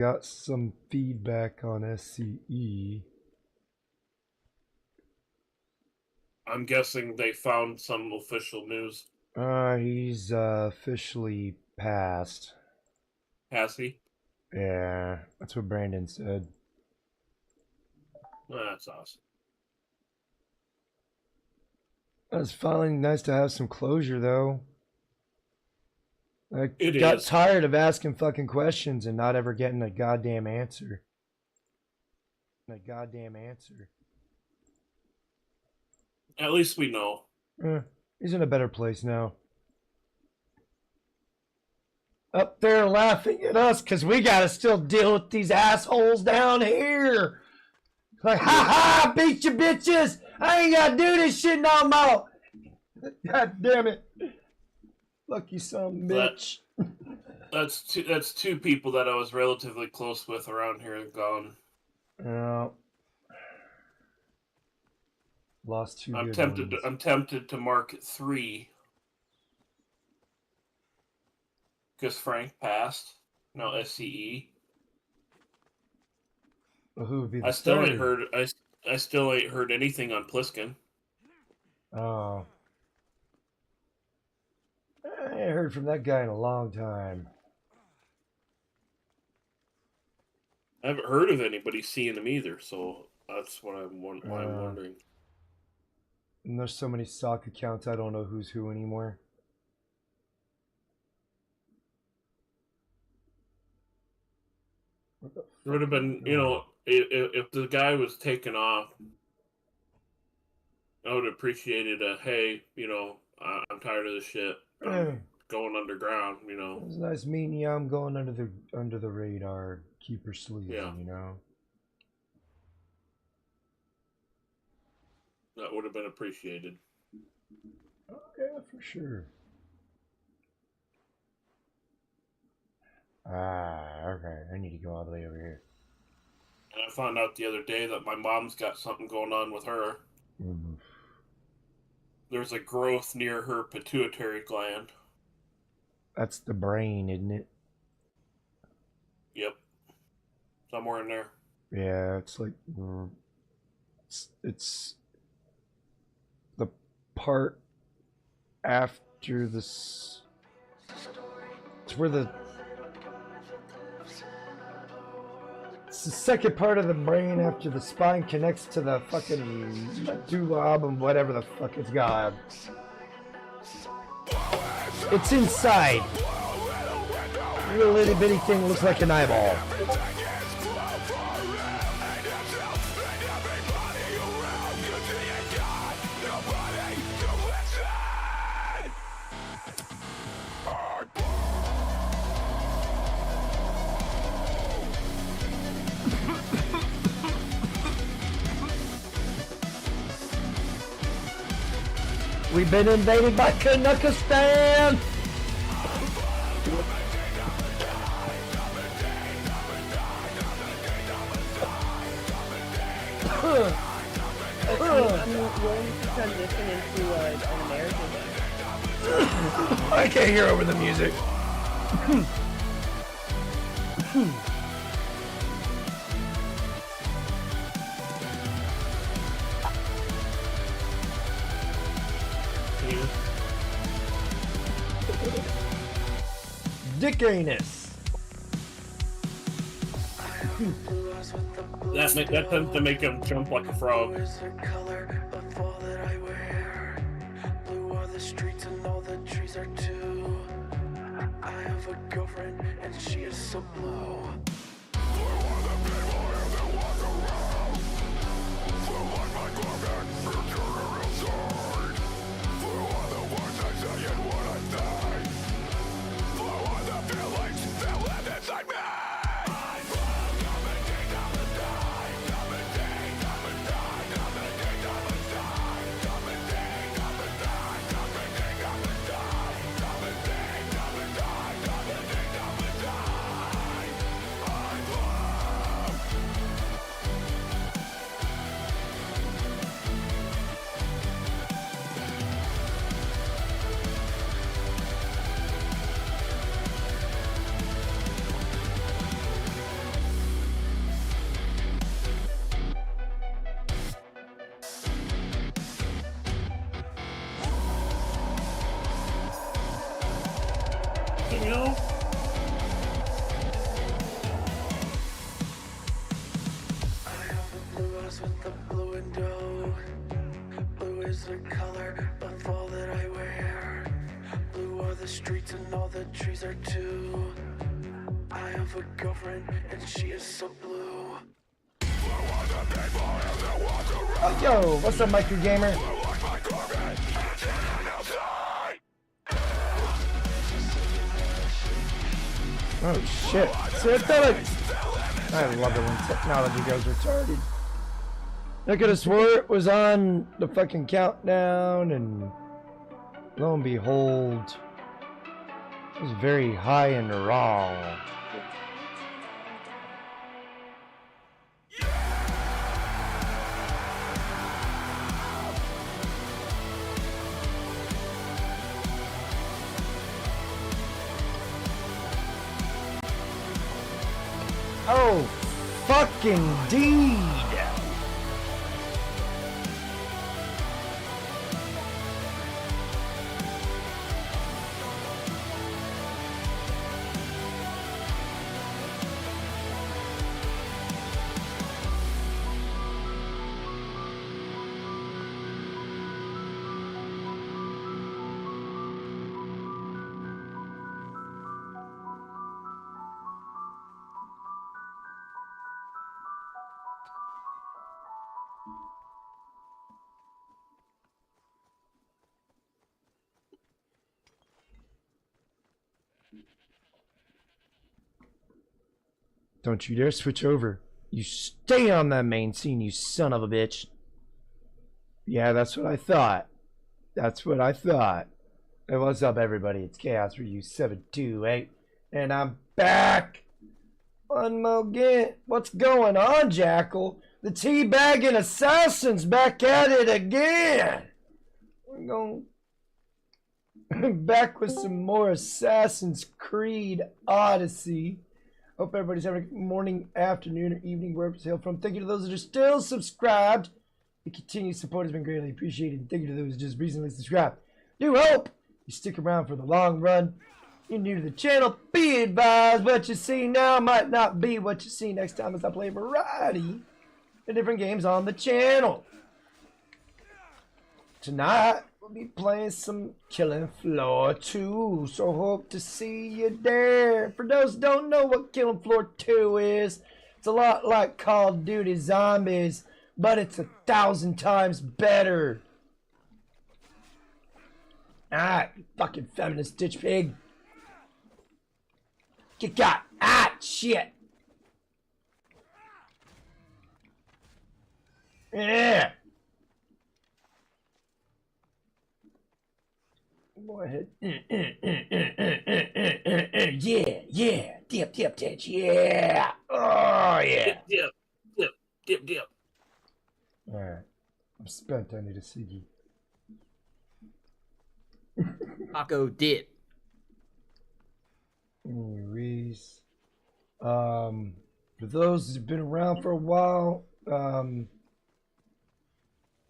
Got some feedback on SCE. I'm guessing they found some official news. He's officially passed. Has he? Yeah, that's what Brandon said. That's awesome. It's finally nice to have some closure, though. I It got is. tired of asking fucking questions and not ever getting a goddamn answer. At least we know. He's in a better place now. Up there laughing at us because we gotta still deal with these assholes down here. Like, ha ha, beat you bitches. I ain't gotta do this shit no more. God damn it. Lucky some bitch. That's two people that I was relatively close with around here gone. Lost two I'm good tempted. ones. I'm tempted to mark 3 because Frank passed. No SCE. Well, who would be the I still third? ain't heard. I still ain't heard anything on Pliskin. Oh. I ain't heard from that guy in a long time. I haven't heard of anybody seeing him either, so that's what I'm wondering. And there's so many sock accounts, I don't know who's who anymore. It would have been, if the guy was taken off, I would have appreciated a, hey, I'm tired of this shit. I'm going underground, It was nice meeting you. I'm going under the radar. Keep her sleeping, Yeah. That would have been appreciated. Okay, for sure. Okay. I need to go all the way over here. And I found out the other day that my mom's got something going on with her. Mm-hmm. There's a growth near her pituitary gland. That's the brain, isn't it? Yep. Somewhere in there. Yeah, it's like it's the part after this. It's where it's the second part of the brain after the spine connects to the fucking medulla and whatever the fuck it's got. It's inside. Real itty bitty thing looks like an eyeball. We've been invaded by Kanukistan! I'm willing to transition into an American. I can't hear over the music. Dick anus. That tends to make him jump like a frog. Blue are the streets and all the trees are too. I have a girlfriend and she is so blue. know? I have a blue house with a blue window. Blue is the color of all that I wear. Blue are the streets and all the trees are too. I have a girlfriend and she is so blue. Yo, what's up, Micro Gamer? Oh shit! See, I love it when technology goes retarded. I could have swore it was on the fucking countdown, and lo and behold, it was very high and wrong. Oh, fucking deed. Don't you dare switch over. You stay on that main scene, you son of a bitch. Yeah, that's what I thought. That's what I thought. Hey, what's up, everybody? It's Chaos for you 728, and I'm back. One more again. What's going on, Jackal? The teabagging assassin's back at it again. We're going back with some more Assassin's Creed Odyssey. Hope everybody's having a good morning, afternoon, or evening, wherever it's hailed from. Thank you to those that are still subscribed. The continued support has been greatly appreciated. Thank you to those who just recently subscribed. Do hope you stick around for the long run. You're new to the channel, be advised what you see now might not be what you see next time as I play a variety of different games on the channel. Tonight, we'll be playing some Killing Floor 2, so hope to see you there. For those who don't know what Killing Floor 2 is, it's a lot like Call of Duty Zombies, but it's 1,000 times better. Alright, you fucking feminist ditch pig. Get got. Ah, shit. Yeah. Go ahead. Yeah. Dip, ditch. Yeah. Oh, yeah. Dip. Alright. I'm spent. I need a CD. Taco dip. Anyways, for those who've been around for a while,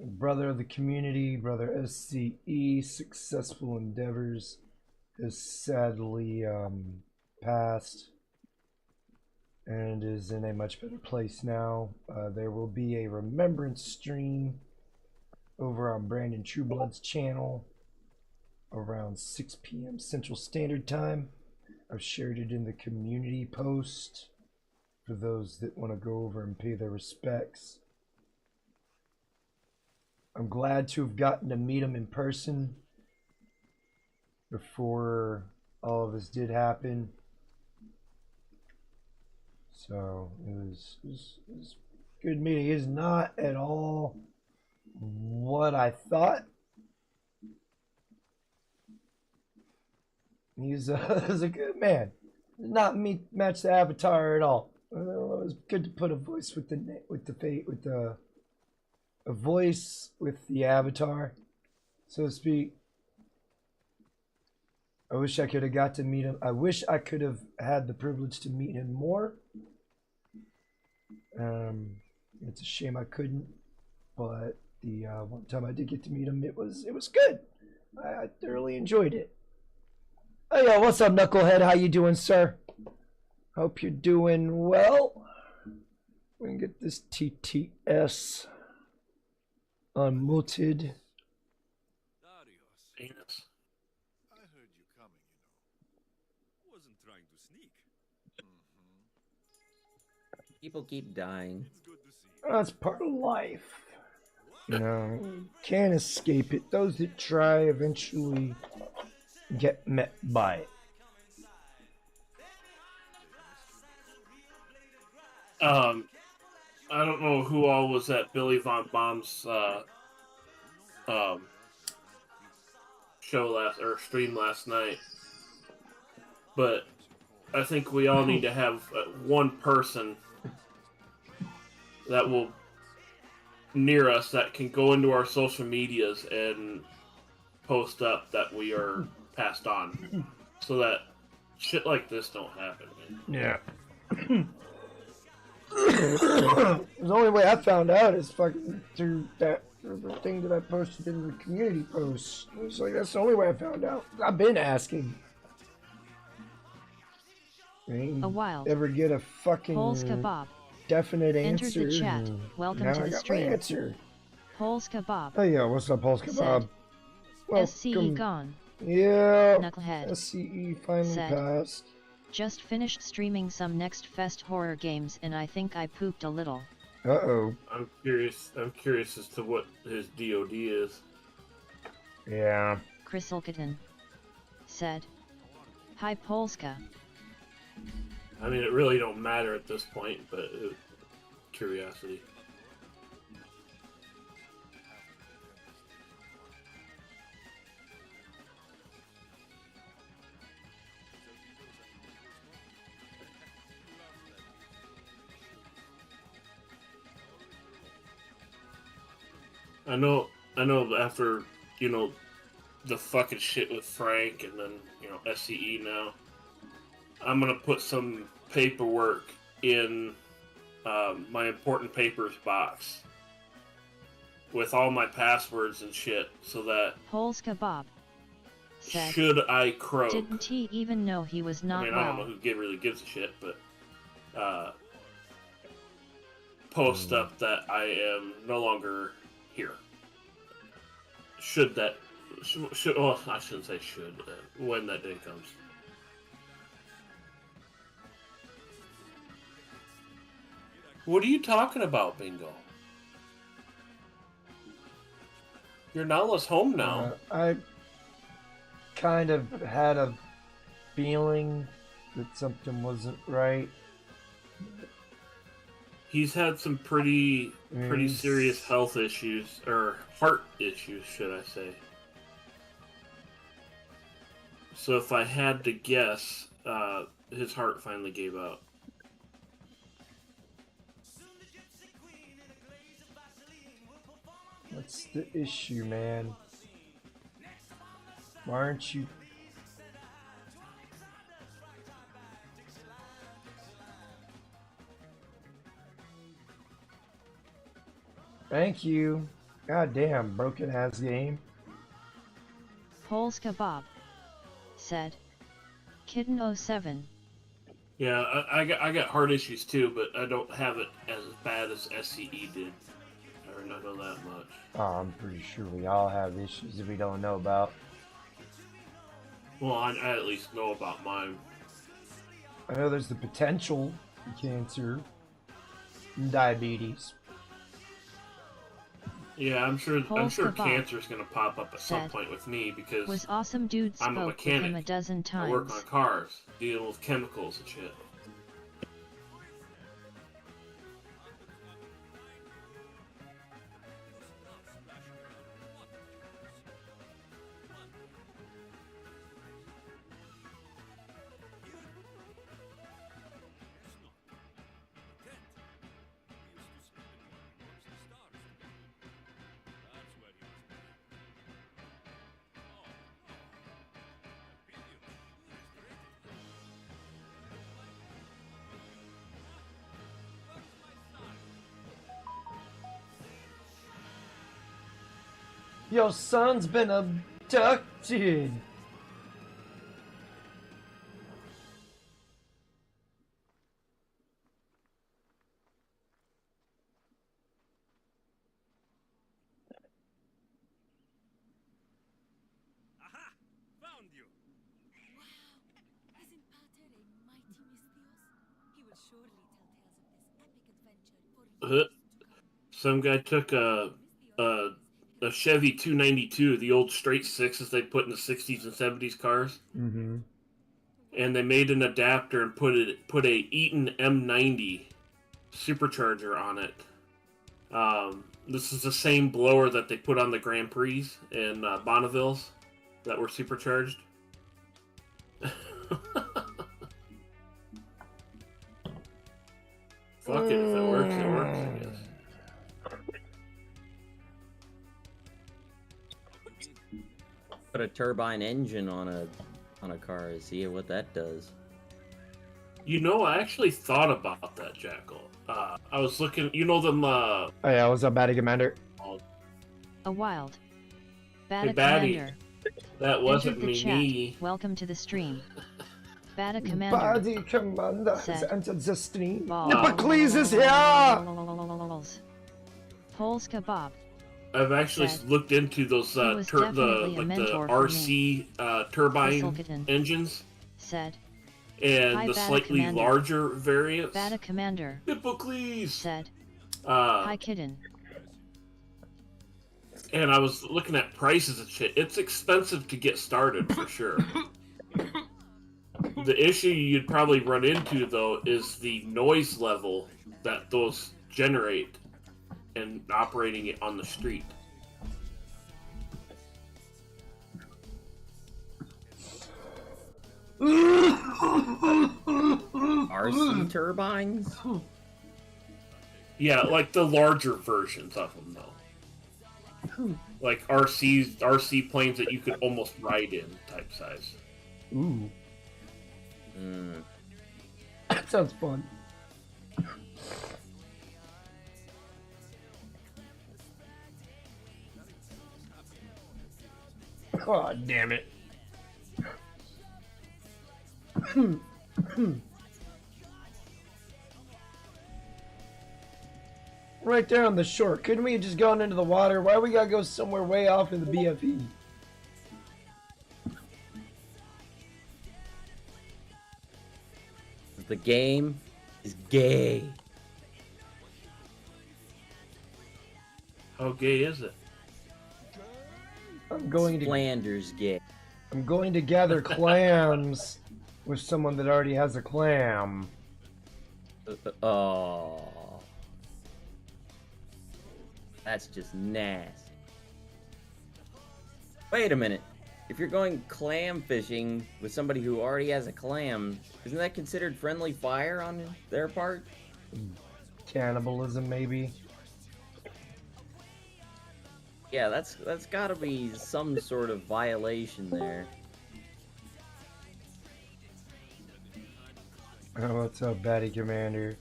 brother of the community, brother SCE, Successful Endeavors, has sadly passed and is in a much better place now. There will be a remembrance stream over on Brandon Trueblood's channel around 6 p.m. Central Standard Time. I've shared it in the community post for those that want to go over and pay their respects. I'm glad to have gotten to meet him in person before all of this did happen. So it was good meeting. He's not at all what I thought. He's a good man. Not me match the avatar at all. It was good to put a voice with a voice with the avatar, so to speak. I wish I could have got to meet him. I wish I could have had the privilege to meet him more. It's a shame I couldn't, but the one time I did get to meet him, it was good. I thoroughly enjoyed it. Hey, yo, what's up, Knucklehead? How you doing, sir? Hope you're doing well. We can get this TTS unmuted. Anus. I heard you coming, Wasn't trying to sneak. People keep dying. It's good to see you. That's part of life. You know, you can't escape it. Those that try eventually get met by it. I don't know who all was at Billy Von Bomb's stream last night, but I think we all need to have one person that will near us that can go into our social medias and post up that we are passed on, so that shit like this don't happen, man. Yeah. The only way I found out is fucking through that thing that I posted in the community post. It was like, that's the only way I found out. I've been asking. A wild ever get a fucking Polska Bob definite entered answer? the chat. Welcome Now to I the got my stream. answer. Polska Bob. Oh yeah, what's up, Polska Bob? SCE gone. Yeah. Knucklehead. SCE finally Said. passed. Just finished streaming some Next Fest horror games and I think I pooped a little. Uh-oh. I'm curious as to what his DOD is. Yeah. Chrysalkatan said. Hi Polska. I mean, it really don't matter at this point, but curiosity. I know after, the fucking shit with Frank and then, SCE now, I'm going to put some paperwork in my important papers box with all my passwords and shit so that Polska Bob said. Should I croak? Didn't he even know he was not I well? don't know who really gives a shit, but post up that I am no longer here. Well, I shouldn't say should, when that day comes. What are you talking about, Bingo? Your Nala's home now. I kind of had a feeling that something wasn't right. He's had some pretty serious health issues, or heart issues, should I say. So if I had to guess, his heart finally gave out. What's the issue, man? Why aren't you... Thank you. God damn, broken ass game. Polska Bob said. Kitten07. Yeah, I got heart issues too, but I don't have it as bad as SCE did. I don't know that much. Oh, I'm pretty sure we all have issues that we don't know about. Well, I at least know about mine. I know there's the potential for cancer and diabetes. Yeah, I'm sure Polska Bob cancer's gonna pop up at some said. point with me because Was awesome dude I'm a spoke with him a mechanic. dozen I work times. on cars, dealing with chemicals and shit. Your son's been abducted. Some guy took a Chevy 292, the old straight sixes they put in the 60s and 70s cars, Mm-hmm. and they made an adapter and put a Eaton M90 supercharger on it. This is the same blower that they put on the Grand Prix in Bonnevilles that were supercharged. Fuck it, if it works, it works, I guess. Put a turbine engine on a car and see what that does. You know, I actually thought about that, Jackal. I was looking, you know them, Oh yeah, what's up, Batty Commander? A wild. Hey, Bada Batty. Commander. That wasn't Entered the chat. me. Welcome to the stream. Bada Commander. Batty Commander has Said. entered the stream. Balls. Nipplecles is here! Polska Bob. I've actually Said. looked into those He was definitely a the mentor for RC turbine Thistleton. engines Said. and Hi, the Bada slightly Commander. larger variants. Bada Commander. Nipplecles. Said. Uh, Hi Kitten. and I was looking at prices and shit. It's expensive to get started for sure. The issue you'd probably run into though is the noise level that those generate and operating it on the street. RC turbines? Yeah, like the larger versions of them though. Like RC planes that you could almost ride in type size. Ooh, Mm. that sounds fun. Oh, damn it. Right there on the shore. Couldn't we have just gone into the water? Why we gotta go somewhere way off in the BFE? The game is gay. How gay is it? I'm going to Flanders gay. I'm going to gather clams with someone that already has a clam. Oh. That's just nasty. Wait a minute. If you're going clam fishing with somebody who already has a clam, isn't that considered friendly fire on their part? Cannibalism, maybe. Yeah, that's gotta be some sort of violation there. Oh, what's up, Batty Commander?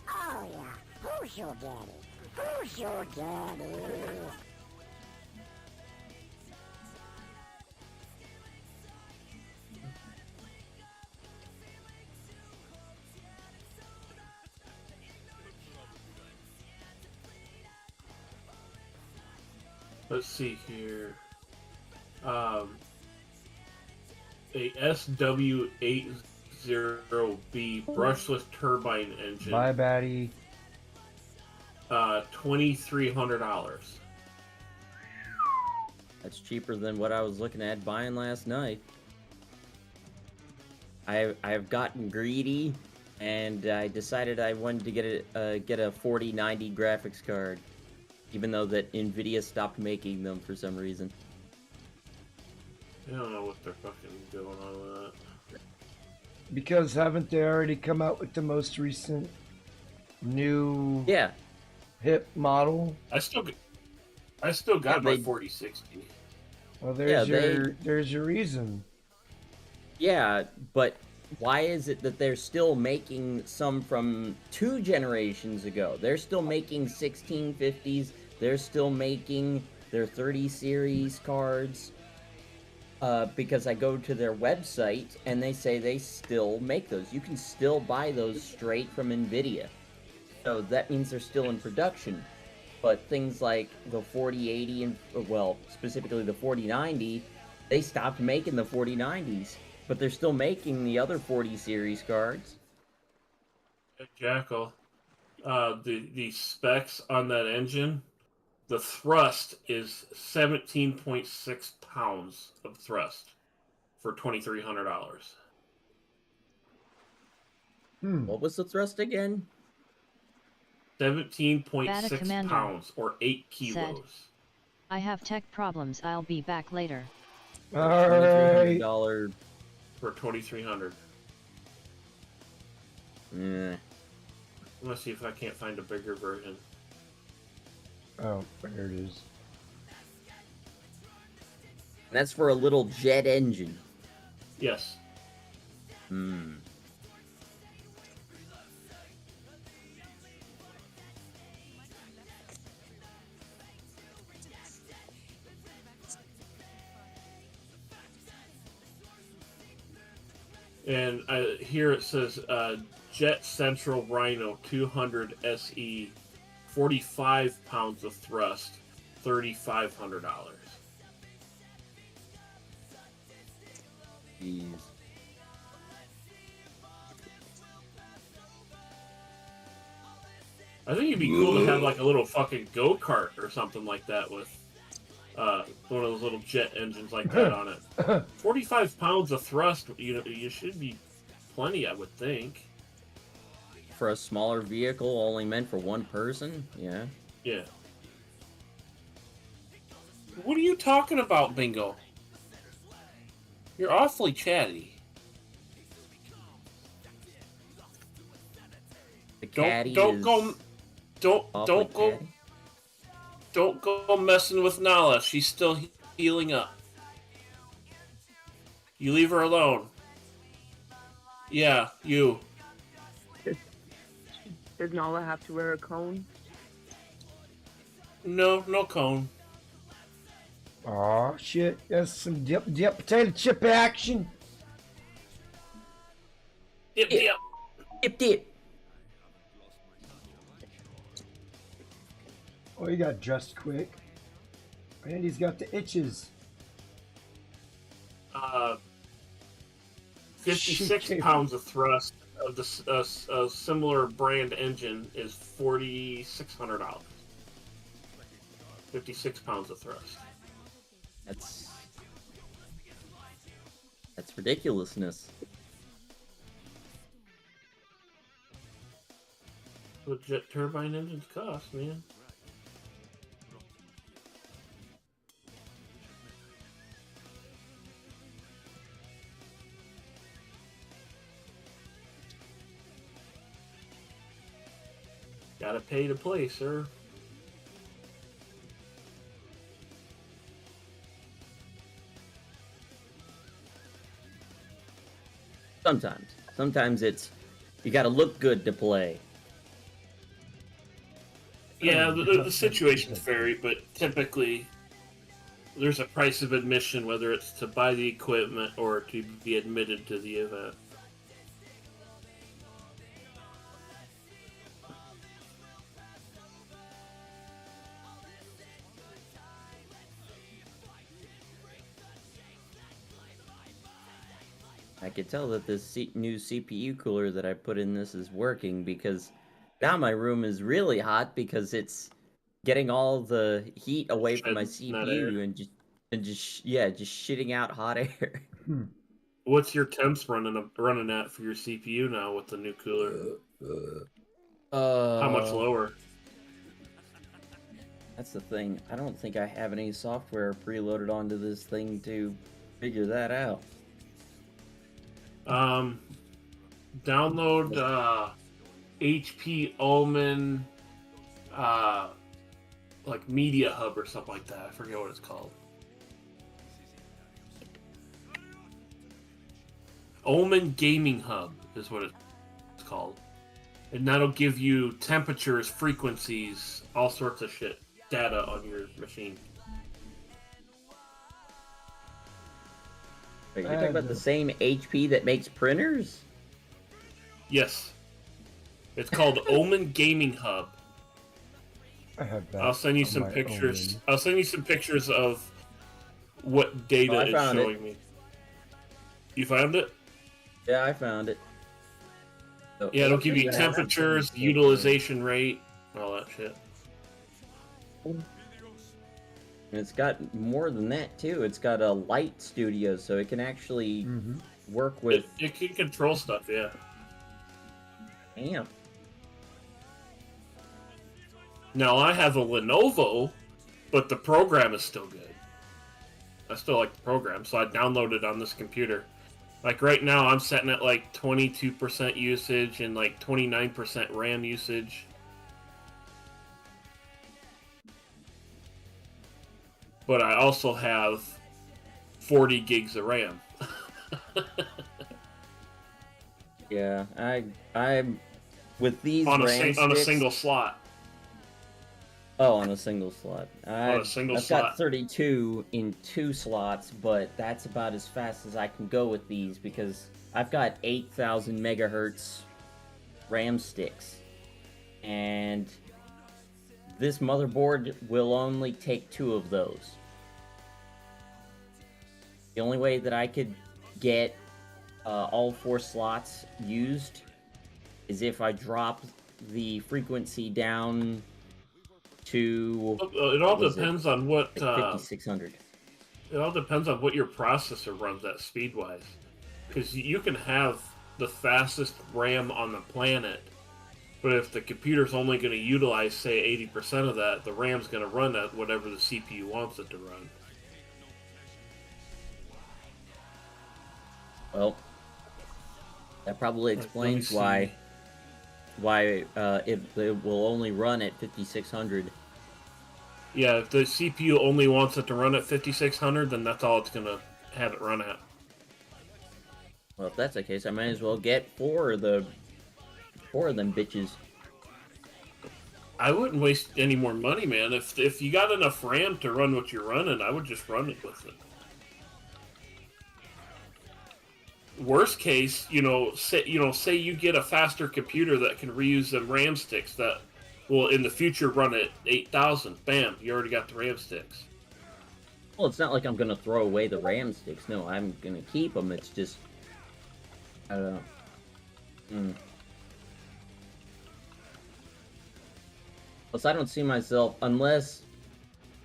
Oh yeah, who's your daddy? Who's your daddy? Let's see here. A SW80B brushless turbine engine. Bye, Batty. $2,300. That's cheaper than what I was looking at buying last night. I've gotten greedy, and I decided I wanted to get a 4090 graphics card, even though that Nvidia stopped making them for some reason. I don't know what they're fucking going on with that. Because haven't they already come out with the most recent new Yeah, hip model? I still got Yeah, my they- 4060. Well, there's Yeah, there's your reason. yeah, but why is it that they're still making some from 2 generations ago? They're still making 1650s. They're still making their 30 series cards. Because I go to their website and they say they still make those. You can still buy those straight from Nvidia. So that means they're still in production. But things like the 4080 and, well, specifically the 4090, they stopped making the 4090s. But they're still making the other 40 series cards. Jackal, the specs on that engine, the thrust is 17.6 pounds of thrust for $2,300. What was the thrust again? Bata 17.6 Commander pounds or 8 said, kilos. I have tech problems, I'll be back later. Alright. $2,300. For 2,300. Yeah. I'm gonna see if I can't find a bigger version. Oh, there it is. That's for a little jet engine. Yes. Hmm. And here it says Jet Central Rhino 200 SE, 45 pounds of thrust, $3,500. Jeez. I think it'd be cool to have like a little fucking go-kart or something like that with one of those little jet engines like that on it. 45 pounds of thrust, you should be plenty, I would think. For a smaller vehicle only meant for one person? Yeah. Yeah. What are you talking about, Bingo? You're awfully chatty. The caddy Don't is go Don't go messing with Nala. She's still healing up. You leave her alone. Yeah, you. Does Nala have to wear a cone? No cone. Aw, shit. That's some dip potato chip action. Dip. Dip. Oh, he got dressed quick. Randy's got the itches. 56 Shit. pounds of thrust of the similar brand engine is $4,600. 56 pounds of thrust. That's ridiculousness. What jet turbine engines cost, man. Gotta pay to play, sir. Sometimes it's you gotta look good to play. Yeah, the situations vary, but typically there's a price of admission, whether it's to buy the equipment or to be admitted to the event. I could tell that this new CPU cooler that I put in this is working because now my room is really hot because it's getting all the heat away from my CPU and just shitting out hot air. What's your temps running at for your CPU now with the new cooler? How much lower? That's the thing. I don't think I have any software preloaded onto this thing to figure that out. Download HP Omen like Media Hub or something like that. I forget what it's called. Omen Gaming Hub is what it's called. And that'll give you temperatures, frequencies, all sorts of shit, data on your machine. Wait, you're talking about the same HP that makes printers? Yes. It's called Omen Gaming Hub. I have that. I'll send you on some my pictures. Omen. I'll send you some pictures of what data I it's found showing it. me. You found it? Yeah, I found it. So, Yeah, it'll give you Yeah. temperatures, utilization rate, all that shit. And it's got more than that too. It's got a light studio, so it can actually work with. It can control stuff, yeah. Damn. Now I have a Lenovo, but the program is still good. I still like the program, so I downloaded it on this computer. Like right now, I'm setting at like 22% usage and like 29% RAM usage. But I also have 40 gigs of RAM. Yeah, I'm with these on RAM on a sticks- single slot. Oh, on a single slot. On a single I've slot. got 32 in 2 slots, but that's about as fast as I can go with these because I've got 8,000 megahertz RAM sticks. And this motherboard will only take 2 of those. The only way that I could get all 4 slots used is if I drop the frequency down to... It all depends on what... 5600. It all depends on what your processor runs at speed-wise. Because you can have the fastest RAM on the planet, but if the computer's only going to utilize, say, 80% of that, the RAM's going to run at whatever the CPU wants it to run. Well, that probably explains why it will only run at 5600. Yeah, if the CPU only wants it to run at 5600, then that's all it's going to have it run at. Well, if that's the case, I might as well get 4 of them bitches. I wouldn't waste any more money, man. If you got enough RAM to run what you're running, I would just run it with it. Worst case, say you get a faster computer that can reuse them RAM sticks that will in the future run at 8,000. Bam, you already got the RAM sticks. Well, it's not like I'm gonna throw away the RAM sticks. No, I'm gonna keep them. It's just, I don't know. Plus, I don't see myself unless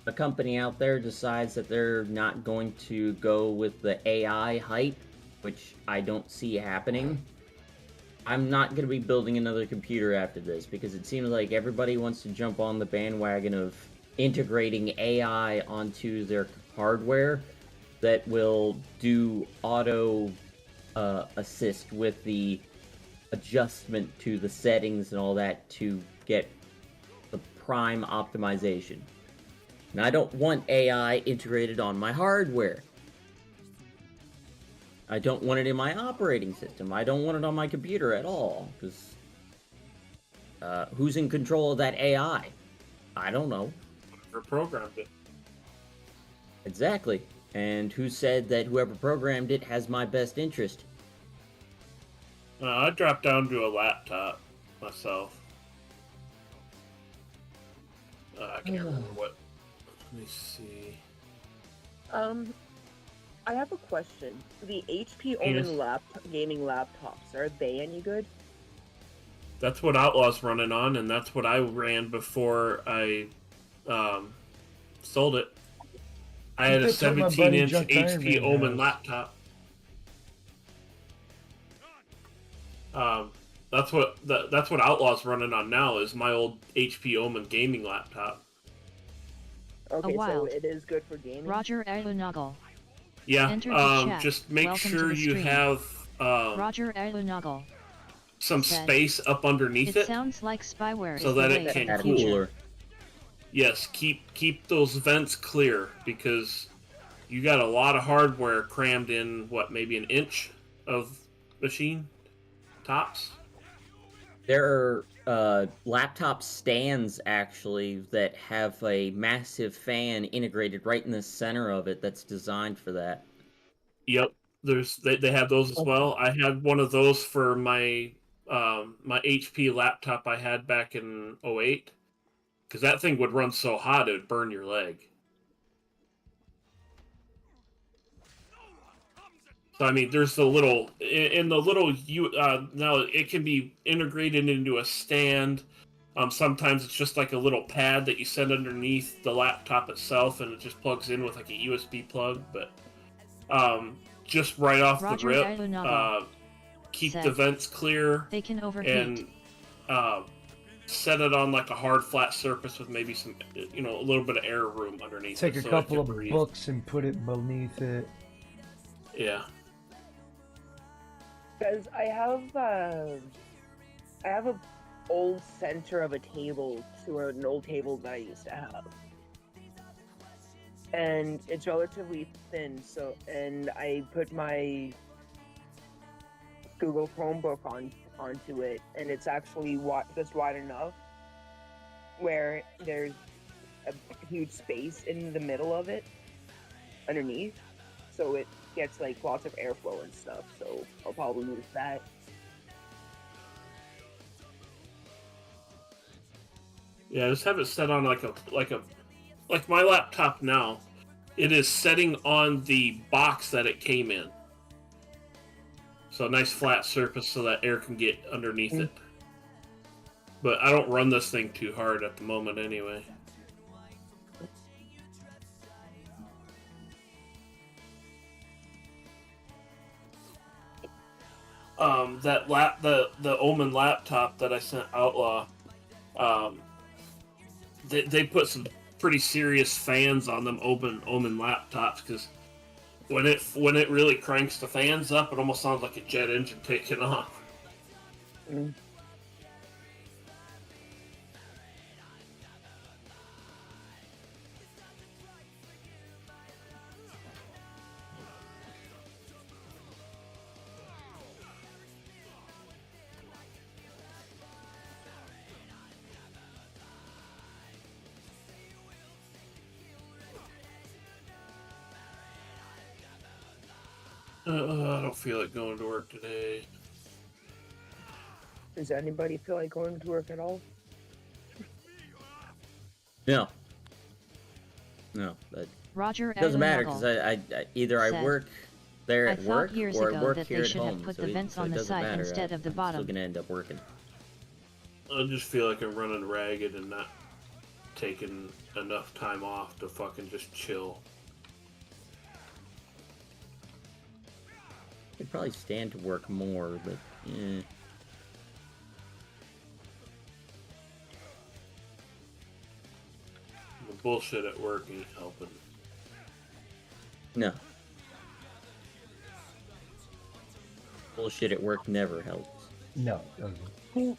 a company out there decides that they're not going to go with the AI hype, which I don't see happening. I'm not going to be building another computer after this, because it seems like everybody wants to jump on the bandwagon of integrating AI onto their hardware that will do auto assist with the adjustment to the settings and all that to get the prime optimization. And I don't want AI integrated on my hardware. I don't want it in my operating system. I don't want it on my computer at all, because who's in control of that AI? I don't know. Whoever programmed it. Exactly. And who said that whoever programmed it has my best interest? I dropped down to a laptop myself. I can't remember what. Let me see. I have a question. The HP Yes. Omen gaming laptops, are they any good? That's what Outlaw's running on, and that's what I ran before I sold it. I had a That's what my buddy 17-inch Jack HP Ironman Omen has. laptop. That's what Outlaw's running on now, is my old HP Omen gaming laptop. Okay, so wild. it is good for gaming? Roger Alunagal. Yeah, Enter the chat. just make Welcome to sure the you stream. have Roger Alunagal. some said, space up underneath It it. sounds like spyware So is that the it way can for the cool. future. Yes, keep those vents clear, because you got a lot of hardware crammed in, maybe an inch of machine tops? There are laptop stands, actually, that have a massive fan integrated right in the center of it that's designed for that. Yep, they have those as well. I had one of those for my my HP laptop I had back in 08, because that thing would run so hot it would burn your leg. So I mean, there's the little in the little now it can be integrated into a stand. Sometimes it's just like a little pad that you set underneath the laptop itself, and it just plugs in with like a USB plug. But just right off Roger the rip, Alunaga keep said the vents clear they can overheat. and set it on like a hard flat surface with maybe some, a little bit of air room underneath. Take it a so it couple can of breathe. books and put it beneath it. Yeah. Because I have a old center of a table to an old table that I used to have, and it's relatively thin. And I put my Google Chromebook onto it, and it's actually just wide enough where there's a huge space in the middle of it underneath, so it gets like lots of airflow and stuff. So I'll probably use that. Yeah, just have it set on like my laptop now. It is setting on the box that it came in. So a nice flat surface so that air can get underneath it. But I don't run this thing too hard at the moment anyway. The Omen laptop that I sent Outlaw, they put some pretty serious fans on them Omen laptops, because when it really cranks the fans up, it almost sounds like a jet engine taking off. I don't feel like going to work today. Does anybody feel like going to work at all? No. No, that Roger doesn't matter Alunaga because I either I said, work there I at thought work years or I ago work that here they at should home. have put so the it- vents so on it the doesn't side matter. instead of the I'm bottom. still gonna end up working. I just feel like I'm running ragged and not taking enough time off to fucking just chill. Could probably stand to work more, but The bullshit at work ain't helping. no. Bullshit at work never helps. No, it doesn't.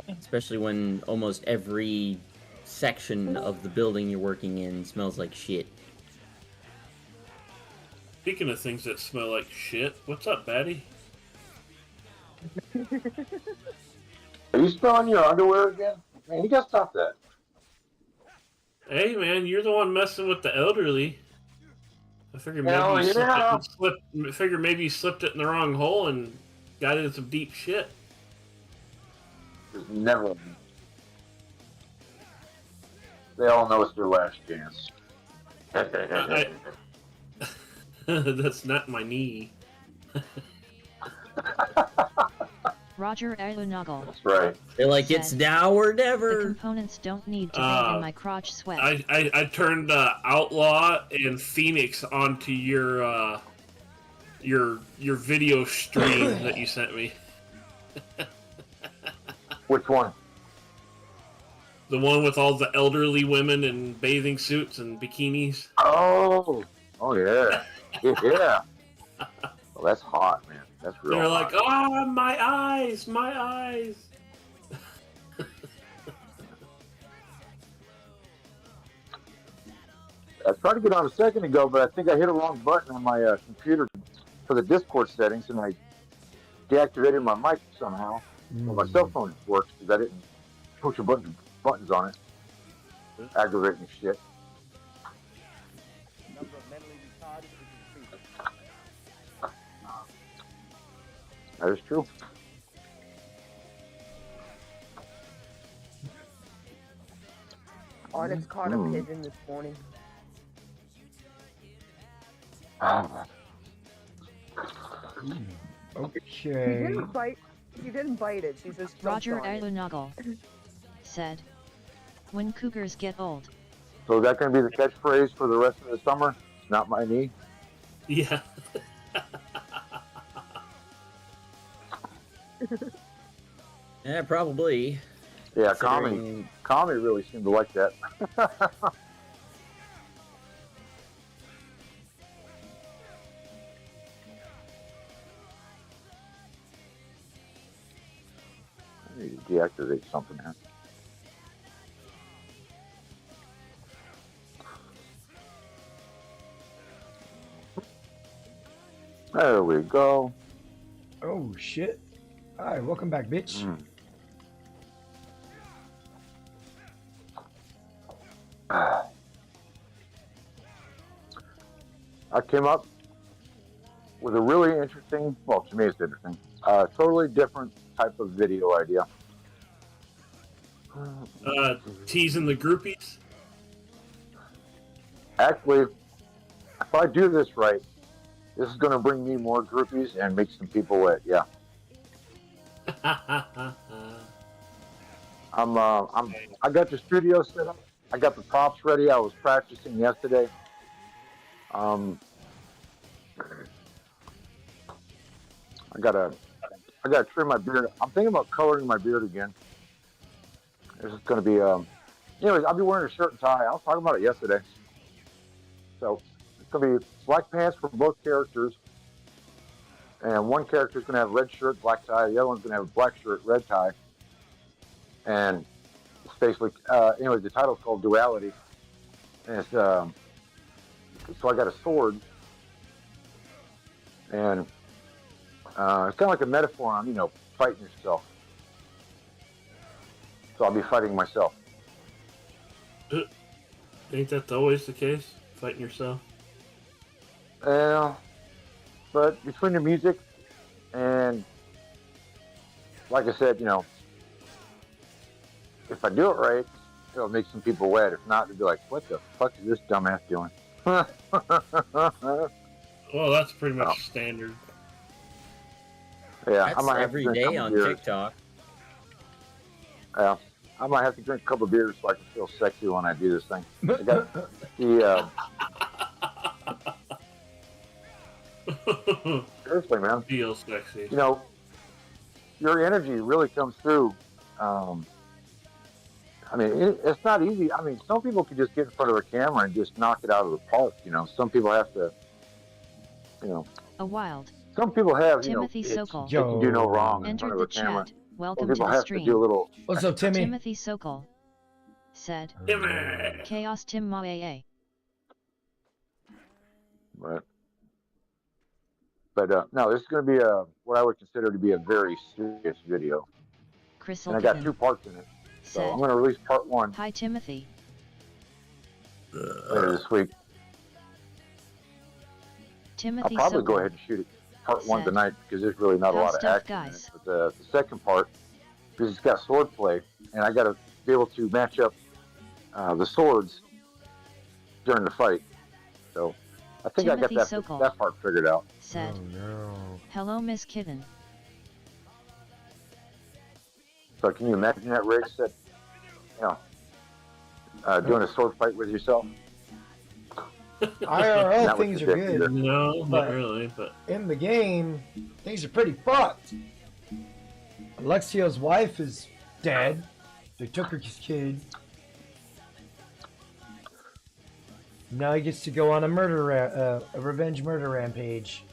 Especially when almost every section of the building you're working in smells like shit. Speaking of things that smell like shit, what's up, Batty? Are you smelling your underwear again? Man, you gotta stop that. Hey, man, you're the one messing with the elderly. I figured maybe Hell you yeah. maybe you slipped it in the wrong hole and got into some deep shit. There's never. They all know it's their last chance. That's not my knee. Roger Alunaga That's right. They're like, said, it's now or the never. components don't need to bang in my crotch sweat. I turned Outlaw and Phoenix onto your video stream that you sent me. Which one? The one with all the elderly women in bathing suits and bikinis. Oh yeah. Yeah. Well, that's hot, man. That's real They're hot. like, oh, my eyes, my eyes. I tried to get on a second ago, but I think I hit a wrong button on my computer for the Discord settings, and I deactivated my mic somehow. Well, my cell phone works because I didn't push a bunch of buttons on it. Aggravating shit. Number of mentally retarded is increasing. That is true. Onyx caught a pigeon this morning. She Okay. didn't bite. She didn't bite it. She just jumped Roger on it. Alunoggle said, when cougars get old. So is that going to be the catchphrase for the rest of the summer? It's not my knee. Yeah. Yeah, probably. Yeah, Considering- Kami really seemed to like that. I need to deactivate something here. There we go. Oh shit. Alright, welcome back, bitch. I came up with a really interesting, well, to me it's interesting, totally different type of video idea. Teasing the groupies. Actually, if I do this right, this is going to bring me more groupies and make some people wet. Yeah, I got the studio set up. I got the props ready. I was practicing yesterday. I gotta trim my beard. I'm thinking about coloring my beard again. This is gonna be anyways, I'll be wearing a shirt and tie. I was talking about it yesterday. So it's gonna be black pants for both characters, and one character's gonna have red shirt, black tie. The other one's gonna have a black shirt, red tie. And it's basically, anyways, the title's called Duality, and it's so I got a sword, and it's kind of like a metaphor on fighting yourself. So I'll be fighting myself. Ain't that always the case? Fighting yourself? Yeah, but between the music and, like I said, if I do it right, it'll make some people wet. If not, they'll be like, what the fuck is this dumbass doing? Well, that's pretty much standard. Yeah, That's every day on TikTok. Yeah, I might have to drink a couple of beers so I can feel sexy when I do this thing. I got the, seriously, man. Feel sexy. Your energy really comes through. It's not easy. Some people can just get in front of a camera and just knock it out of the park. Some people have to, A wild. some people have, Timothy Sokol they can do no wrong in front entered of the a camera. chat. Some Welcome to people the have stream. to do a little. What's up, Timmy? Timothy Sokol said, Timmy! Chaos Tim Maa. But no, this is going to be what I would consider to be a very serious video. Chris And I got 2 parts in it. So said, I'm going to release part 1 Hi Timothy. later this week. I'll Timothy probably go Sokol ahead and shoot it part 1 said, tonight because there's really not a "How lot of stuff, action in guys." it. But the second part, because it's got sword play, and I got to be able to match up the swords during the fight. So I think Timothy I got Sokol that part figured out. said, no. Hello Miss Kitten. So can you imagine that, Riggs, that, doing a sword fight with yourself? IRL Not with things the are dick good. either. No, not But- really, but In the game, things are pretty fucked. Alexio's wife is dead. They took her kid. Now he gets to go on a a revenge murder rampage.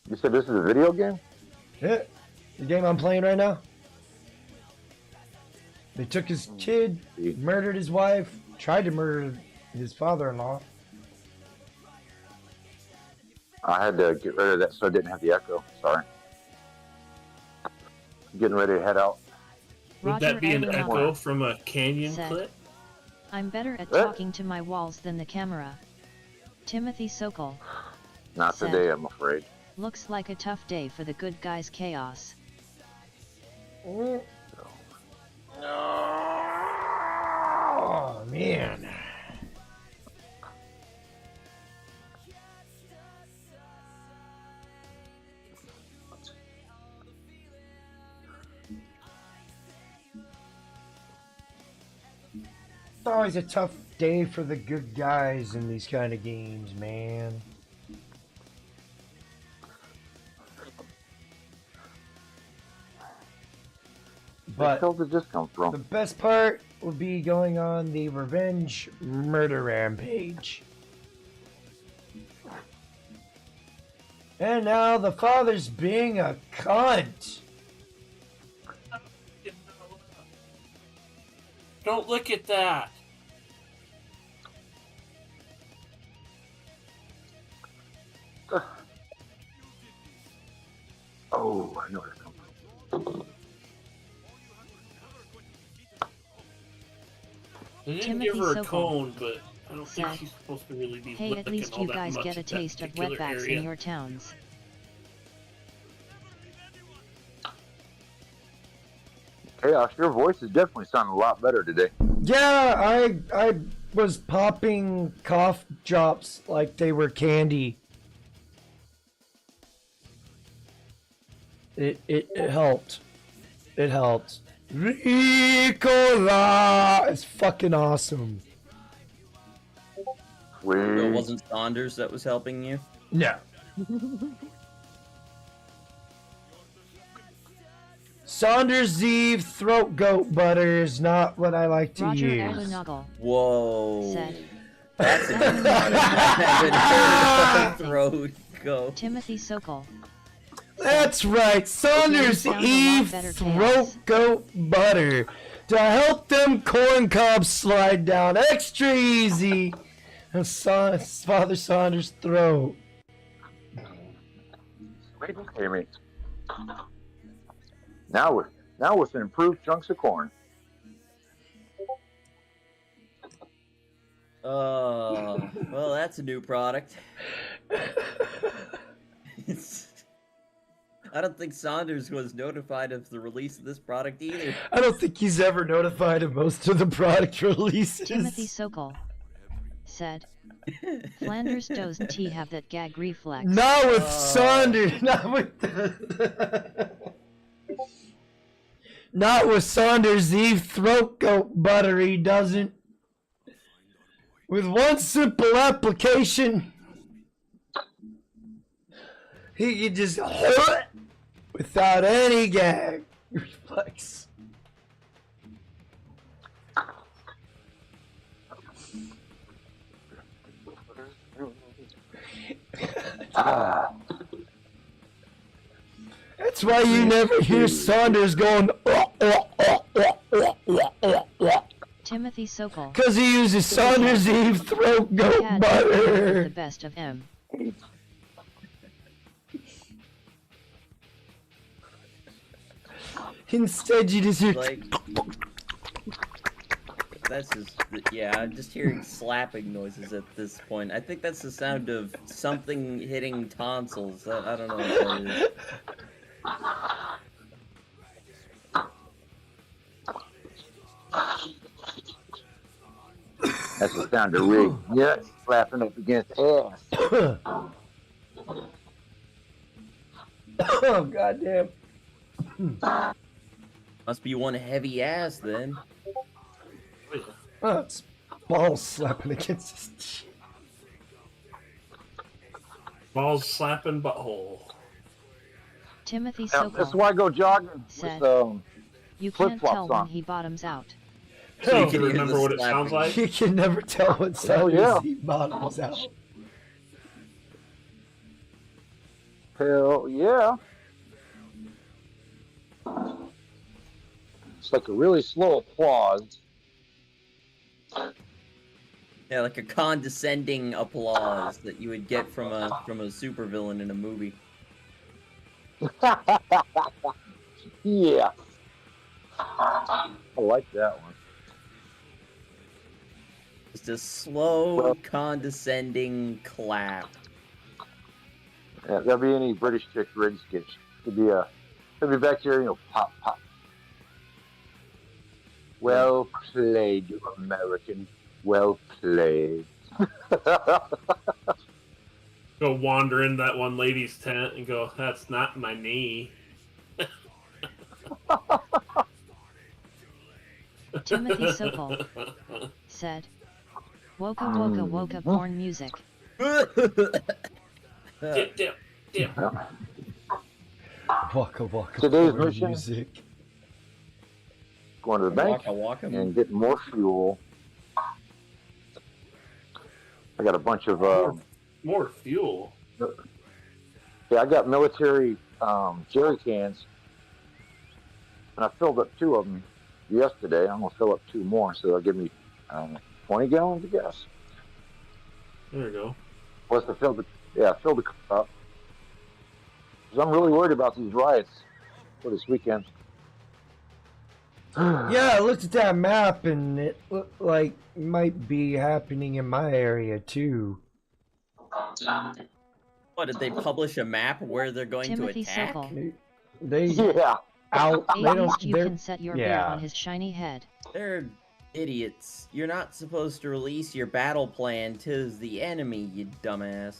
You said this is a video game? Yeah, the game I'm playing right now. They took his kid, murdered his wife, tried to murder his father-in-law. I had to get rid of that so I didn't have the echo. Sorry. Getting ready to head out. would Roger that be an Alunoggle echo from a Canyon said, clip? I'm better at What? talking to my walls than the camera. Timothy Sokol Not said, today, I'm afraid. looks like a tough day for the good guys chaos. Oh, man. It's always a tough day for the good guys in these kind of games, man. Where the But hell did this come the from? best part would be going on the revenge murder rampage. And now the father's being a cunt. Don't look at that. Oh, I know where it comes from. They didn't Timothy give her a Sokol cone, but I don't think said, she's supposed to really be Hey, licking at least all you that guys much get a at that taste of particular wetbacks area. in your towns. Chaos, your voice is definitely sounding a lot better today. Yeah, I was popping cough drops like they were candy. It helped. It helped. Ricola! It's fucking awesome. So it Sweet. wasn't Saunders that was helping you? No. Saunders Eve throat goat butter is not what I like to Roger use. Abunagle Whoa. said, That's a new one. I haven't heard of throat go. Timothy Sokol That's right, Saunders sound a lot Eve better, throat Chaos. goat butter to help them corn cobs slide down extra easy and Father Saunders' throat. Sweet and creamy. Now with improved chunks of corn. Well, that's a new product. I don't think Saunders was notified of the release of this product either. I don't think he's ever notified of most of the product releases. Timothy Sokol said, Flanders doesn't he have that gag reflex? Not with Saunders. Not with the Not with Saunders Eve throat goat butter, he doesn't. With one simple application, he can just without any gag reflex. That's why you never hear Saunders going, Timothy Sokol because he uses Saunders Eve throat goat had the butter. best of him. Instead, you just hear. Like, that's just, yeah, I'm just hearing slapping noises at this point. I think that's the sound of something hitting tonsils. I don't know what that is. That's the sound of rig nuts slapping up against ass. Oh, goddamn. Must be one heavy ass then. Oh, it's balls slapping against his chin. Balls slapping butthole. Timothy That's Sokol why I go jogging said, with you can't flip-flops tell when on. he bottoms out. So you Oh, can hear remember the what it sounds slapping. like? you can never tell when Saunders Eve bottoms out. Hell yeah. It's like a really slow applause. Yeah, like a condescending applause that you would get from a supervillain in a movie. Yeah. I like that one. Just a slow, Well- condescending clap. Yeah, that'd be any British chick rig sketch. It'd be back here, pop, pop. Well played, you American. Well played. Go wander in that one lady's tent and go, "That's not my knee." Timothy Sokol said, "Woka woka woka porn music." Dip, dip, dip. Waka waka. Today's porn mission? music. Going to the bank Waka waka. and getting more fuel. I got a bunch of More fuel. yeah, I got military jerry cans, and I filled up 2 of them yesterday. I'm gonna fill up 2 more, so they'll give me 20 gallons, I guess. There we go. Plus, I filled the cup up. 'Cause I'm really worried about these riots for this weekend. Yeah, I looked at that map and it looked like it might be happening in my area too. What, did they publish a map where they're going Timothy to attack? Sokol. They Yeah. out. They At don't. least you They're can set your bear yeah. on his shiny head. They're idiots. You're not supposed to release your battle plan to the enemy, you dumbass.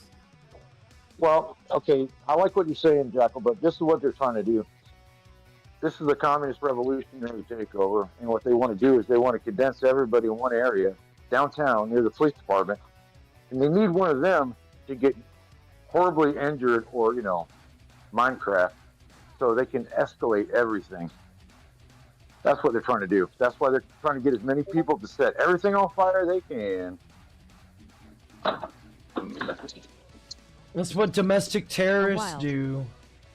Well, okay, I like what you're saying, Jackal, but this is what they're trying to do. This is a communist revolutionary takeover, and what they want to do is they want to condense everybody in one area, downtown, near the police department, and they need one of them to get horribly injured or, Minecraft, so they can escalate everything. That's what they're trying to do. That's why they're trying to get as many people to set everything on fire they can. That's what domestic terrorists wild. do.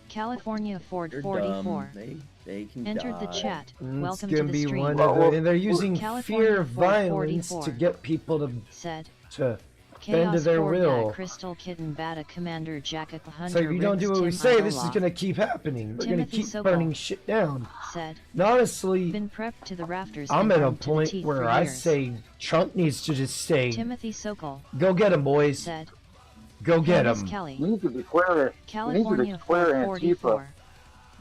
California Ford They're 44 dumb. They can entered the die. chat. And Welcome it's to gonna the be stream. one of the, and they're using California fear of Ford violence 44 to get people said, to bend to Chaos their 4 will. Crystal Kitten Bata Commander Jacket Hunter So if you don't do Ribs what we Tim say, this is Idoloff gonna keep happening. We're gonna Timothy keep Sokol burning shit down. said, And honestly, been prepped to the rafters I'm and at a armed to the point teeth where for I years. say Trump needs to just say, Timothy Sokol "Go get him, boys. said, Go get Candace him." Kelly, You need to declare California Antifa, 444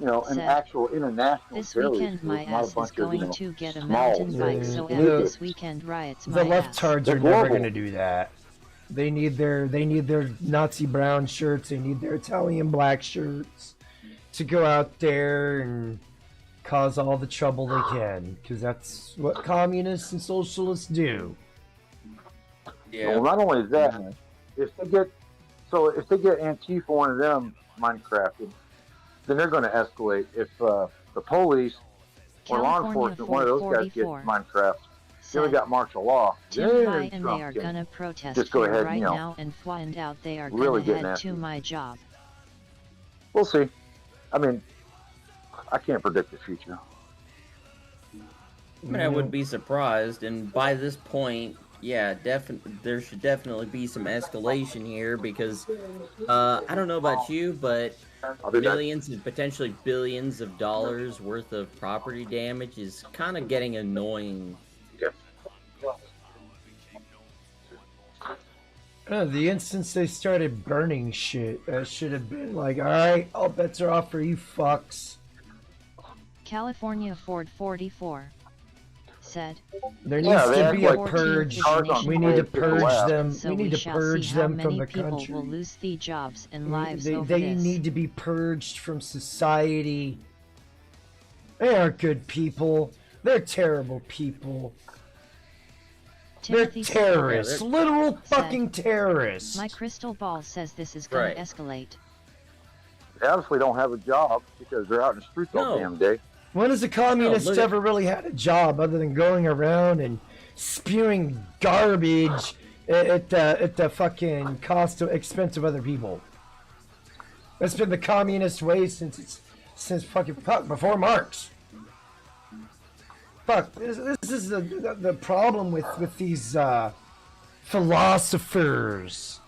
an said, actual international this terrorist weekend group, my not a ass is bunch of, going to get a small mountain bike, Yeah. so Yeah. F this weekend riots The my ass. leftards They're are never global. gonna do that. They need their Nazi brown shirts. They need their Italian black shirts to go out there and cause all the trouble they can, because that's what communists and socialists do. Yeah. Well, not only that, if they get Antifa, one of them Minecrafted, then they're going to escalate. If the police or law California enforcement, one of those guys gets 444 Minecraft, then we said, got martial law. Tim Then High and they Trump are can gonna protest just go here ahead right and, now and find out they are really gonna get head nasty. to my job. We'll see. I mean, I can't predict the future. I mean, I wouldn't be surprised, and by this point, yeah, there should definitely be some escalation here, because, I don't know about you, but I'll be back. millions and potentially billions of dollars worth of property damage is kind of getting annoying. The instance they started burning shit, that should have been like, alright, all bets are off for you fucks. California Ford 44 said, There Yeah, needs they to act be a like purge. cars on We need to fire people purge out. them. so We need to shall purge see how them from many the people country. will lose their jobs and lives They over this. need to be purged from society. They aren't good people. They're terrible people. Timothy They're Sokol terrorists. Literal said, fucking terrorists. my crystal ball says this is gonna Right. escalate. They obviously don't have a job because they're out in the streets all No. damn day. When has a communist look at- ever really had a job other than going around and spewing garbage at the fucking expense of other people? That's been the communist way since before Marx. Fuck, this is the problem with these philosophers.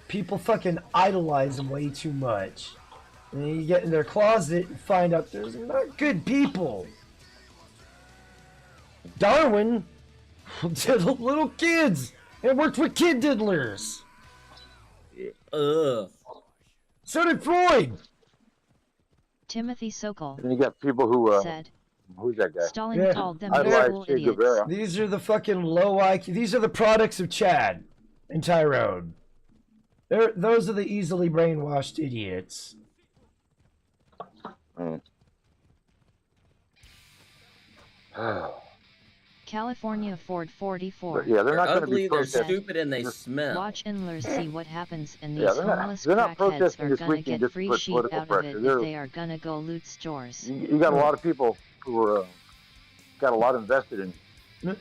People fucking idolize them way too much. And then you get in their closet and find out there's not good people. Darwin did little kids and worked with kid diddlers. Ugh. So did Freud. Timothy Sokol And you got people who said, Who's that guy? Stalin Yeah. called them I like miserable Che idiots. Guevara. These are the fucking low IQ. These are the products of Chad and Tyrone. Those are the easily brainwashed idiots. California Ford 44. But yeah, they're They're not going to ugly, be they're protesting. stupid, and they smell. Watch Inlers see what happens, and Yeah, these homeless they're not crackheads protesting are this gonna weekend get just to free put sheep political out of pressure. it if They're- they are gonna go loot stores. You got a lot of people who are got a lot invested in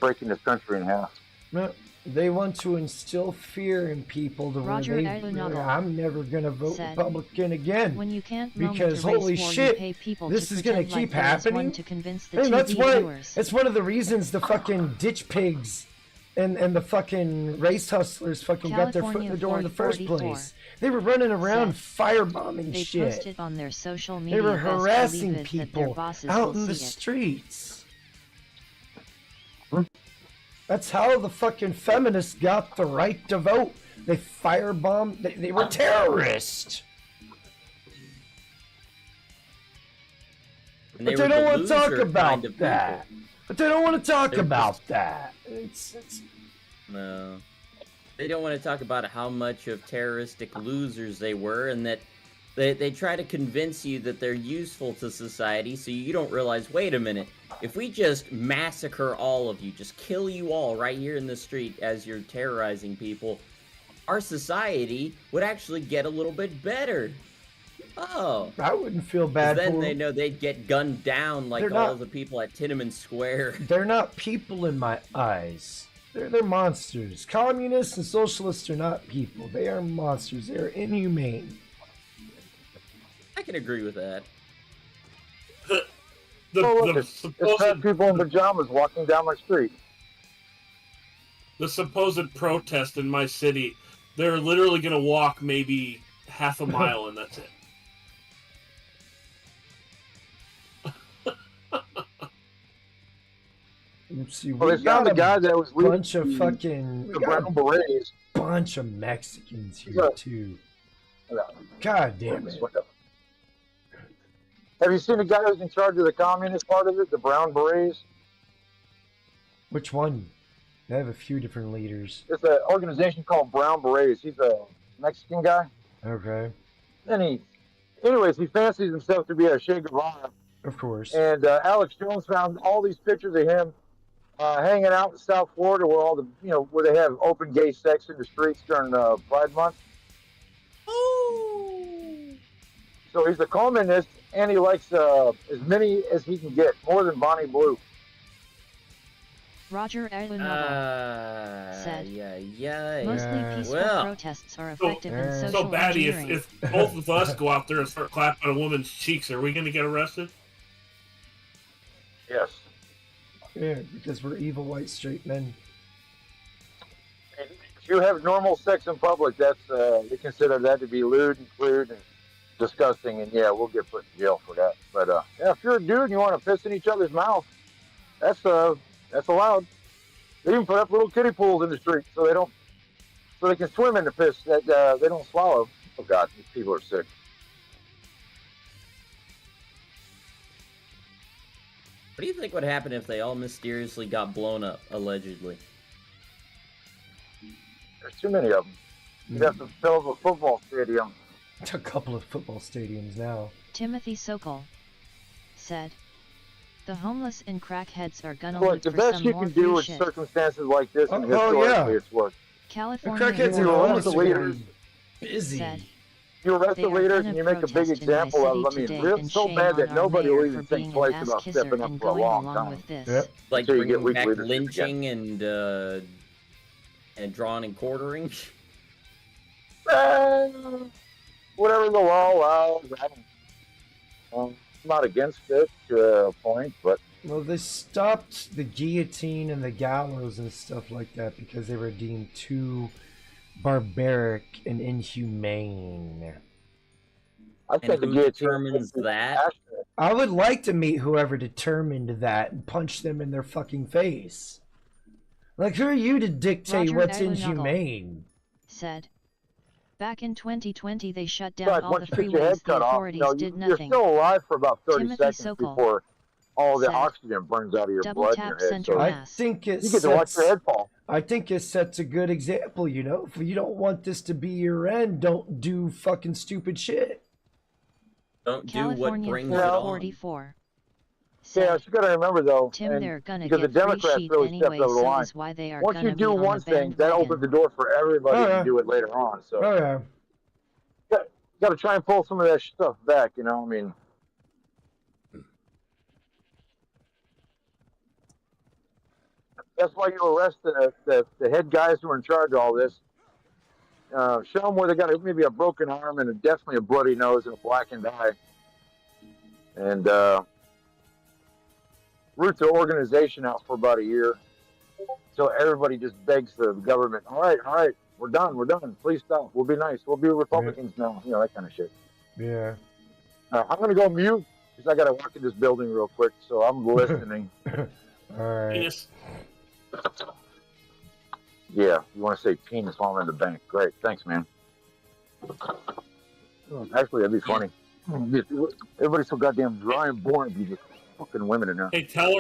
breaking this country in half. No, they want to instill fear in people to Roger where Aguinaldo I'm never gonna vote said, Republican again. When you can't moment Because a race holy war, shit, you pay people this to is gonna pretend keep like there is happening. one to convince the Hey, TV viewers. that's one of the reasons the fucking ditch pigs and the fucking race hustlers fucking got their foot in the door in the first 44 place. They were running around firebombing They shit. posted on their social media. They were best believe harassing it that their people bosses out will in the see it. streets. That's how the fucking feminists got the right to vote. They firebombed. They were terrorists. And But were they don't the want to talk loser about kind of that. people. But they don't want to talk They're about just- that. It's No. They don't want to talk about how much of terroristic losers they were, and that they try to convince you that they're useful to society, so you don't realize, wait a minute, if we just massacre all of you, just kill you all right here in the street as you're terrorizing people, our society would actually get a little bit better. Oh. I wouldn't feel 'Cause bad then for they them. know they'd get gunned down like They're all not- the people at Tiananmen Square. They're not people in my eyes. They're monsters. Communists and socialists are not people. They are monsters. They are inhumane. I can agree with that. Look, The it's fat people in pajamas walking down my street. supposed protest in my city, they're literally going to walk maybe half a mile and that's it. See, Well, we they found got a guy that was leading bunch of fucking the we got brown berets. a bunch of Mexicans here Yeah. too. Yeah. God damn it! Have you seen the guy who's in charge of the communist part of it, the brown berets? Which one? They have a few different leaders. It's an organization called Brown Berets. He's a Mexican guy. Okay, And he fancies himself to be a Che Guevara. of course. And Alex Jones found all these pictures of him hanging out in South Florida, where all the where they have open gay sex in the streets during Pride Month. Ooh. So he's a communist, and he likes as many as he can get, more than Bonnie Blue. Roger Aguinaldo said, yeah. mostly Yeah. peaceful Well. protests are effective in So social So, Batty, engineering. if both of us go out there and start clapping a woman's cheeks, are we going to get arrested? Yes. Yeah, because we're evil white straight men. And if you have normal sex in public, that's they consider that to be lewd and crude and disgusting, and yeah, we'll get put in jail for that. But yeah, if you're a dude and you want to piss in each other's mouth, that's allowed. They even put up little kiddie pools in the street so they can swim in the piss that they don't swallow. Oh God, these people are sick. What do you think would happen if they all mysteriously got blown up, allegedly? There's too many of them. You'd have to fill up a football stadium. A couple of football stadiums now. Timothy Sokol said, the homeless and crackheads are gonna Look, look the for best some you more can do free in shit. circumstances like this, and Oh, historically yeah. it's worked. The California crackheads You are arrest always the leaders. busy. said, You arrest They the are leaders gonna and you make a big protest in my example of them. I city mean, today, real and so shame bad on that our nobody mayor will for even being think an twice ass about kisser stepping up and for a going long along time. with this. Yep. Like Until you get bringing weak back leadership lynching and drawing and quartering? Whatever the law allows, I'm not against it to a point, but Well, they stopped the guillotine and the gallows and stuff like that because they were deemed too barbaric and inhumane. I think the who guillotine determines that? I would like to meet whoever determined that and punch them in their fucking face. Like, who are you to dictate Roger what's Aguinaldo inhumane? said, back in 2020 they shut down But all once the you get your head freeways. The cut off, authorities did you're nothing. still alive for about 30 Timothy seconds Sokol before all the Said. oxygen burns out of your Double blood in tap your head. center So I mass. think it you get to watch sets. your head fall. I think it sets a good example. You know, if you don't want this to be your end, don't do fucking stupid shit. Don't do what California brings it on. 444. Yeah, Said. you got to remember though, Tim, and they're gonna because the get free Democrats sheet really stepped anyway, over the so line. is why they are Once you gonna do be on one the thing, that opens the bandwagon. door for everybody Oh, yeah. to do it later on. So Oh yeah. got to try and pull some of that stuff back. You know, I mean, that's why you arrest the head guys who are in charge of all this. Show them where they got maybe a broken arm and definitely a bloody nose and a blackened eye, and root the organization out for about a year, so everybody just begs the government, all right, we're done, please stop, we'll be nice, we'll be Republicans now, you know, that kind of shit. Yeah. I'm gonna go mute because I gotta walk in this building real quick, so I'm listening. All right. Penis. Yeah, you want to say penis while I'm in the bank? Great, thanks, man. Actually, that'd be funny. Everybody's so goddamn dry and boring. You just fucking women in there. Hey, tell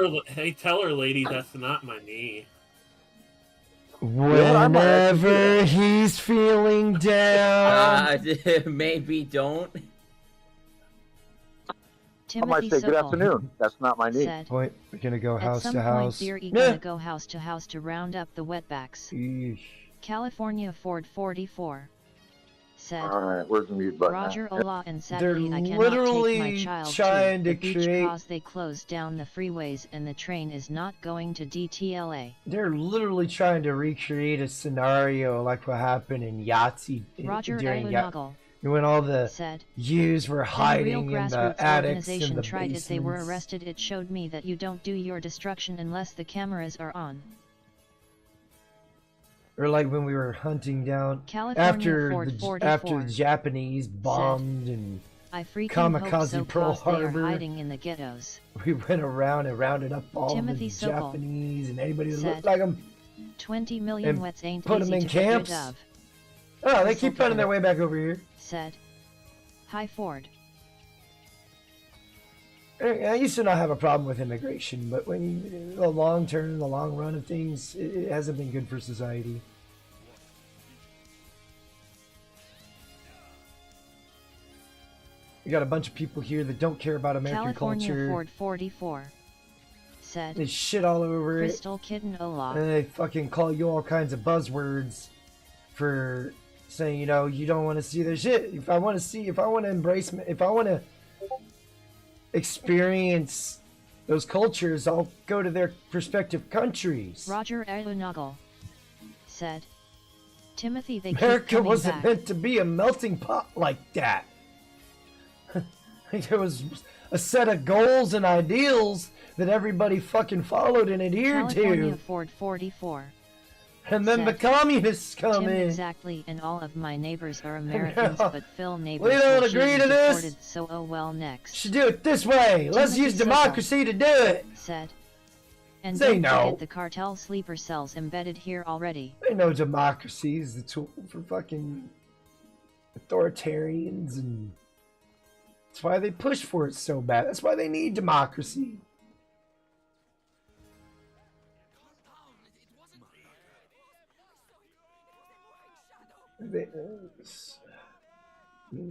her, lady, that's not my knee. what, I might actually do Whenever that. he's feeling down. Maybe don't. I might Timothy say good Sokol afternoon. That's not my knee. said. Point. We're gonna go At house some to point, house. they're Yeah. gonna go house to round up the wetbacks. Eesh. California Ford 44 said. All right, where's the mute button? Roger at? Ola, and They're sadly I cannot take my literally child trying to the to beach create- cause they closed down the freeways and the train is not going to DTLA. They're literally trying to recreate a scenario like what happened in Yahtzee Roger during Ayunagal when all the said. Jews were When a real hiding in the grassroots attics and organization the tried it, they were basements. arrested. It showed me that you don't do your destruction unless the cameras are on. Or like when we were hunting down California after Ford the 44 Japanese bombed and I freaking hope Kamikaze so Pearl cause they are Harbor. hiding in the ghettos. we went around and rounded up all Timothy the Sokol Japanese and anybody that said, looked like them. 20 million And wets ain't put 'em easy in to get rid camps? of, Oh, they keep finding their way back over here. said. Hi Ford. I used to not have a problem with immigration, but when you, the long term, the long run of things, it hasn't been good for society. We got a bunch of people here that don't care about American California culture. Ford 44 said. They shit all over it, Crystal Kitten Olaf. and they fucking call you all kinds of buzzwords for saying, you know, you don't want to see their shit. If I want to embrace, if I want to experience those cultures, I'll go to their respective countries. Roger Ayunagal said. Timothy, they keep America coming wasn't back. meant to be a melting pot like that. There was a set of goals and ideals that everybody fucking followed and adhered California to. Ford 44 And then the said, communists come Tim, in. exactly, and all of my neighbors are Americans, but Phil neighbors We don't will agree shoot to and this. deported, so oh well next. Should do it this way. Let's Timothy use Sokol democracy to do it. said. And Say don't no. forget the cartel sleeper cells embedded here already. They know democracy is the tool for fucking authoritarians, and that's why they push for it so bad. That's why they need democracy.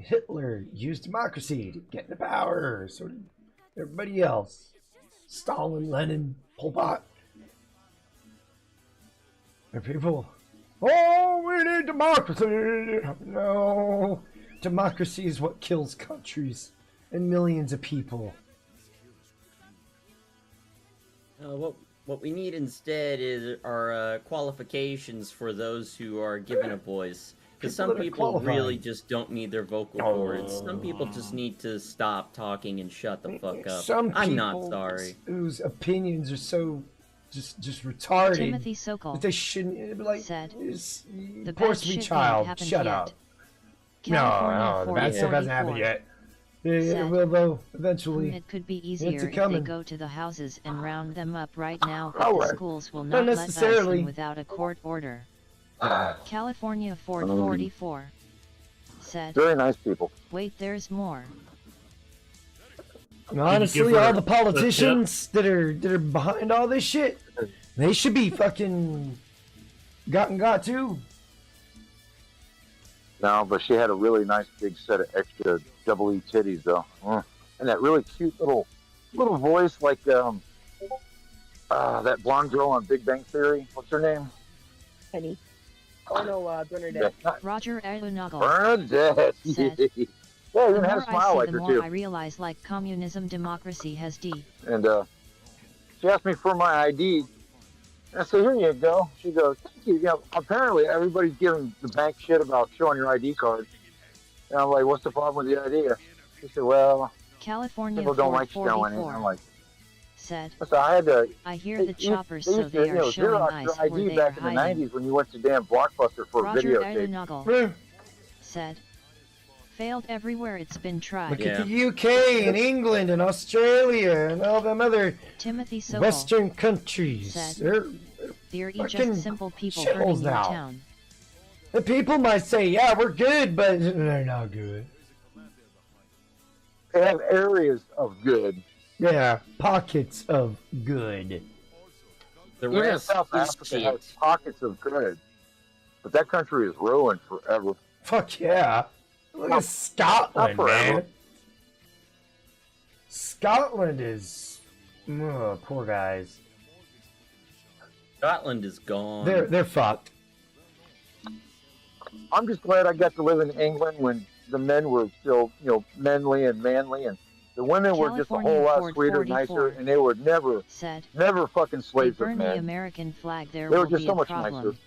Hitler used democracy to get into power, so did everybody else. Stalin, Lenin, Pol Pot. And people, oh, we need democracy. No, democracy is what kills countries and millions of people. What we need instead are qualifications for those who are given a voice. Because some People that are people qualified. really just don't need their vocal cords. Some people just need to stop talking and shut the fuck up. Some I'm not people sorry. whose opinions are so just retarded Timothy Sokol that they shouldn't be like. said, It's, the poor bad sweet shit ain't child, happened shut yet. up. California No, the bad stuff hasn't happened 44 yet. It said, will though eventually. It could be easier if they coming. go to the houses and round them up right now, but All the right. schools will Not not let us necessarily. in without a court order. California Ford Um, 44 said, Very nice people. wait, there's more. Honestly, her all the a tip? politicians that are behind all this shit, they should be fucking got too. No, but she had a really nice big set of extra double E titties though, and that really cute little voice like that blonde girl on Big Bang Theory. What's her name? Penny. Oh no, Bernadette. Roger Aeronagel Bernadette. said, Yeah, you the even had a more I smile see, like the her more too. I realize like communism democracy has D. And she asked me for my ID. And I said, here you go. She goes, thank you. You know, apparently everybody's giving the bank shit about showing your ID card. And I'm like, what's the problem with the ID? She said, well, California people don't like showing it. 444 I'm like, said, so I had to. I hear the choppers, They so used to, they are showing Xerox ice your where ID they back are in the hiding. 90s when you went to damn Blockbuster for a Roger videotape. Aeronagel said, failed everywhere it's been tried. Look at the UK and England and Australia and all them other Timothy Sokol Western countries. said, They're they're fucking just simple people shitholes hurting your now. town. The people might say, yeah, we're good, but they're not good. They have areas of good. Yeah, pockets of good. The Even rest South is Africa has shit. pockets of good. But that country is ruined forever. Fuck yeah. Look at Scotland, Not forever. man. Scotland is... poor guys. Scotland is gone. They're fucked. I'm just glad I got to live in England when the men were still, manly, and the women were just a California whole lot Ford sweeter, 44 nicer, and they were never said, fucking they slaves of burn the men. American flag, there They were will just be so a much problem. nicer.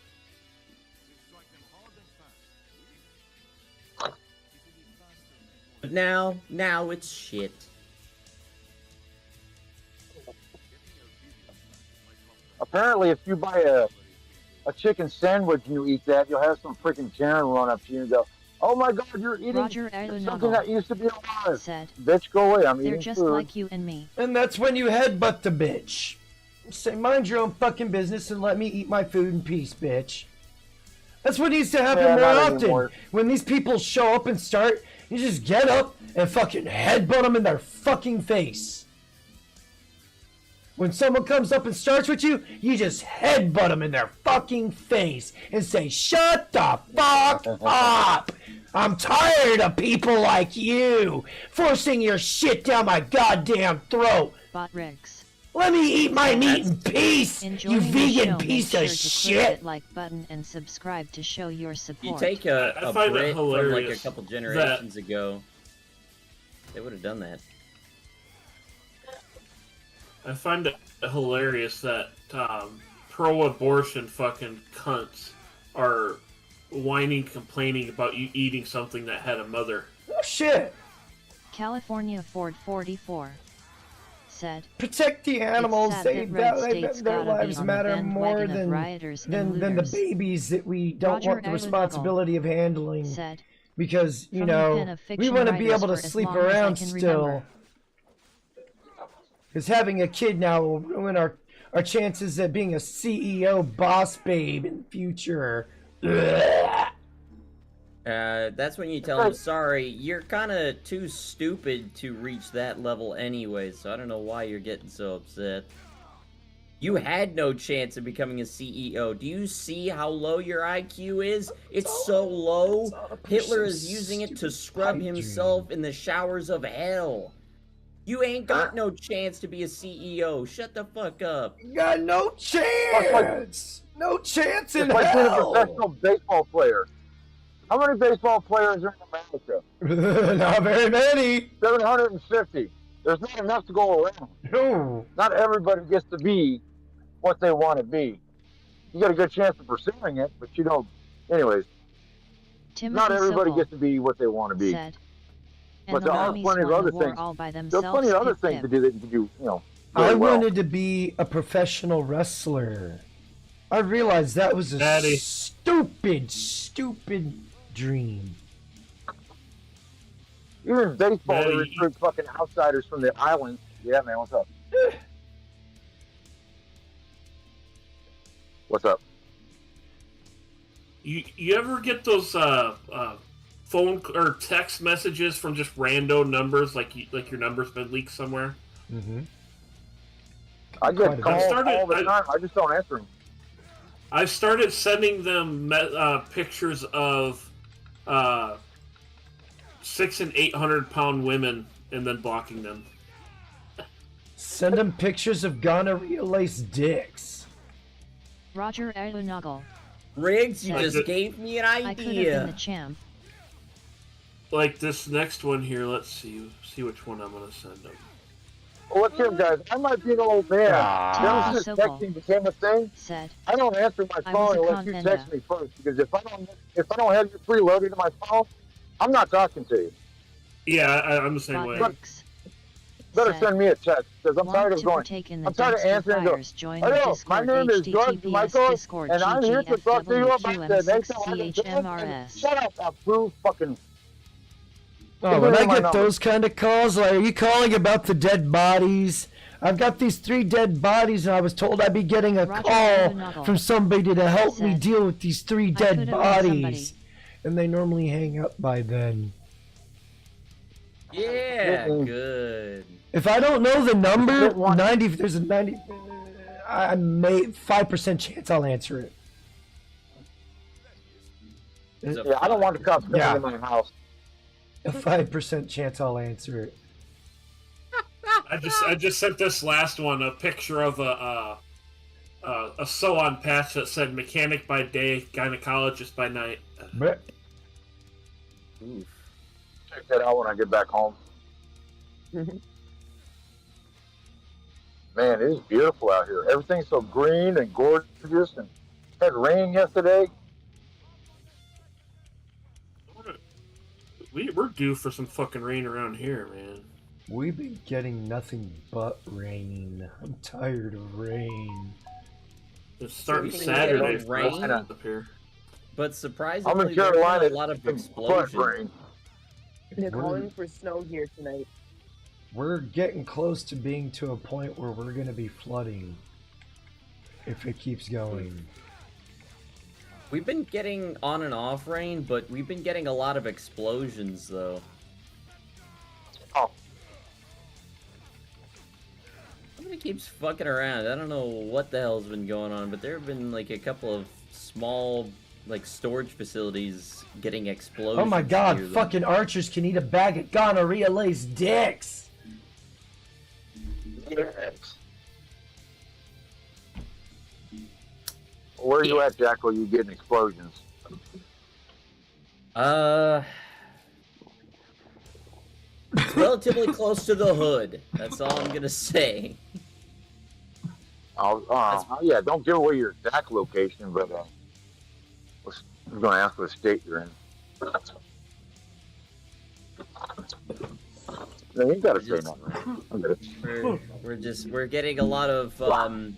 But now it's shit. Apparently, if you buy a chicken sandwich and you eat that, you'll have some freaking Karen run up to you and go, "Oh my God, you're eating Roger something that used to be alive." said, Bitch, go away. I'm they're eating just food. like you and me. And that's when you headbutt the bitch. Say, mind your own fucking business and let me eat my food in peace, bitch. That's what needs to happen Yeah, more not often. anymore. When these people show up and start, you just get up and fucking headbutt them in their fucking face. When someone comes up and starts with you, you just headbutt them in their fucking face and say, shut the fuck up. I'm tired of people like you forcing your shit down my goddamn throat. Bot Rex. Let me eat my meat in peace, Enjoying you the vegan show, piece make of sure to shit. click that like button and subscribe to show your support. You take a I find Brit it from like a hilarious couple generations ago, they would have done that. I find it hilarious that pro-abortion fucking cunts are whining, complaining about you eating something that had a mother. Oh shit. California Ford 44 said, Protect the animals. It's sad that red state's Their gotta be lives on the matter bandwagon more of than rioters and the looters. babies that we don't Roger want the Aeronagel responsibility of handling. said, Because, from the pen of we fiction want to be writers able to for as sleep long as I around can still. remember. Because having a kid now will ruin our chances at being a CEO boss babe in the future. Ugh. That's when you tell them, sorry, you're kind of too stupid to reach that level anyway, so I don't know why you're getting so upset. You had no chance of becoming a CEO. Do you see how low your IQ is? It's so low, Hitler is using it to scrub himself in the showers of hell. You ain't got no chance to be a CEO. Shut the fuck up. You got no chance. No chance in It's like being a hell. professional baseball player. How many baseball players are in America? Not very many. 750. There's not enough to go around. No. Not everybody gets to be what they want to be. You got a good chance of pursuing it, but you don't. Anyways, Timothy not everybody Sokol gets to be what they want to be. said, and But the there are armies plenty of won other the war things. all by There's themselves. plenty of other Pip, things to pip. do that you can do, I really well. wanted to be a professional wrestler. I realized that was a Daddy. stupid dream. Even baseball, they Daddy. recruit fucking outsiders from the islands. Yeah, man, what's up? What's up? You ever get those phone or text messages from just rando numbers, like your number's been leaked somewhere? Mm-hmm. I get calls all the I- time. I just don't answer them. I started sending them pictures of 600 and 800-pound women and then blocking them. Send them pictures of gonorrhea-laced dicks. Roger Alunagle. Riggs, you Said- just gave me an I could have been idea. the champ. Like this next one here, let's see which one I'm gonna send them. Well, look here, guys. I might be an old man. Ah. Ever since Sokol texting became a thing, said, I don't answer my I phone was a unless you convenda. text me first. Because if I don't have you preloaded to my phone, I'm not talking to you. Yeah, I'm the same way. Botmix. Better Said, send me a text because I'm tired want of to going. partake in the I'm tired of dumpster answering and go, fires, join the hello, my Discord name is George https Michael, Discord and I'm here to talk to you about the next time I ggfwm6chmrs. Shut up, approve fucking. Oh, when I my get number. those kind of calls, like, are you calling about the dead bodies? I've got these 3 dead bodies, and I was told I'd be getting a Roger call Alunagle from somebody to help me said, deal with these 3 could dead have been bodies. somebody. And they normally hang up by then. Yeah, good. If I don't know the number, Good one. 90, if there's a 90, I may 5% chance I'll answer it. It's a Yeah, I don't want the cops coming Yeah. in my house. A 5% chance I'll answer it. I just sent this last one a picture of a sew-on patch that said mechanic by day, gynecologist by night. But Oof. Check that out when I get back home. Man, it is beautiful out here. Everything's so green and gorgeous, and had rain yesterday. We're due for some fucking rain around here, man. we've been getting nothing but rain. I'm tired of rain. It's starting We've been Saturday getting for us rain? up here. But surprisingly, I'm in there's been Carolina. a lot of It's been butt explosions. rain. They're We're- calling for snow here tonight. We're getting close to being to a point where we're going to be flooding if it keeps going. We've been getting on and off rain, but we've been getting a lot of explosions, though. Oh, Somebody keeps fucking around. I don't know what the hell's been going on, but there have been like a couple of small, like, storage facilities getting exploded. Oh my god, fucking archers can eat a bag of gonorrhea-laced dicks! yes. Where are you at, Jack? Where you getting explosions? It's relatively close to the hood. That's all I'm gonna say. Yeah, don't give away your exact location, but I'm going to ask what state you're in. No, you got to say nothing. I get it. We're getting a lot of I'm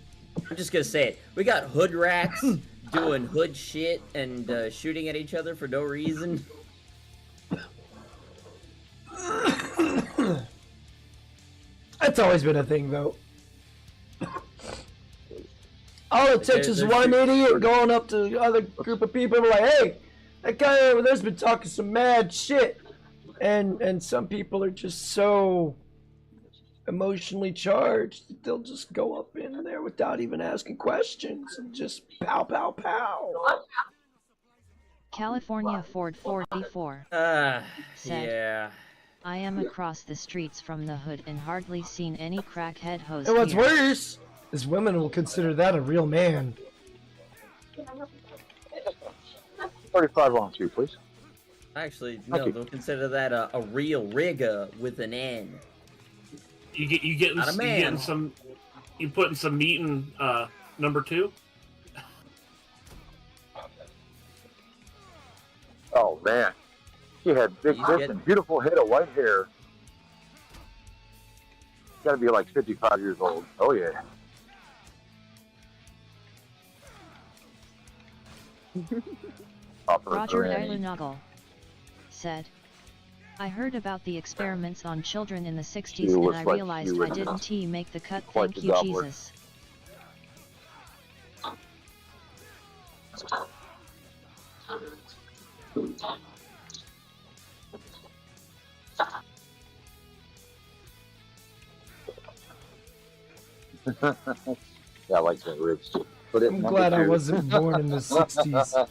just gonna say it. We got hood rats doing hood shit and shooting at each other for no reason. That's always been a thing, though. All it takes is There's- one idiot going up to the other group of people and be like, hey, that guy over there's been talking some mad shit. And some people are just so emotionally charged that they'll just go up in there without even asking questions and just pow, pow, pow. California Ford 44 said, Yeah. I am across the streets from the hood and hardly seen any crackhead hoes And what's here. worse is women will consider that a real man. 35 on 2, please. Actually, Thank no, you. they'll consider that a real rigger with an N. You getting Not a man. you putting some meat in number 2? Oh, man. She had big He's tits getting- and beautiful head of white hair. Got to be like 55 years old. Oh, yeah. Upper Roger granny. Alunagle said, I heard about the experiments on children in the 60s She and looks I like realized she I would didn't make the cut, quite thank the you gobbler. Jesus. Yeah, I like that ribs. Put it I'm number glad I 2. wasn't born in the 60s.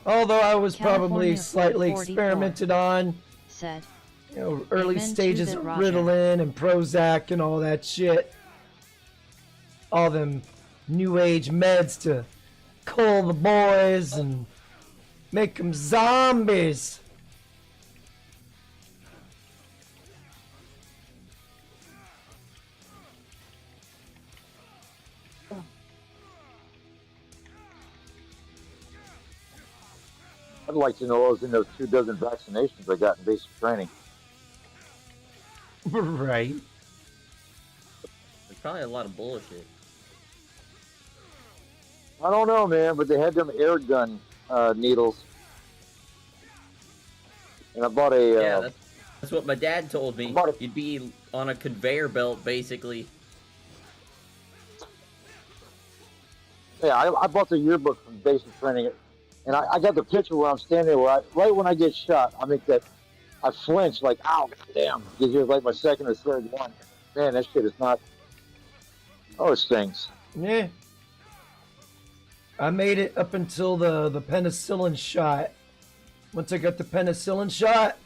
Although I was probably California slightly 444 experimented on, said, early Amen to stages that, of Roger. Ritalin and Prozac and all that shit. All them new age meds to cull the boys and make them zombies. I'd like to know what was in those 2 dozen vaccinations I got in basic training. Right. There's probably a lot of bullshit. I don't know, man, but they had them air gun needles. And I bought a. Yeah, that's what my dad told me. Bought a- You'd be on a conveyor belt, basically. Yeah, I bought the yearbook from basic training, and I got the picture where I'm standing there. Right when I get shot, I flinch like, ow, damn, because it was like my second or third one. Man, that shit is not. Oh, it stings. Yeah. I made it up until the penicillin shot. Once I got the penicillin shot,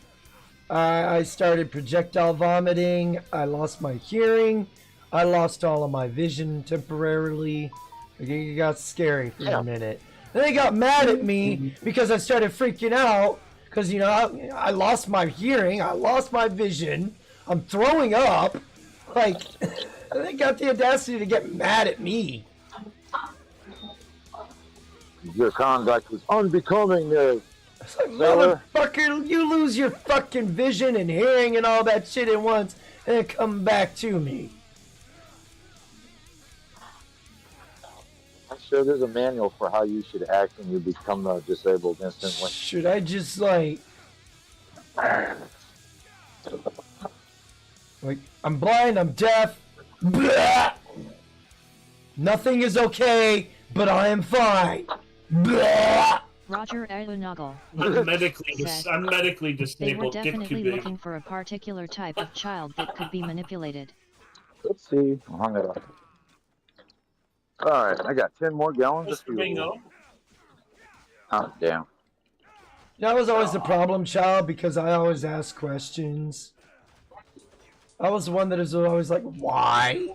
I started projectile vomiting. I lost my hearing. I lost all of my vision temporarily. It got scary for a minute. Then they got mad at me because I started freaking out because, I lost my hearing. I lost my vision. I'm throwing up. Like, they got the audacity to get mad at me. Your conduct was unbecoming there. It's like, motherfucker, you lose your fucking vision and hearing and all that shit at once and then come back to me. I'm sure there's a manual for how you should act when you become disabled instantly. Should I just like I'm blind, I'm deaf. Blah! Nothing is okay, but I am fine. Blah! Roger Alanagal I'm medically they were disabled. Get definitely too big. looking for a particular type of child that could be manipulated. Let's see. I hung it up. All right, I got 10 more gallons of Mr. fuel. Bingo. Oh, damn. That was always the problem child because I always asked questions. I was the one that is always like, why?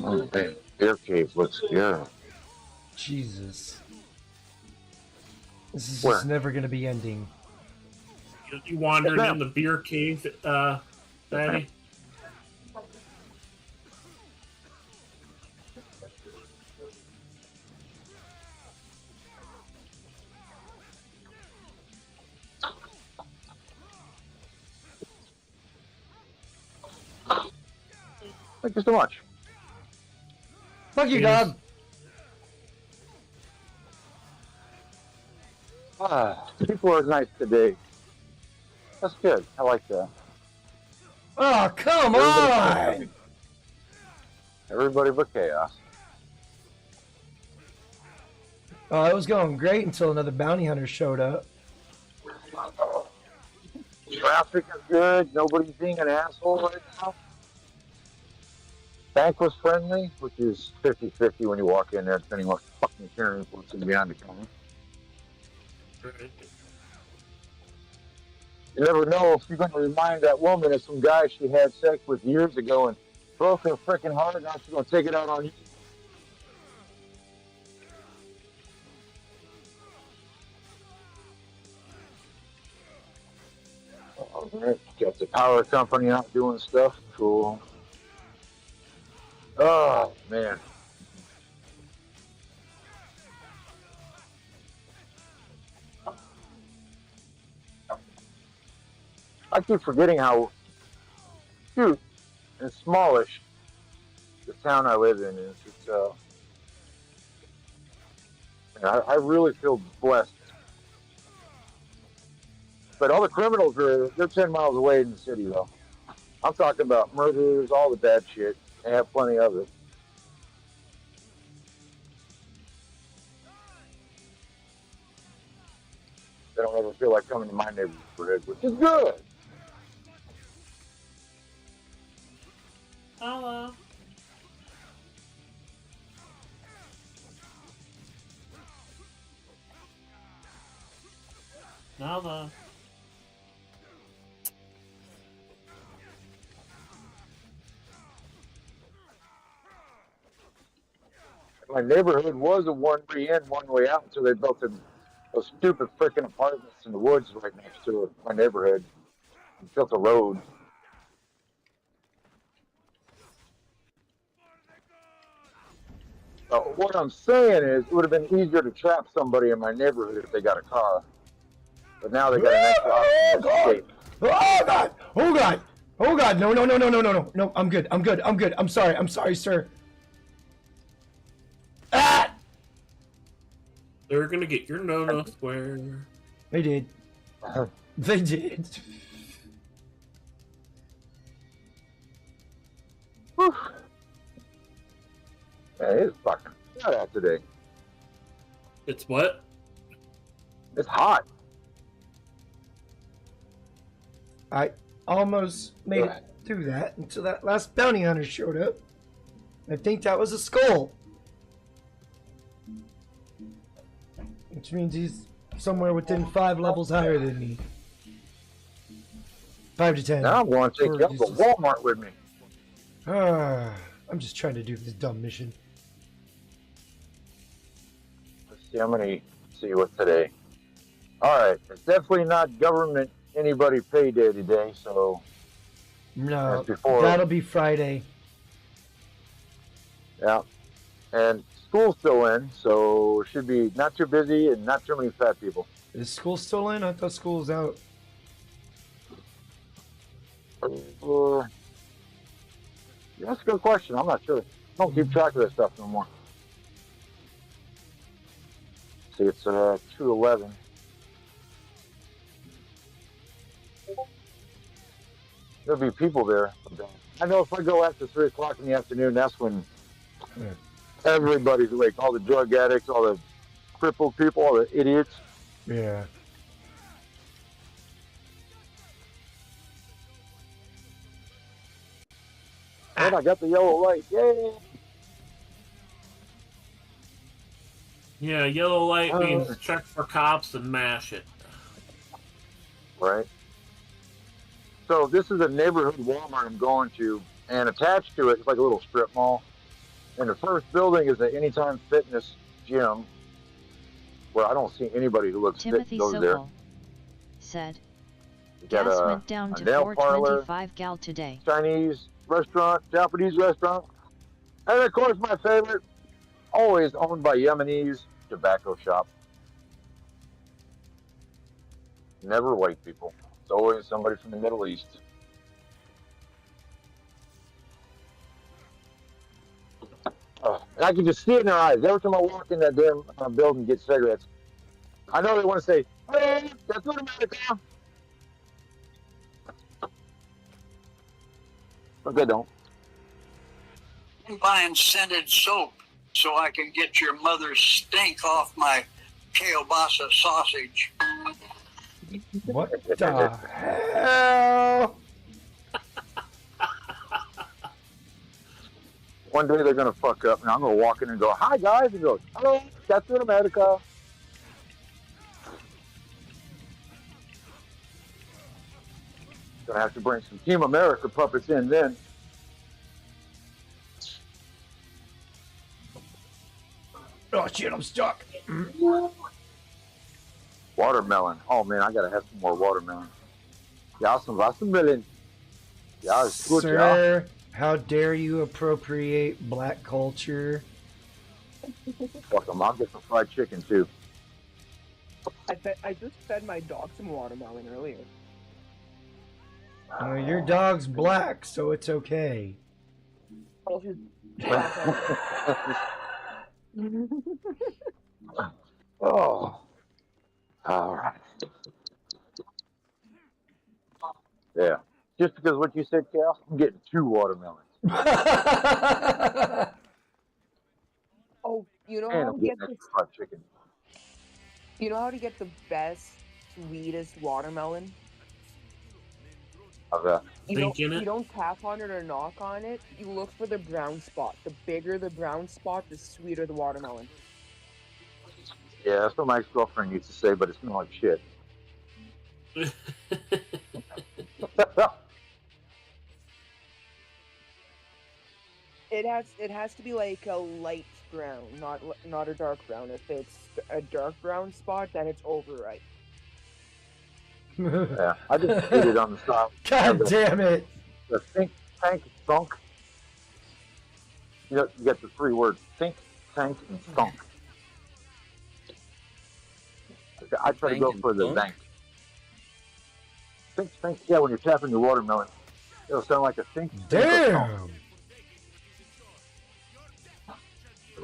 Oh, man. Bear cave looks scary. Jesus. This is Where? just never going to be ending. You wandering in the beer cave, Daddy? Thank you so much. Fuck you, Yes. dog. People are nice today. That's good. I like that. Oh, come on! Everybody but chaos. Oh, it was going great until another bounty hunter showed up. Traffic is good. Nobody's being an asshole right now. Bank was friendly, which is 50-50 when you walk in there, depending on what fucking carrying what's behind the counter. You never know if you're going to remind that woman of some guy she had sex with years ago and broke her freaking heart. Now she's going to take it out on you. All right, got the power company out doing stuff. Cool. Oh, man. I keep forgetting how cute and smallish the town I live in is. It's, I really feel blessed. But all the criminals they're 10 miles away in the city though. I'm talking about murders, all the bad shit. They have plenty of it. They don't ever feel like coming to my neighborhood, which is good. Hello. Hello. My neighborhood was a one-way in, one-way out until they built those stupid freaking apartments in the woods right next to it, my neighborhood. And built a road. What I'm saying is, it would have been easier to trap somebody in my neighborhood if they got a car. But now they got an extra option to escape. Oh God! Oh God! Oh God! No! No! No! No! No! No! No! No! I'm good. I'm good. I'm good. I'm sorry. I'm sorry, sir. Ah! They're gonna get your no-no square. They did. They did. Whew. Man, it's fucking hot out today. It's what? It's hot. I almost made it through that until that last bounty hunter showed up. I think that was a skull. Which means he's somewhere within 5 levels higher than me. 5 to 10. Now I'm going to take you up to Walmart with me. I'm just trying to do this dumb mission. Let's see, I'm going to see what's today. Alright, it's definitely not government anybody payday today, so... No, before, that'll be Friday. Yeah. And school's still in, so it should be not too busy and not too many fat people. Is school still in? I thought school was out. That's a good question. I'm not sure. I don't keep track of that stuff no more. See, it's 2:11. There'll be people there. I know if I go after 3 o'clock in the afternoon, that's when everybody's awake. All the drug addicts, all the crippled people, all the idiots. Yeah. And I got the yellow light. Yay! Yeah, yellow light means check for cops and mash it. Right. So this is a neighborhood Walmart I'm going to, and attached to it is like a little strip mall. And the first building is an Anytime Fitness gym, where I don't see anybody who looks Timothy fit goes there. Sokol said, You got gas went down to nail parlor, $4.25 gal today. Chinese restaurant, Japanese restaurant, and of course my favorite, always owned by Yemenis, tobacco shop. Never white people. It's always somebody from the Middle East. And I can just see it in their eyes. Every time I walk in that damn building and get cigarettes, I know they want to say, "Hey, that's what America." But they don't. I'm buying scented soap so I can get your mother's stink off my kielbasa sausage. What the hell? One day they're gonna fuck up, and I'm gonna walk in and go, "Hi guys," and go, "Hello, that's in America." Gonna have to bring some Team America puppets in then. Oh shit, I'm stuck. Watermelon. Oh man, I gotta have some more watermelon. Ja, some watermelon. Ja, it's good, Sir, how dare you appropriate black culture? Fuck them. I'll get some fried chicken too. I just fed my dog some watermelon earlier. Your dog's black, so it's okay. Well, she's Oh. All right. just because of what you said, Cal, I'm getting 2 watermelons. Oh, you know And how I'm to getting get extra this? fried chicken. You know how to get the best, sweetest watermelon? Okay. Think in You it. don't tap on it or knock on it. You look for the brown spot. The bigger the brown spot, the sweeter the watermelon. Yeah, that's what my ex-girlfriend used to say, but it smelled like shit. It has to be like a light brown, not a dark brown. If it's a dark brown spot, then it's overripe. Yeah, I just ate it on the side. God damn it. The think, tank, thunk. You get the 3 words: think, tank, and thunk. I try to go for the bank. Think. Yeah, when you're tapping your watermelon, it'll sound like a think. Damn.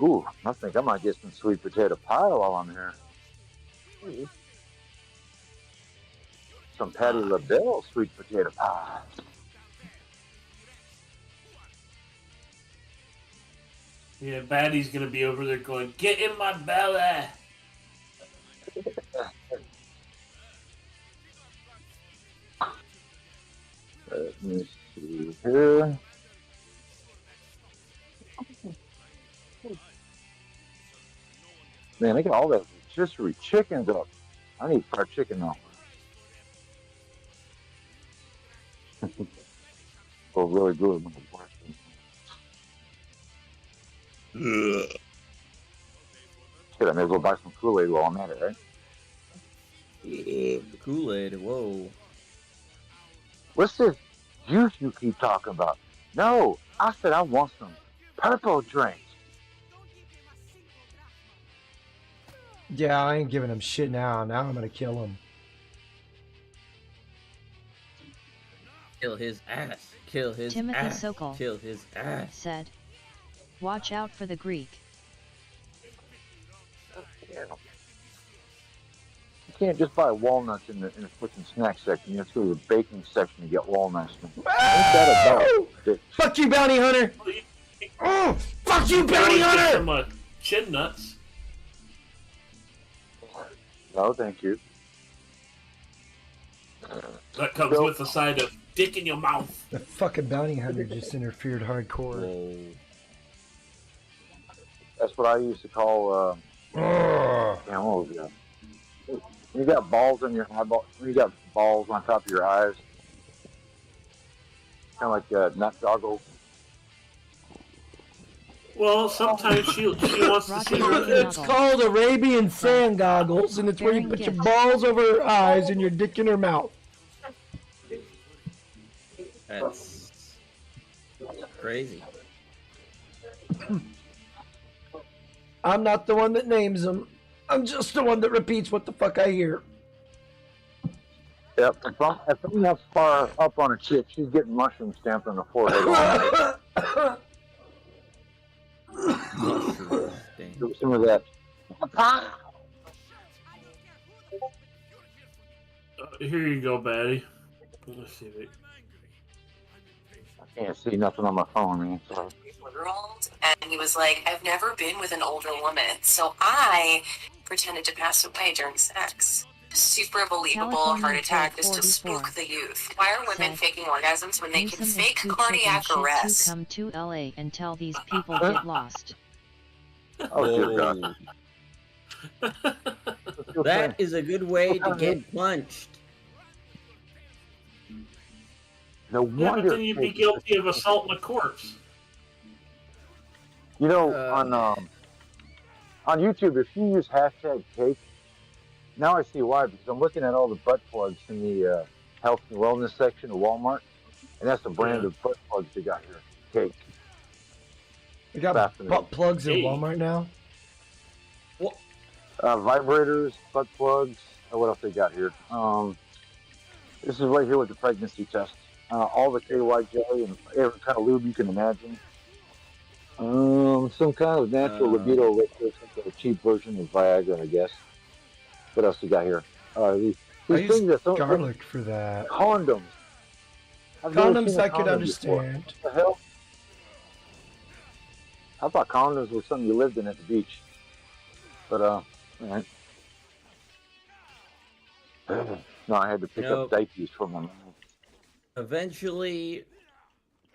Ooh, I think I might get some sweet potato pie while I'm here. Some Patty LaBelle sweet potato pie. Yeah, Batty's gonna be over there going, "Get in my belly." Let me see here. Man, they got all that rotisserie chickens up. I need fried chicken now. Oh, really good. Shit, I may as well buy some Kool-Aid while I'm at it, right? Kool-Aid, whoa. What's this juice you keep talking about? No, I said I want some purple drink. Yeah, I ain't giving him shit now. Now I'm gonna kill him. Kill his ass. Kill his Timothy ass. Sokol Kill his ass. said, "Watch out for the Greek." You can't just buy walnuts in the freaking snack section. You have to go to the baking section to get walnuts. Ain't that about? Fuck you, bounty hunter! Oh, fuck you, bounty hunter! Some chin nuts. No, thank you. That comes with a side of dick in your mouth. The fucking bounty hunter just interfered hardcore. Whoa. That's what I used to call. Damn, what was that? When you got balls on your eyeball, when you got balls on top of your eyes, kind of like nut goggles. Well, sometimes she wants to see her. It's called Arabian sand goggles, and it's where you put your balls over her eyes and your dick in her mouth. That's crazy. I'm not the one that names them. I'm just the one that repeats what the fuck I hear. Yep. If I'm that far up on a chick, she's getting mushroom stamped on the forehead. Do some of that. Here you go, Batty. Let's see. I can't see nothing on my phone, man. Sorry. Year-old, and he was like, "I've never been with an older woman, so I pretended to pass away during sex." Super believable California heart attack is to 44 spook the youth. Why are women said, faking orgasms when they can Newsom fake is too cardiac chicken shit arrest? to come to LA and tell these people get lost. Oh, dear God. That is a good way to get punched. No Yeah, wonder. but then you'd be guilty of assaulting a corpse. You know, on YouTube, if you use hashtag cake, now I see why, because I'm looking at all the butt plugs in the health and wellness section of Walmart, and that's the brand of butt plugs they got here. Cake. We got butt plugs at Walmart now? Vibrators, butt plugs. What else they got here? This is right here with the pregnancy test. All the KY jelly and every kind of lube you can imagine. Some kind of natural libido elixir, a cheap version of Viagra, I guess. What else we got here? These I things use that garlic for that. Condoms. I've never seen Condoms a I could condom before. understand. What the hell? I thought condoms were something you lived in at the beach. But, all right. No, I had to pick up diapers for my mom. Eventually,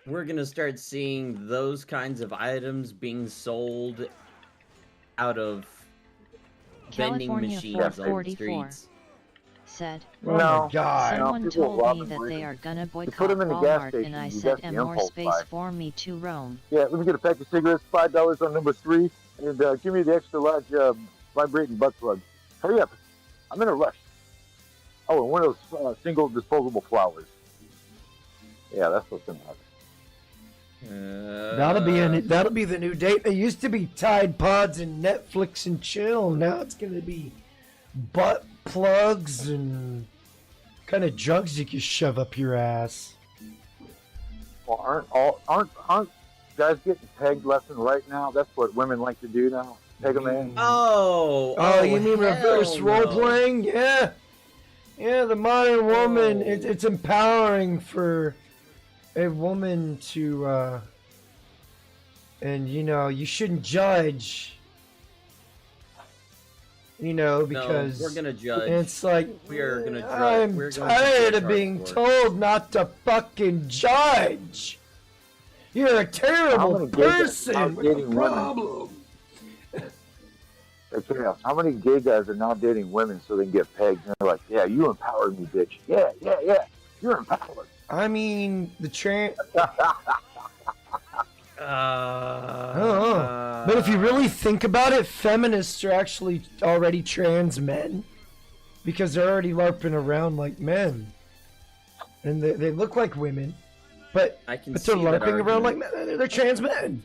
we're gonna start seeing those kinds of items being sold out of vending California machines on the 444 streets. said, Oh my God. someone people told rob me and that break they them. are gonna put boycott them in the gas Walmart, station, and I you said, got and the more impulse space buy. for me to roam. Yeah, let me get a pack of cigarettes, $5 on number 3, and give me the extra large vibrating butt plug. Hurry up. I'm in a rush. Oh, and one of those single disposable flowers. Yeah, that's what's in that. That'll be the new date. It used to be Tide Pods and Netflix and chill. Now it's gonna be butt plugs and kind of drugs you can shove up your ass. Well, aren't guys getting pegged left and right now? That's what women like to do now. Peg a man. Oh, you mean reverse hell role no. playing? Yeah. Yeah, the modern woman, it's empowering for a woman to, and you shouldn't judge, because we're gonna judge. it's like, We are gonna judge. I'm We're going to tired judge of being hardcore. told not to fucking judge. You're a terrible many gay guys person are with a dating women? problem. Okay, how many gay guys are now dating women so they can get pegged? And they're like, yeah, you empowered me, bitch. Yeah. You're empowered. I mean, the trans. But if you really think about it, feminists are actually already trans men because they're already LARPing around like men, and they look like women, but I can they're see that LARPing around like argument. men. They're trans men.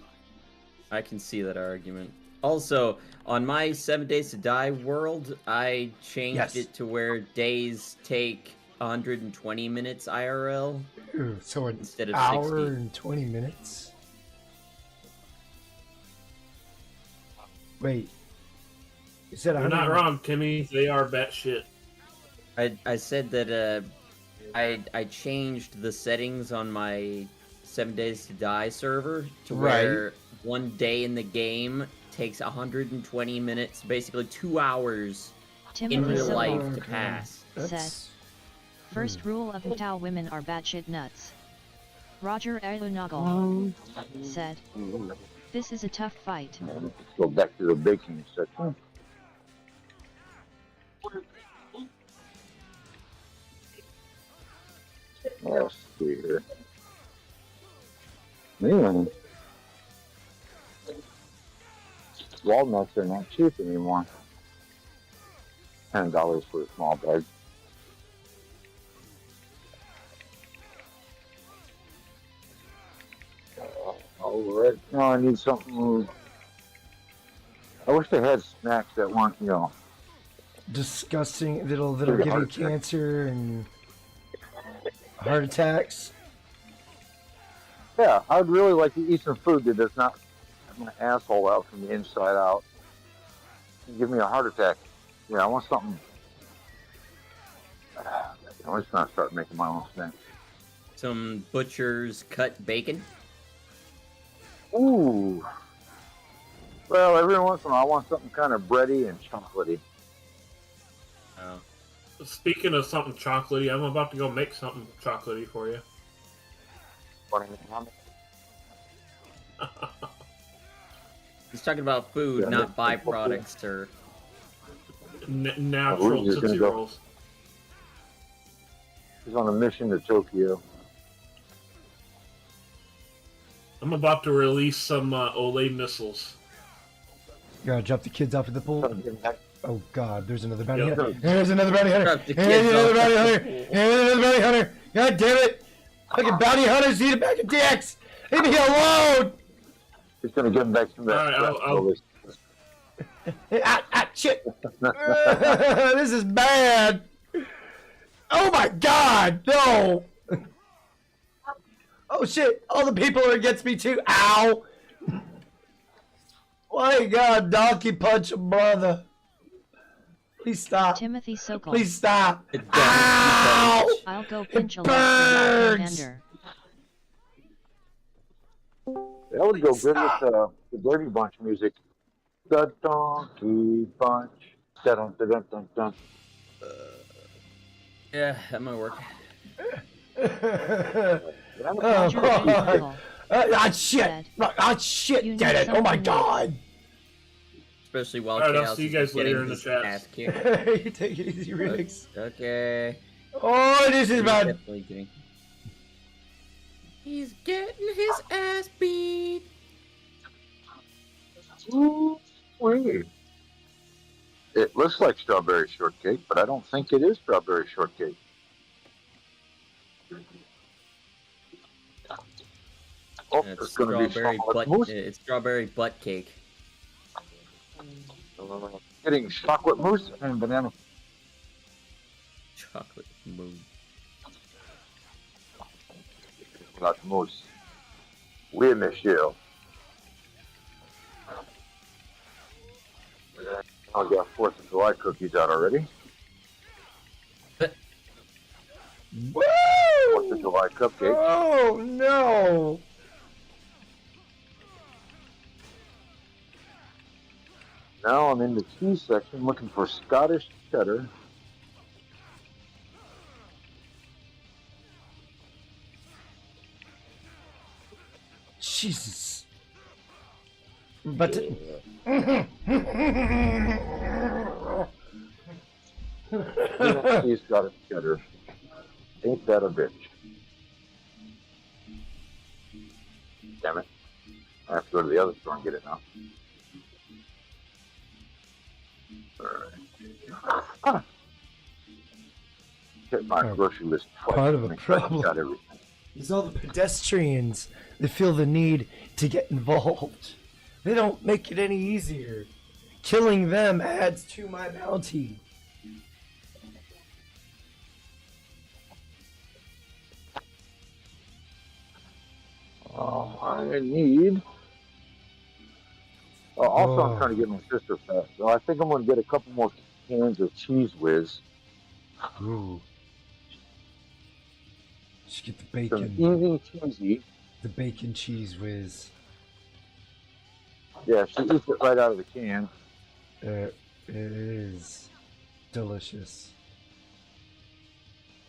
I can see that argument. Also, on my 7 Days to Die world, I changed it to where days take 120 minutes IRL So an instead of hour 60. and 20 minutes. Wait, you said You're not wrong, Timmy. They are batshit. I said that I changed the settings on my 7 Days to Die server to where 1 day in the game takes 120 minutes, basically 2 hours in Timothy real life Sokol to pass. said, first rule of Utah women are batshit nuts. Roger Alunagal said, this is a tough fight. Let's go back to the baking section. Let's see here. Man, walnuts are not cheap anymore. $10 for a small bag. All right, now I need something. I wish they had snacks that weren't, disgusting. That'll give you cancer and heart attacks. Yeah, I'd really like to eat some food that does not have my asshole out from the inside out. Give me a heart attack. Yeah, I want something. I'm just gonna start making my own snacks. Some butcher's cut bacon. Ooh. Well, every once in a while, I want something kind of bready and chocolatey. Oh. Speaking of something chocolatey, I'm about to go make something chocolatey for you. He's talking about food, Yeah, not that's- byproducts or. Natural you're gonna Tootsie go. Rolls. He's on a mission to Tokyo. I'm about to release some Olay missiles. You gotta drop the kids off at the pool. Oh God, there's another bounty Yep. hunter. There's another bounty hunter. Drop the There's kids another off. bounty hunter. There's another bounty hunter. God damn it! Fucking bounty hunters need a bag of dicks. Leave me alone. He's gonna give him back some of that. All right, Shit. This is bad. Oh my God, no. Oh shit, all the people are against me too. Ow. My God, donkey punch a brother. Please stop. Timothy Sokol. Please stop. Ow! Ow! I'll go pinch a It leg for that burns. commander. That would go good with the Brady Bunch music. The Donkey Bunch. Dun, dun, dun, dun, dun. Yeah, that might work. Roger Red Shit! said, Shit! "You Did need it! Oh my something god! Especially while Alright, I'll Chaos see you is guys later getting in the his chat. ass kicked. You take it easy, Riggs. Okay. Oh, this is He's bad. definitely kidding. He's getting his ass beat. Ooh, wee. It looks like strawberry shortcake, but I don't think it is strawberry shortcake. Oh, it's going to be chocolate mousse. It's strawberry butt cake. Getting chocolate mousse and banana. Chocolate mousse. Chocolate mousse. Oui, monsieur. I got 4th of July cookies out already. Woo! 4th of July cupcake. Oh no! Now I'm in the cheese section looking for Scottish cheddar. Jesus. But Cheese Scottish cheddar. Ain't that a bitch? Damn it. I have to go to the other store and get it now. Alright. Hit my grocery list twice. part of a Make sure I problem. got everything. It's all the pedestrians that feel the need to get involved. They don't make it any easier. Killing them adds to my bounty. I need. Oh, also, I'm trying to get my sister fat, so I think I'm going to get a couple more cans of Cheese Whiz. Ooh. Just get the Some bacon. easy cheesy. The bacon cheese whiz. Yeah, she eats it right out of the can. It is delicious.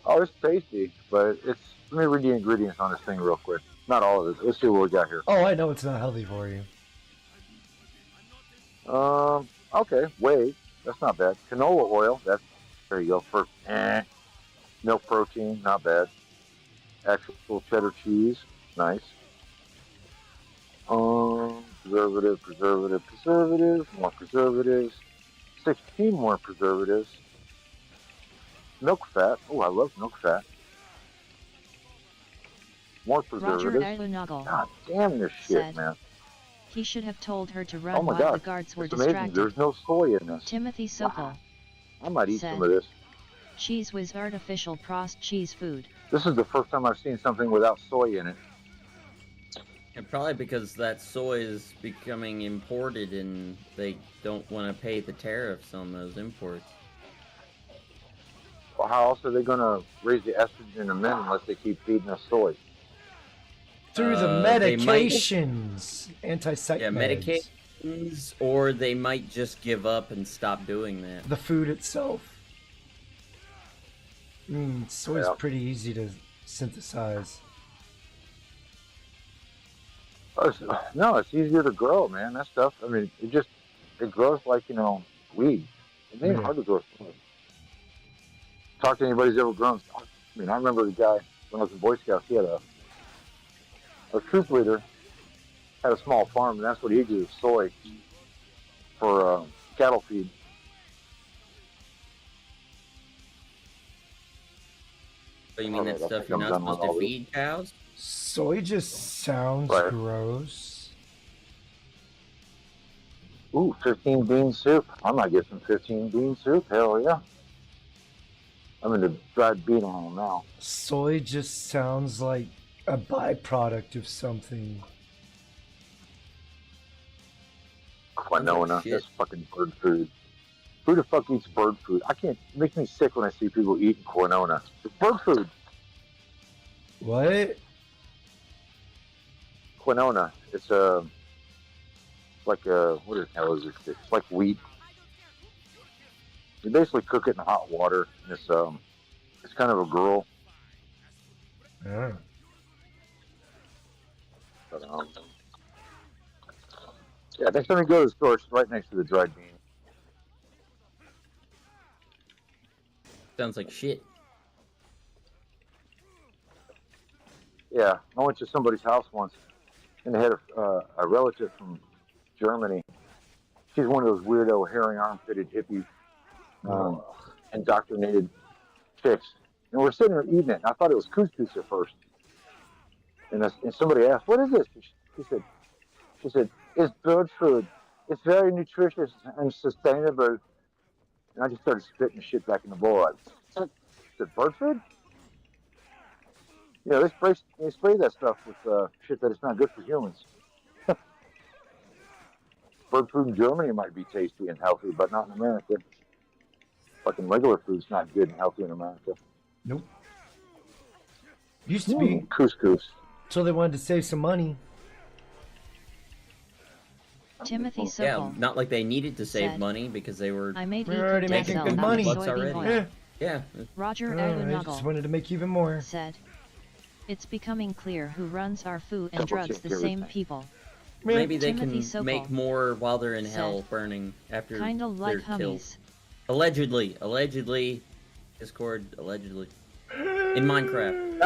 Oh, it's tasty, but it's. Let me read the ingredients on this thing real quick. Not all of it. Let's see what we got here. Oh, I know it's not healthy for you. Okay, whey. That's not bad. Canola oil. That's there you go. For milk protein, not bad. Actual cheddar cheese, nice. Preservative, more preservatives. 16 more preservatives. Milk fat. Oh, I love milk fat. More Roger preservatives. Alunagal God damn this shit, said, man. he should have told her to run Oh my while god, the guards were it's amazing. distracted. There's no soy in this. Timothy Sokol I might eat said, some of this. cheese was artificial processed cheese food. This is the first time I've seen something without soy in it. And probably because that soy is becoming imported and they don't want to pay the tariffs on those imports. Well, how else are they going to raise the estrogen in men unless they keep feeding us soy? Through the They might- medications. Anti-psych Yeah, meds. medications, or they might just give up and stop doing that. The food itself. Soy's Yeah. pretty easy to synthesize. No, it's easier to grow, man. That stuff, I mean, it grows like, weed. It ain't Yeah. hard to grow soy. Talk to anybody who's ever grown. I mean, I remember the guy, when I was in Boy Scouts, he had a troop leader, had a small farm, and that's what he did, soy for cattle feed. But you mean Alright, that I stuff think you're I'm not done with supposed to all this. feed cows? Soy just sounds Right. gross. Ooh, 15 bean soup. I might get some 15 bean soup. Hell yeah. I'm into dried bean on them now. Soy just sounds like a byproduct of something. Quinona. shit. That's fucking bird food. Who the fuck eats bird food? I can't. It makes me sick when I see people eating quinona. It's bird food. What? Quinona. It's like what the hell is it? It's like wheat. You basically cook it in hot water. And it's kind of a gruel. Yeah. But, yeah, next time you go to the store, it's right next to the dried bean. Sounds like shit. Yeah, I went to somebody's house once, and they had a relative from Germany. She's one of those weirdo, hairy, arm-fitted hippie, indoctrinated chicks. And we're sitting there eating it, and I thought it was couscous at first. And somebody asked, "What is this?" She said, "It's bird food. It's very nutritious and sustainable." And I just started spitting shit back in the bowl. I said, "Bird food?" You know, they spray that stuff with shit that it's not good for humans. Bird food in Germany might be tasty and healthy, but not in America. Fucking regular food's not good and healthy in America. Nope. Used to be. Couscous. So they wanted to save some money. Timothy Yeah, Sokol. not like they needed to save said, money because they were I made We're already making good money. bucks already. Oil. Yeah. Roger I Agunuggle just wanted to make even more. said, "It's becoming clear who runs our food and Double drugs check the same everything. people. Maybe they Timothy can Sokol make more while they're in said, hell burning after Kinda like they're killed. hummies." Allegedly. Discord, allegedly. In Minecraft.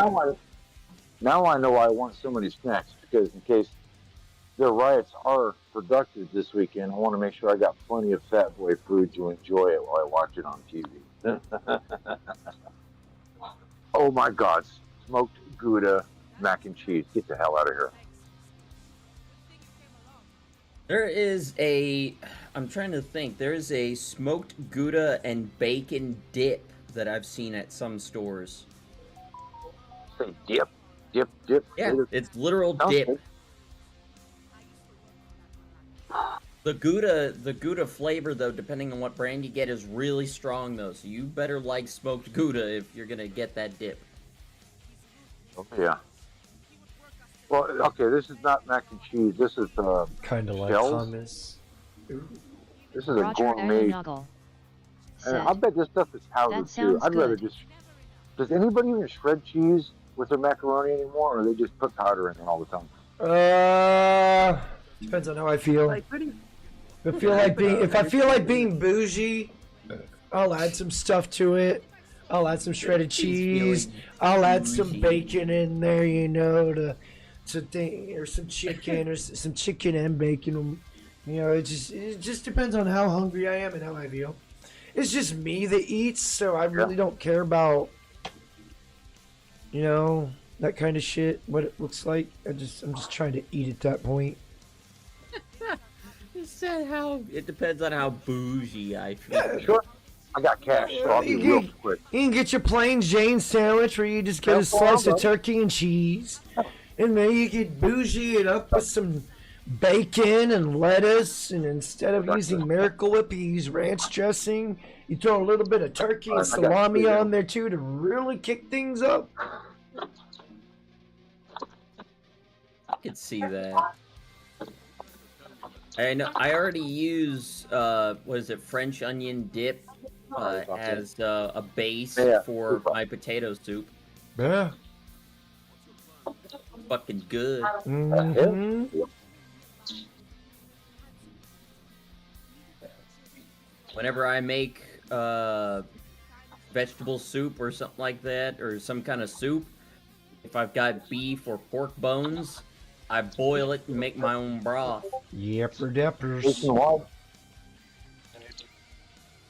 Now I know why I want so many snacks, because in case their riots are productive this weekend, I want to make sure I got plenty of Fat Boy food to enjoy it while I watch it on TV. Oh my God, smoked Gouda mac and cheese. Get the hell out of here. There is I'm trying to think. There is a smoked Gouda and bacon dip that I've seen at some stores. Say dip. Yeah, it's literal Sounds dip. good. The Gouda flavor, though, depending on what brand you get, is really strong, though. So you better like smoked Gouda if you're gonna get that dip. Oh, yeah. Well, okay, this is not mac and cheese. This is Kind of like shells. hummus. This is a Roger gourmet. Agunuggle And said, I bet this stuff is powdered That too. sounds I'd rather good. just. Does anybody even shred cheese with their macaroni anymore, or they just put powder in it all the time? Depends on how I feel. Like pretty. If I feel like being bougie, I'll add some stuff to it. I'll add some shredded cheese. I'll add some bacon in there, or some chicken, or some chicken and bacon. You know, it just depends on how hungry I am and how I feel. It's just me that eats, so I really don't care about, that kind of shit. What it looks like. I'm just trying to eat at that point. You said it depends on how bougie I feel. Yeah, sure. I got cash, so I'll be real quick. You can get your plain Jane sandwich where you just get a slice of turkey and cheese. And then you can bougie it up with some bacon and lettuce. And instead of using Miracle Whip, you use ranch dressing. You throw a little bit of turkey and salami on there too to really kick things up. I could see that. I know. I already use French onion dip as a base for my potato soup. Yeah. Fucking good. Mm-hmm. Whenever I make vegetable soup or something like that, or some kind of soup, if I've got beef or pork bones, I boil it and make my own broth. Yepper deppers.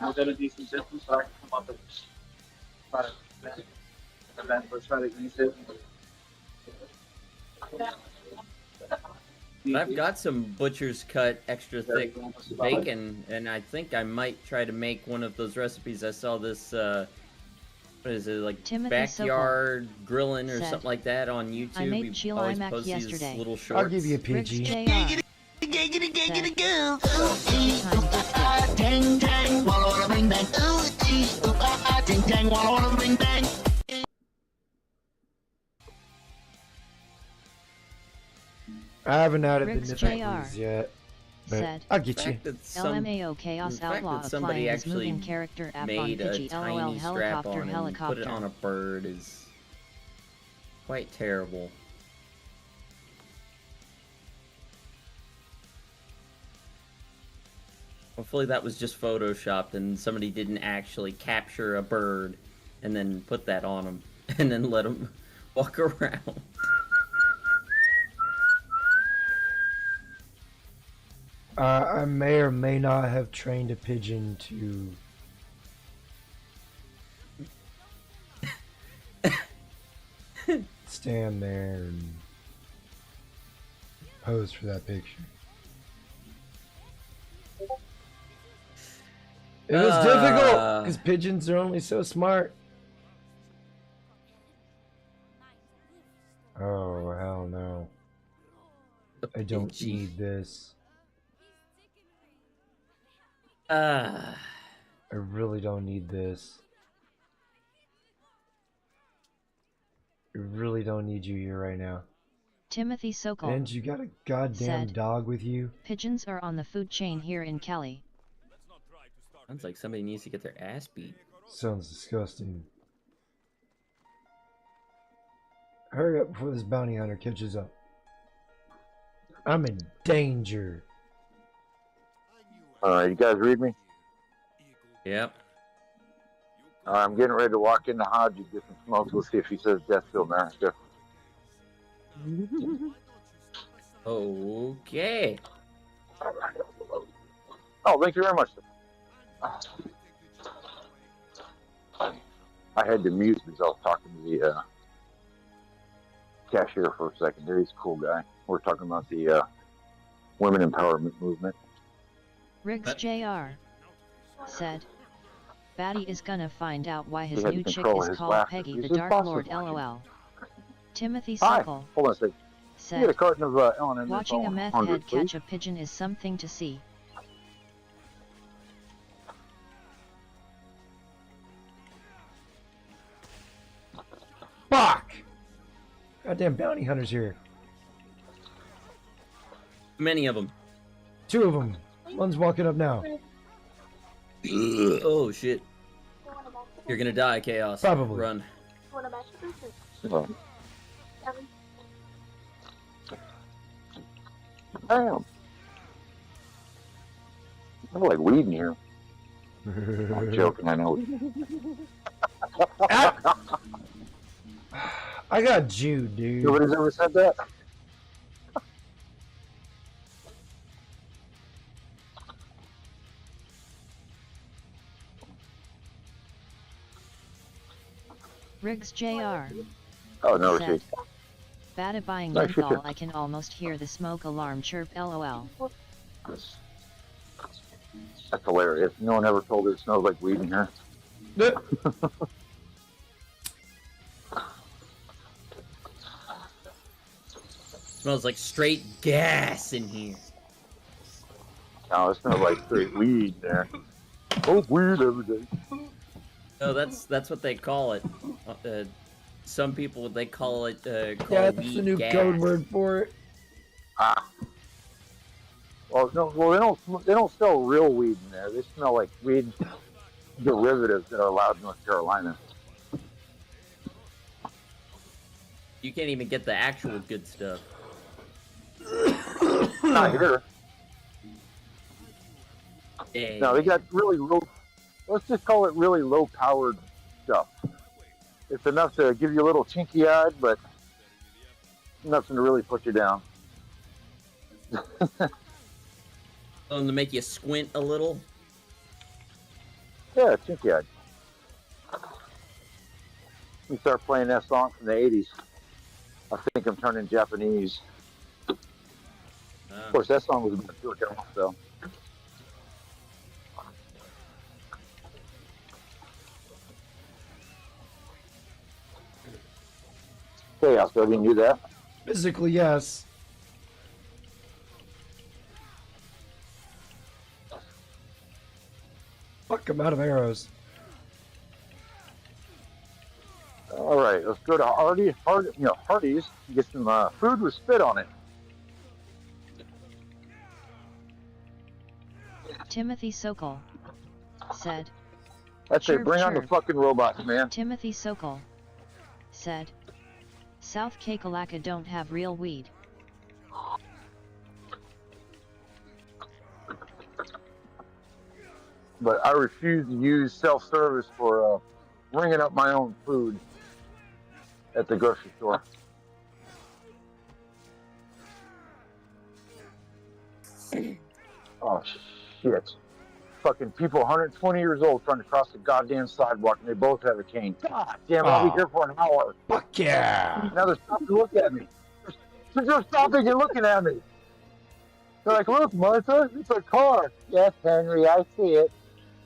Was that a decent distance so I can come up and try to use it? I've got some butcher's cut extra thick bacon, and I think I might try to make one of those recipes. I saw this, what is it, like Timothy backyard Sokol grilling or said, something like that on YouTube. I made He chili always mac posts these yesterday. little shorts. I'll give you a PG. I haven't added Riggs the Jr. nippies yet. But said, I'll get The you. fact that some, LMAO Chaos the fact Outlaw that somebody applying his actually moving character app on made a Pidgey LOL tiny strap helicopter on and put it on a bird is quite terrible. Hopefully that was just photoshopped and somebody didn't actually capture a bird and then put that on him and then let him walk around. I may or may not have trained a pigeon to stand there and pose for that picture. It was difficult because pigeons are only so smart. Oh, hell no. I don't need this. I really don't need this. I really don't need you here right now. Timothy Sokol And you got a goddamn said, dog with you? pigeons are on the food chain here in Cali. Sounds like somebody needs to get their ass beat. Sounds disgusting. Hurry up before this bounty hunter catches up. I'm in danger. Alright, you guys read me? Yep. I'm getting ready to walk into Hodge and get some smokes. We'll see if he says death to America. Okay. Oh, thank you very much. I had to mute because I was talking to the cashier for a second. He's a cool guy. We're talking about the women empowerment movement. Riggs Jr. said, Batty is gonna find out why his He had to new chick control is his called laughter. Peggy He's the his Dark boss Lord was watching. LOL. Timothy Hi, Sokol hold on a second. You get a said, carton of L&M. watching a meth 100, head please. catch a pigeon is something to see. Fuck! Goddamn bounty hunters here. Many of them. 2 of them. One's walking up now. Oh shit. You're gonna die, Chaos. Probably. Run. Damn. I like weed in here. I'm joking, I know. I got Jude, dude. Nobody's ever said that? Riggs Jr. Oh, no, said, shit. Bada buying No, menthol, shit. I can almost hear the smoke alarm chirp LOL. That's hilarious. No one ever told her it smells like weed in here. Smells like straight gas in here. No, it smells like straight weed in there. Oh, weed every day. Oh, that's what they call it. Some people they call it call Yeah, that's weed the new gas. code word for it. Ah. Well, no, they don't sell real weed in there. They smell like weed derivatives that are allowed in North Carolina. You can't even get the actual good stuff. Not here. Dang. No, they got really low. Let's just call it really low-powered stuff. It's enough to give you a little chinky-eyed, but nothing to really put you down. To make you squint a little. Yeah, chinky-eyed. We start playing that song from the 80s. I think I'm turning Japanese. Of course, that song was about to it off, though. Chaos, though, you knew that? Physically, yes. Fuck, I'm out of arrows. All right, let's go to Hardy's. Get some food with spit on it. Timothy Sokol said. That's it. Chirp, Bring on the chirp. fucking robots, man. Timothy Sokol said. South Kakalaka don't have real weed. But I refuse to use self-service for ringing up my own food at the grocery store. Oh, shit. Fucking people 120 years old trying to cross the goddamn sidewalk and they both have a cane. God damn it, I'll be here for an hour. Fuck yeah. Now they're stopping to look at me. They're stopping and looking at me. They're like, look, Martha, it's a car. Yes, Henry, I see it.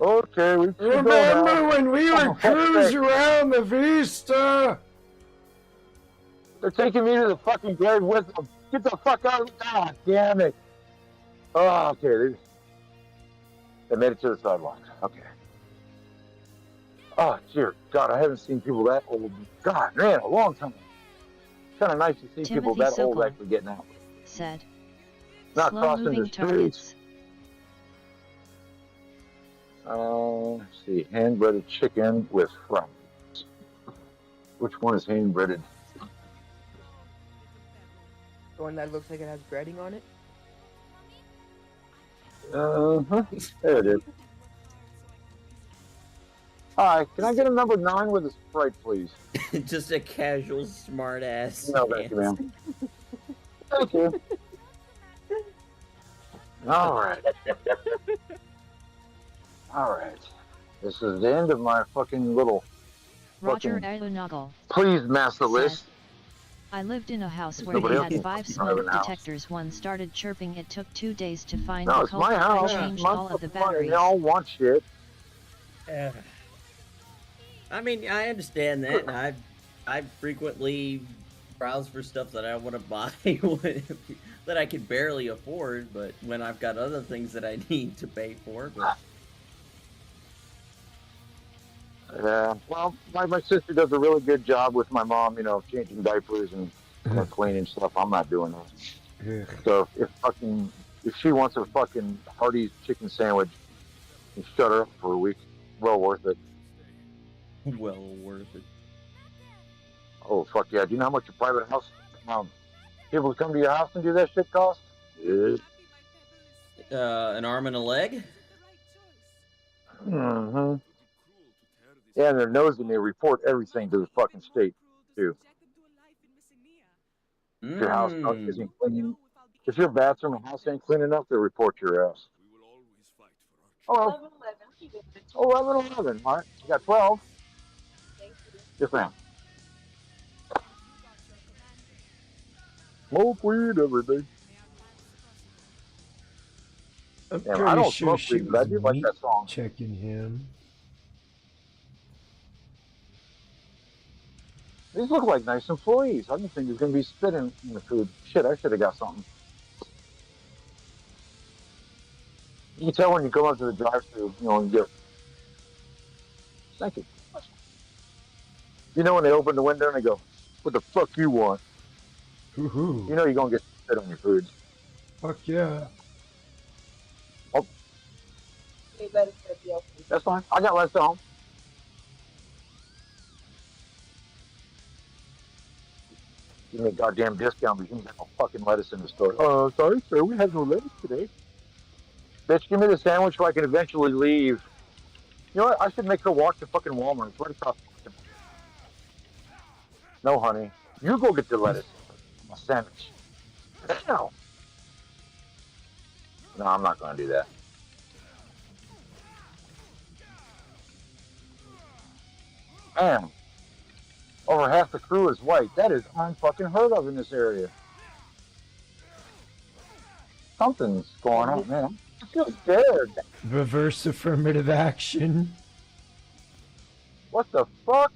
Okay, we should go now. Remember when we were cruising around the Vista? They're taking me to the fucking grave with them. Get the fuck out of the God damn it. Oh, okay. They made it to the sidewalk. Okay. Oh, dear God, I haven't seen people that old. God, man, a long time. It's kind of nice to see people Timothy that Sokol old actually getting out. said. Not crossing the Slow-moving streets. targets. Let's see. Hand-breaded chicken with fries. Which one is hand-breaded? The one that looks like it has breading on it? Uh-huh. There it is. Hi, can I get a number 9 with a Sprite, please? Just a casual smart ass. No, thank you, ma'am. Thank you. All right. All right. This is the end of my fucking little... Roger fucking... Alunagal Please master list. I lived in a house where Nobody they else had 5 can smoke drive an house. detectors. One started chirping. It took 2 days to find No, the it's my culprit. house. I changed My all of the fucking money. batteries. They all want shit. I mean, I understand that. And I frequently browse for stuff that I want to buy that I can barely afford, but when I've got other things that I need to pay for. But Yeah, well, my sister does a really good job with my mom, you know, changing diapers and cleaning stuff. I'm not doing that. So if she wants a fucking Hardee's chicken sandwich, and shut her up for a week, well worth it. well worth it. Oh fuck yeah! Do you know how much a private house, people come to your house and do that shit cost? Yeah. An arm and a leg? Mm-hmm. Yeah, and they're nosy and they report everything to the fucking state, too. If your house isn't clean, if your bathroom and house ain't clean enough, they'll report your ass. Oh, 11. All right, you got 12. Yes, ma'am. Smoke weed every day. I'm Damn, pretty I don't sure smoke she weed, but I was do like that song. checking him. These look like nice employees. I didn't think there's going to be spitting in the food. Shit, I should have got something. You can tell when you go up to the drive-thru, you know, and get. Thank you. You know when they open the window and they go, "What the fuck you want?" Woohoo. You know you're gonna get spit on your food. Fuck yeah. Oh, that's fine. I got less at home. Give me a goddamn discount because you got no fucking lettuce in the store. Oh, sorry, sir, we have no lettuce today. Bitch, give me the sandwich so I can eventually leave. You know what? I should make her walk to fucking Walmart. It's right across the fucking... No, honey. You go get the lettuce. My sandwich. No. No, I'm not going to do that. Man. Over half the crew is white. That is unfucking heard of in this area. Something's going on, man. I feel scared. Reverse affirmative action. What the fuck?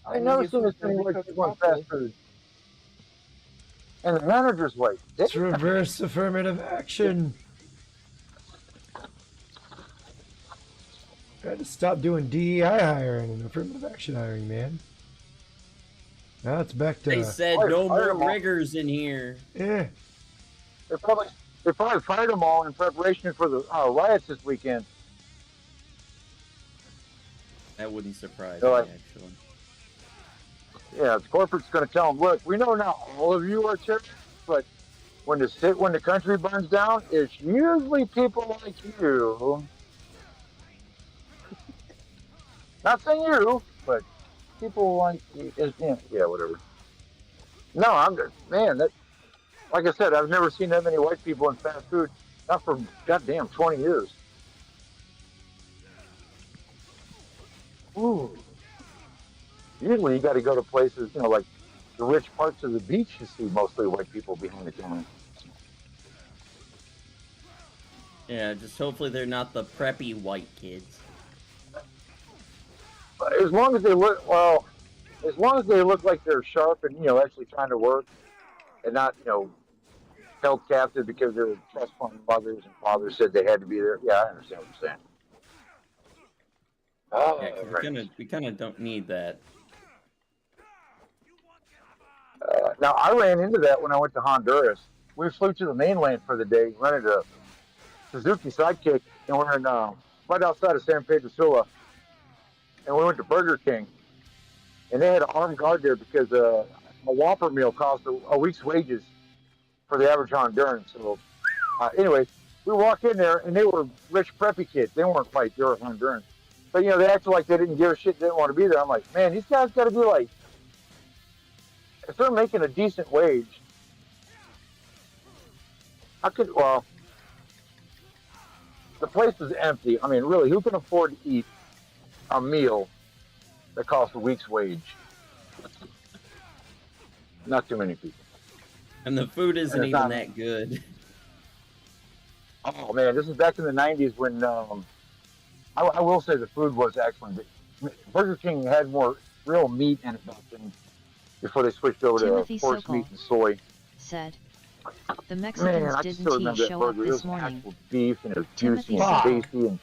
I never seen this many white people in fast food. And the manager's white. It's reverse affirmative action. Got to stop doing DEI hiring and affirmative action hiring, man. Now it's back to... They said no more riggers in here. Yeah. They're probably They probably fired them all in preparation for the riots this weekend. That wouldn't surprise They're me, like, actually. yeah, the corporate's going to tell them, look, we know now all of you are terrorists, but when the country burns down, it's usually people like you. Not saying you, but people like yeah, whatever. No, I'm just, man. That like I said, I've never seen that many white people in fast food. Not for goddamn 20 years. Ooh. Usually, you got to go to places, like the rich parts of the beach. You see mostly white people behind the counter. Yeah, just hopefully they're not the preppy white kids. But as long as they look as long as they look like they're sharp and actually trying to work and not held captive because their trust fund mothers and fathers said they had to be there. Yeah, I understand what you're saying. Oh, Yeah, because right. we kind of don't need that. Now I ran into that when I went to Honduras. We flew to the mainland for the day, rented a Suzuki Sidekick, and we're in right outside of San Pedro Sula. And we went to Burger King, and they had an armed guard there because a Whopper meal cost a week's wages for the average Honduran. So, anyway, we walk in there, and they were rich preppy kids. They weren't white; they were Honduran. But they acted like they didn't give a shit, didn't want to be there. I'm like, man, these guys got to be like, if they're making a decent wage, the place was empty. I mean, really, who can afford to eat a meal that costs a week's wage? Not too many people. And the food isn't even not that good. Oh man, this is back in the '90s when I will say the food was excellent. Burger King had more real meat in it back then before they switched over Timothy to horse Sokol meat and soy. said, the Mexicans Man, I didn't still remember that show up burger. It this was morning. actual beef and it was Timothy juicy and Sokol tasty and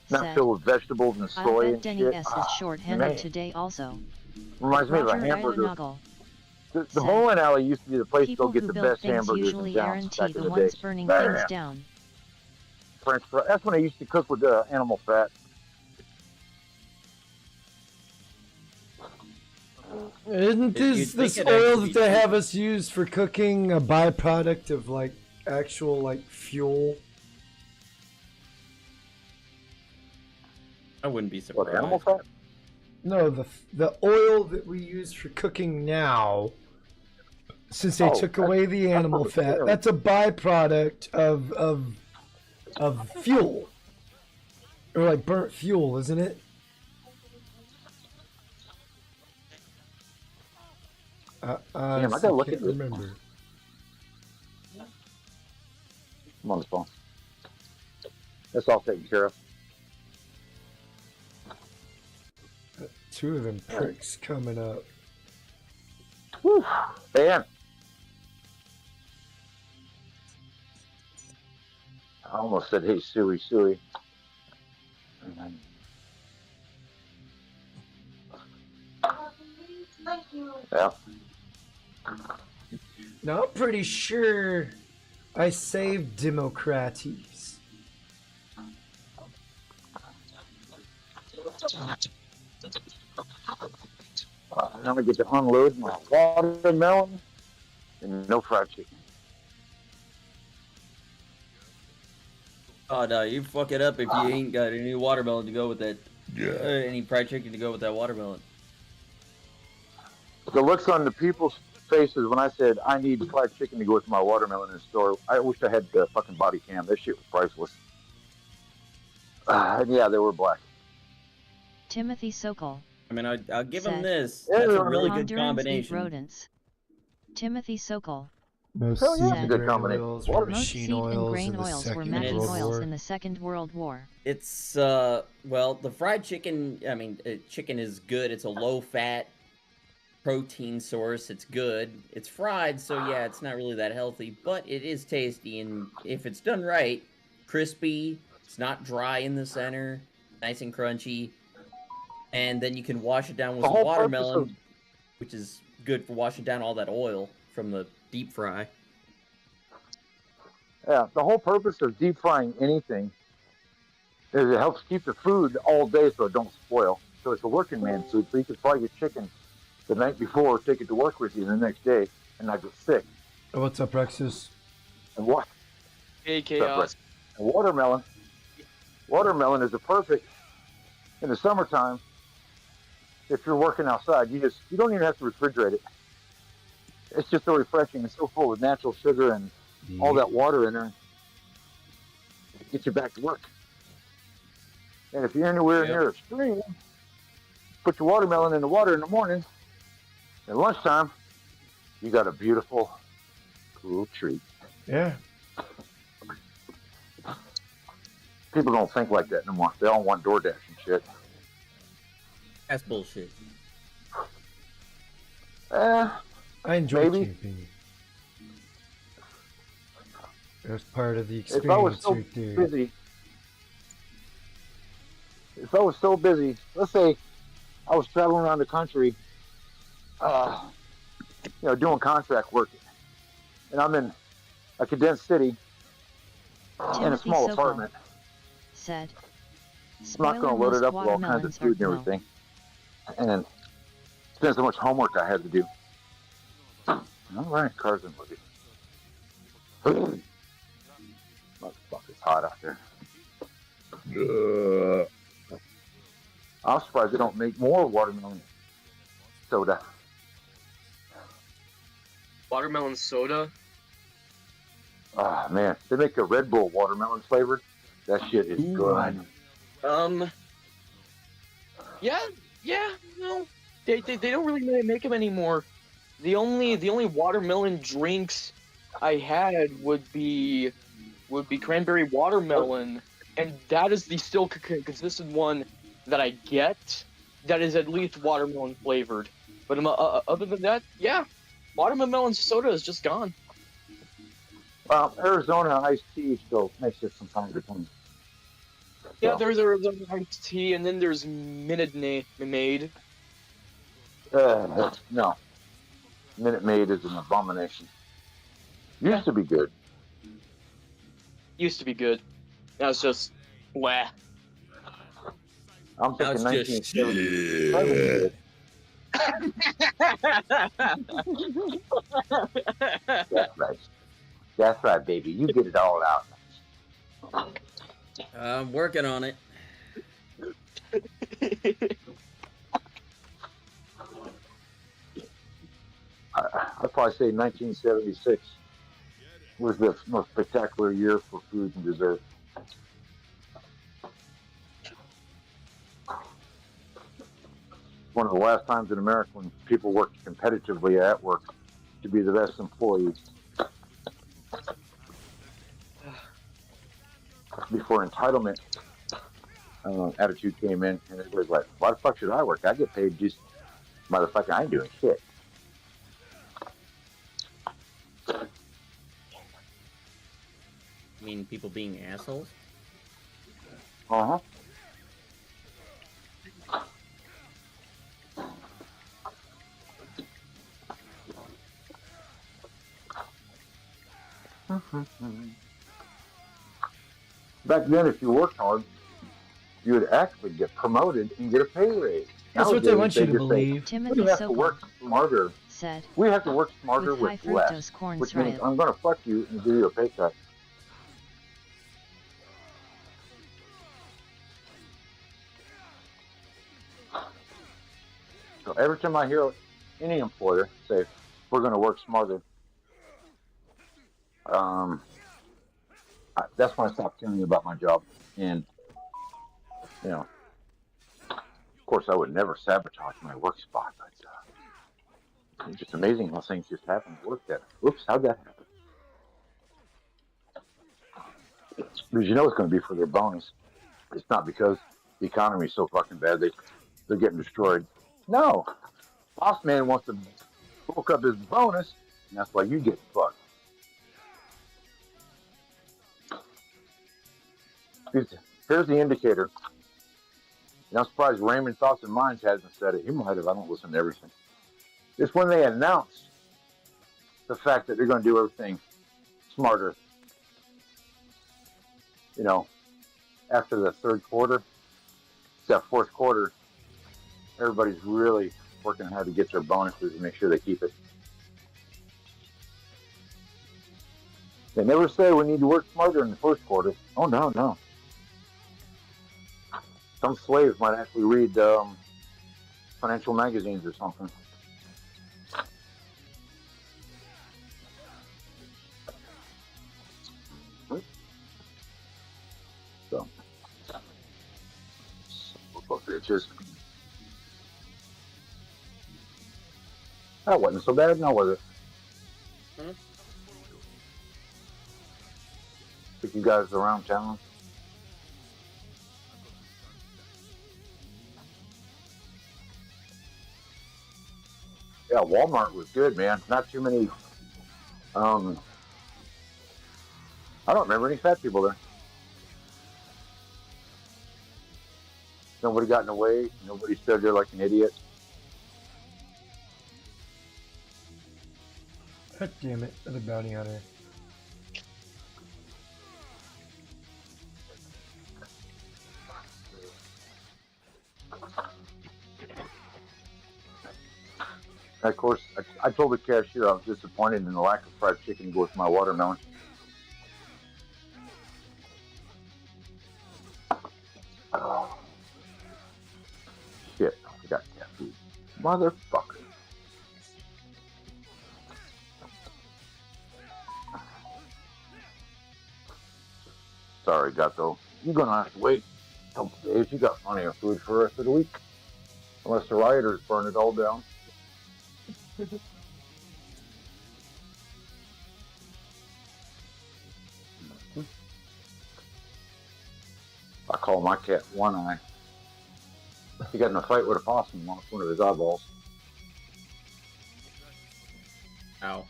not said, filled with vegetables and I'll soy bet and Denny shit. S is short-handed Man. today also. Reminds me of a Roger hamburger. Ilonagal The said, bowling alley used to be the place to go people get who the build best things hamburgers in usually town aren't back the in the ones day. burning Bam. things down. French fry. That's when I used to cook with animal fat. Isn't this oil that they have us use for cooking a byproduct of like actual like fuel? I wouldn't be surprised. What, animal fat? No, the oil that we use for cooking now, since they took away the animal fat, that's a byproduct of fuel, or like burnt fuel, isn't it? Damn, I gotta look can't at this. remember. I'm on the phone. That's all taken care of. Two of them pricks coming up. Whew. Man. I almost said, hey, Suey, Suey. Yeah. Now I'm pretty sure I saved Democrates. I'm gonna get to unload my watermelon and no fried chicken. Oh no, you fuck it up if you ain't got any watermelon to go with that. Any fried chicken to go with that watermelon. The looks on the people's faces when I said I need fried chicken to go with my watermelon in the store. I wish I had the fucking body cam. This shit was priceless. And yeah, they were black. Timothy Sokol I mean, I'll give said, him this. That's a really good Hondurans eat combination. rodents. Timothy Sokol Most Hell yeah, seed it's a good grain combination. oils were Most machine seed and oils grain in the oils were Second magic World oils War. in the Second World War. It's well, the fried chicken. I mean, chicken is good. It's a low-fat protein source. It's good. It's fried, so yeah, it's not really that healthy, but it is tasty, and if it's done right, crispy. It's not dry in the center, nice and crunchy, and then you can wash it down with The some whole watermelon, purpose which is good for washing down all that oil from the deep fry. Yeah, the whole purpose of deep frying anything is it helps keep the food all day so it don't spoil. So it's a working man food, so you can fry your chicken the night before, take it to work with you the next day, and not get sick. What's up, Rexus? And what? Hey, Chaos. And watermelon is a perfect in the summertime. If you're working outside, you don't even have to refrigerate it. It's just so refreshing. It's so full of natural sugar and all that water in there. It gets you back to work. And if you're anywhere near a stream, put your watermelon in the water in the morning. At lunchtime, you got a beautiful, cool treat. Yeah. People don't think like that no more. They all want DoorDash and shit. That's bullshit. I enjoy maybe. camping. It was part of the If I was experience so right there. busy, let's say I was traveling around the country, doing contract work, and I'm in a condensed city in a small apartment. Said. I'm not going to load it up with all kinds of food and everything, and spend so much homework I had to do. All right, cars and movies. Motherfucker's hot out there. I'm surprised they don't make more watermelon soda. Watermelon soda? Oh, man. They make a Red Bull watermelon flavored. That shit is good. Yeah, no. They don't really make them anymore. The only watermelon drinks I had would be cranberry watermelon, and that is the still consistent one that I get that is at least watermelon flavored. But other than that, yeah, watermelon soda is just gone. Arizona iced tea still makes it from time to time. Yeah, there's iced tea, and then there's Minute Maid. No. Minute Maid is an abomination. Used to be good. Used to be good. Now it's just wah. I'm thinking 1970s. That's right. That's right, baby. You get it all out. I'm working on it. I'd probably say 1976 was the most spectacular year for food and dessert. One of the last times in America when people worked competitively at work to be the best employees. Before entitlement attitude came in, and it was like, why the fuck should I work? I get paid just, motherfucker, I ain't doing shit. You mean people being assholes? Uh-huh. Back then, if you worked hard, you would actually get promoted and get a pay raise. That's what they want you to believe. Timothy we have to work smarter. Said. We have to work smarter with less, fructose corn which means syrup. I'm going to fuck you and give you a pay cut. So every time I hear any employer say, we're going to work smarter, that's when I stop caring about my job. And, of course, I would never sabotage my work spot, but it's just amazing how things just happen to work there. Oops, how'd that happen? Because you know it's going to be for their bonus. It's not because the economy is so fucking bad they're getting destroyed. No. Boss man wants to bulk up his bonus, and that's why you get fucked. Here's the indicator. And I'm surprised Raymond Thoughts and Minds hasn't said it. He might have. I don't listen to everything. It's when they announce the fact that they're going to do everything smarter. you know, after the third quarter, it's that fourth quarter, everybody's really working hard to get their bonuses and make sure they keep it. They never say we need to work smarter in the first quarter. Oh, no, no. Some slaves might actually read financial magazines or something. So, bitches. That wasn't so bad, now was it? Took you guys around town. Yeah, Walmart was good, man. Not too many. I don't remember any fat people there. Nobody got in the way. Nobody stood there like an idiot. God damn it, another bounty hunter. Of course, I told the cashier I was disappointed in the lack of fried chicken to go with my watermelon. Oh. Shit, I forgot cat food. Motherfucker. Sorry, Gato. You're gonna have to wait a couple days. You got plenty of food for the rest of the week. Unless the rioters burn it all down. I call my cat One Eye. He got in a fight with a possum and lost one of his eyeballs. Ow.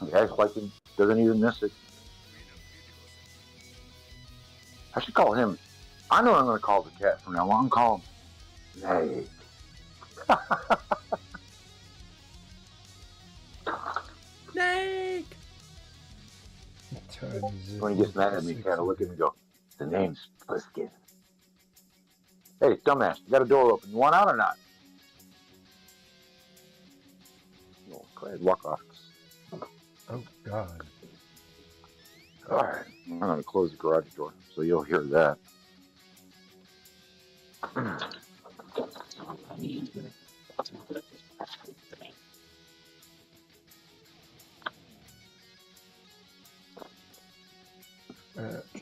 He acts like he doesn't even miss it. I should call him. I know I'm going to call the cat from now on. Call him Nay. Snake! When he gets mad at me, cat, I look at him and go, the name's Pliskin. Hey, dumbass, you got a door open. You want out or not? Oh, go ahead, walk off. Oh, God. All right, I'm going to close the garage door so you'll hear that.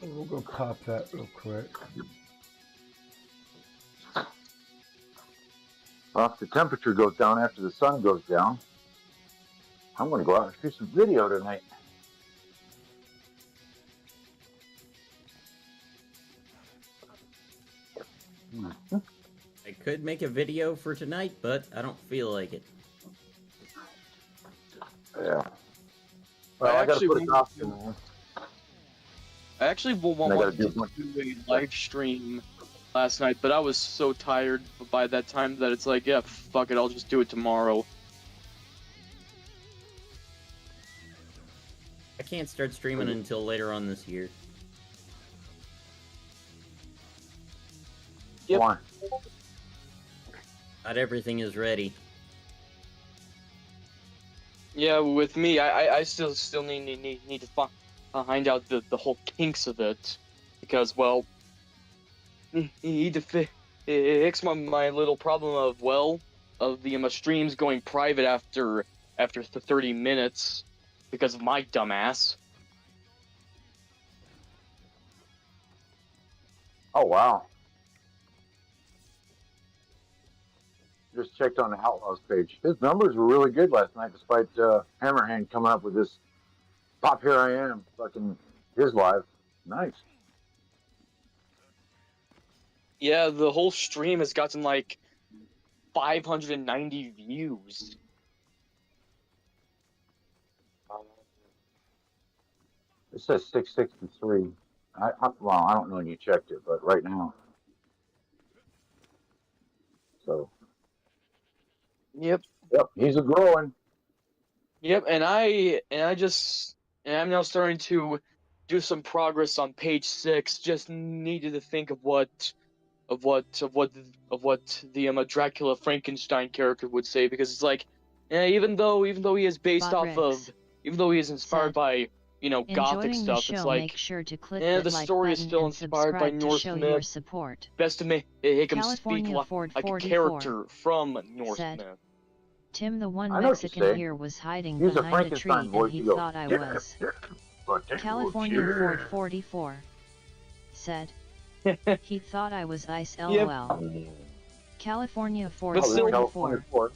We'll go pop that real quick. Well, if the temperature goes down after the sun goes down, I'm going to go out and shoot some video tonight. I could make a video for tonight, but I don't feel like it. Yeah. Well, I got to put a costume on. I actually wanted to do a live stream last night, but I was so tired by that time that it's like, yeah, fuck it, I'll just do it tomorrow. I can't start streaming until later on this year. Yep. Why? Not everything is ready. Yeah, with me, I still need to find out the whole kinks of it, because, well, need to fix my little problem of, well, of the streams going private after 30 minutes because of my dumbass. Oh, wow. Just checked on the Outlaws page. His numbers were really good last night, despite Hammerhand coming up with this "Pop Here I Am" fucking his live. Nice. Yeah, the whole stream has gotten like 590 views. It says 663. Well, I don't know when you checked it, but right now. So. Yep. Yep, he's a growing. Yep, and I just and I'm now starting to do some progress on page 6. Just needed to think of what the Dracula Frankenstein character would say, because it's like, even though he is based Bot off of, Rex even though he is inspired said, by gothic Enjoying the stuff, show, it's like, make sure to click the that like story is button still and inspired by subscribe to Norse show your myth. support. Best to make him speak California Ford like a 44 character from Norse said, myth. Tim, the one I know what you're Mexican saying. here, was hiding Use a behind a tree Frankenstein and voice. he You go, thought I "Yeah, was. yeah, but then California we'll Ford cheer." 44 said, he thought I was ice Yep. lol. California Ford But still- California 44 Ford.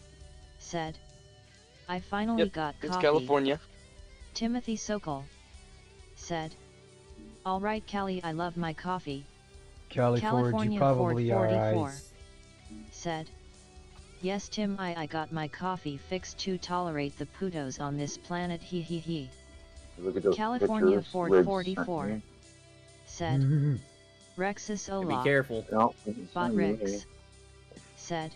said, I finally Yep, got it's coffee. California. Timothy Sokol said, alright Callie, I love my coffee. Cali Ford, you California probably Ford are 44 ice. said, yes Tim, I got my coffee fixed to tolerate the putos on this planet, he he he. Look at those California pictures Ford Riggs 44 sent me. said, Rexus Be Ola, careful. No, it's Bot not me. Rex said,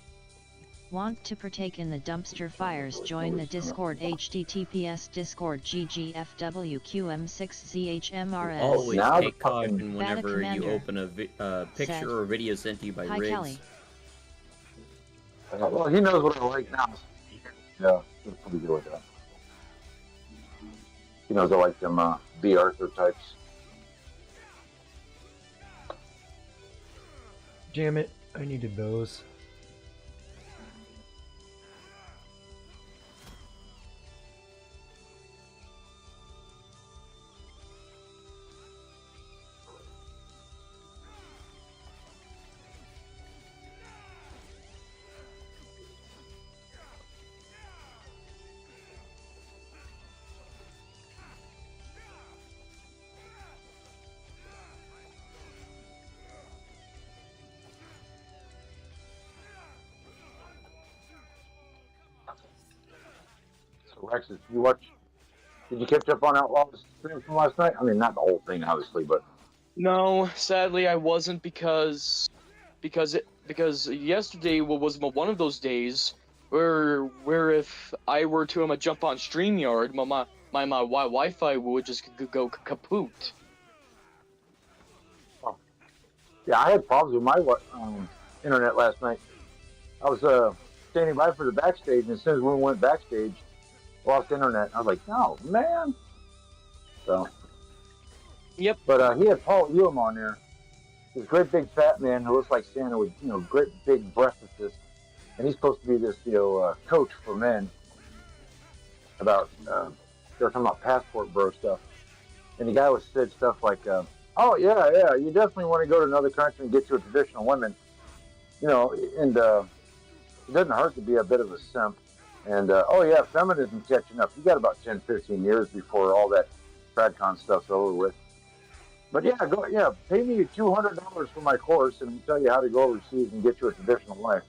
want to partake in the dumpster fires, join the Discord, https discord ggfwqm6zhmrs. Always Now the take fucking- caution whenever you Commander open a picture said, or video sent to you by Hi Riggs. Kelly. Well, he knows what I like now. Yeah, he's pretty good with that. He knows I like them B. Arthur types. Damn it, I needed those. So Rex, did you catch up on Outlaw's stream from last night? I mean, not the whole thing, obviously, but No, sadly I wasn't, because yesterday was one of those days where if I were to jump on StreamYard, my Wi-Fi would just go kaput. yeah, I had problems with my internet last night. I was standing by for the backstage, and as soon as we went backstage, lost internet. I was like, oh man. So. Yep. But he had Paul Elam on there. This great big fat man who looks like Santa with great big breasts, and he's supposed to be this coach for men. About they're talking about passport bro stuff, and the guy was said stuff like, "Oh yeah, you definitely want to go to another country and get you a traditional woman, and it doesn't hurt to be a bit of a simp." And oh yeah, feminism's catching up. You got about 10, 15 years before all that TradCon stuff's over with. But yeah, pay me $200 for my course, and I'll tell you how to go overseas and get you a traditional wife.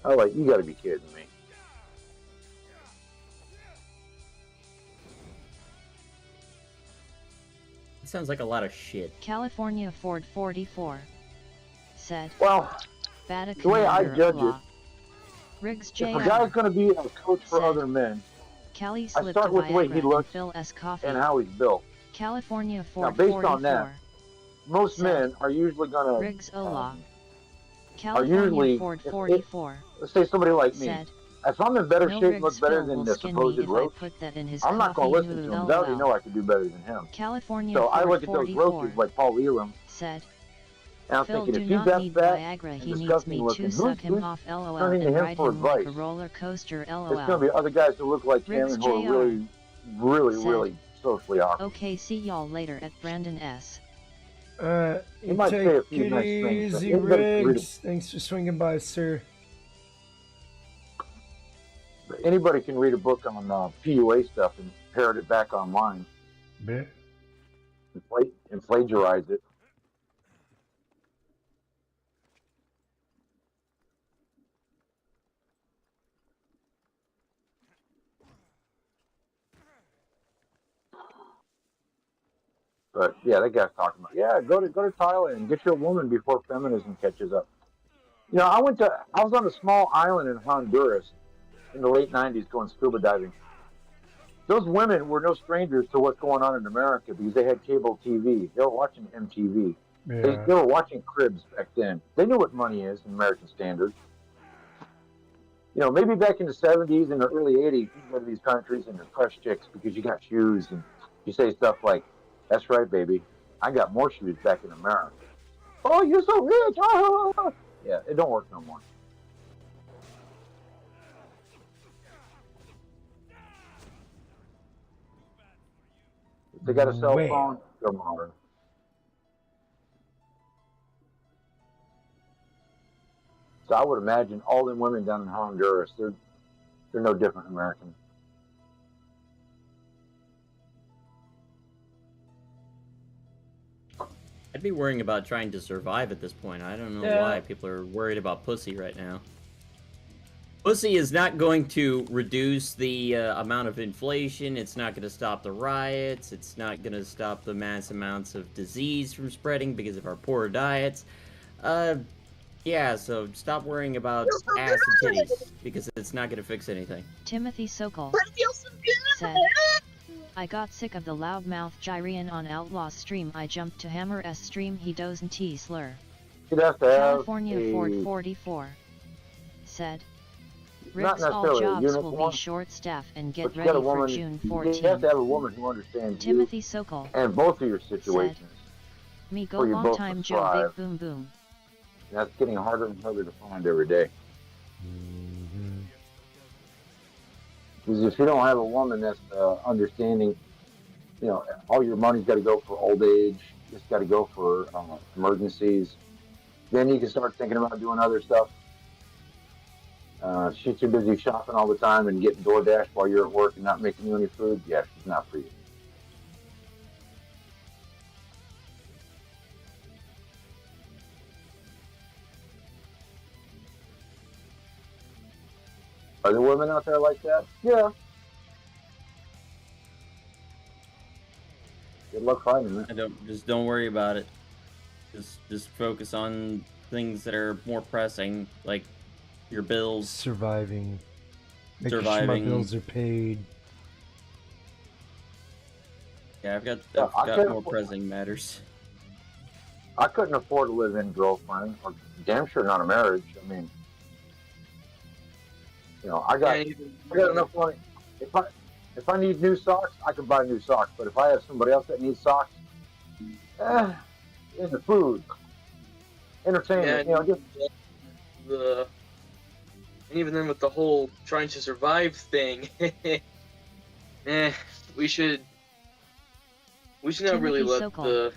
I was like, you got to be kidding me. It sounds like a lot of shit. California Ford 44 said, Well, Bata the way I Commander judge Law. it, Riggs if Jr. a guy's going to be a coach for said, other men, Kelly I slipped a start with the way he Viagra and looks Phil S. Coffee. and how he's built. California Now, Ford based 44 on that, most said, men are usually going Riggs to, Ola. are California usually, Ford if 44 let's say somebody like me, said, if I'm in better no shape and look Riggs better Phil than will the skin supposed me if I roach, put that in his I'm not coffee. going to listen to him. They already know I can do better than him. California So Ford I look at those 44 roaches like Paul Elam, said, and I'm Phil thinking, do if he's not that need fat Viagra, and he needs disgusting me looking, to suck him who's off lol turning to and him ride for him like a advice? roller coaster There's going to lol. be other guys who look like him Riggs and who are Jr. really, really, said, really socially awkward. Okay, see y'all later at Brandon S. He might say a Take few it nice things, but easy, anybody can read Riggs. Thanks for swinging by, sir. anybody can read a book on PUA stuff and parrot it back online Yeah. and plagiarize it. But yeah, that guy's talking about, yeah, go to Thailand and get your woman before feminism catches up. I was on a small island in Honduras in the late '90s going scuba diving. those women were no strangers to what's going on in America because they had cable TV. They were watching MTV. They were watching Cribs back then. They knew what money is in American standards. Maybe back in the 70s and the early 80s, you go to these countries and there's crush chicks because you got shoes and you say stuff like, "That's right, baby. I got more shoes back in America." "Oh, you're so rich." Oh. Yeah, it don't work no more. If they got a cell phone, they're modern. So I would imagine all the women down in Honduras, they're no different than Americans. I'd be worrying about trying to survive at this point. I don't know why people are worried about pussy right now. Pussy is not going to reduce the amount of inflation. It's not going to stop the riots. It's not going to stop the mass amounts of disease from spreading because of our poor diets. Yeah, so stop worrying about ass and titties because it's not going to fix anything. Timothy Sokol said, I got sick of the loudmouth Gyrian on Outlaw's stream. I jumped to Hammer S stream. He doesn't slur. California Ford 44 said, Rick's all jobs will be short staff and get ready for June 14th. You have to have a woman who understands Timothy you Sokol and both of your situations. Said, me go long time Joe Big Boom Boom. And that's getting harder and harder to find every day. Because if you don't have a woman that's understanding, all your money's got to go for old age, it's got to go for emergencies, then you can start thinking about doing other stuff. She's too busy shopping all the time and getting DoorDash while you're at work and not making you any food. Yeah, she's not for you. Are there women out there like that? Yeah. Good luck finding it. Don't worry about it. Just focus on things that are more pressing, like your bills. Surviving. Making sure my bills are paid. Yeah, I've got more pressing matters. I couldn't afford to live in girlfriend, or damn sure not a marriage. I mean, I got enough money. If I need new socks, I can buy new socks. But if I have somebody else that needs socks, in the food, entertainment, and even then with the whole trying to survive thing, we should not really let the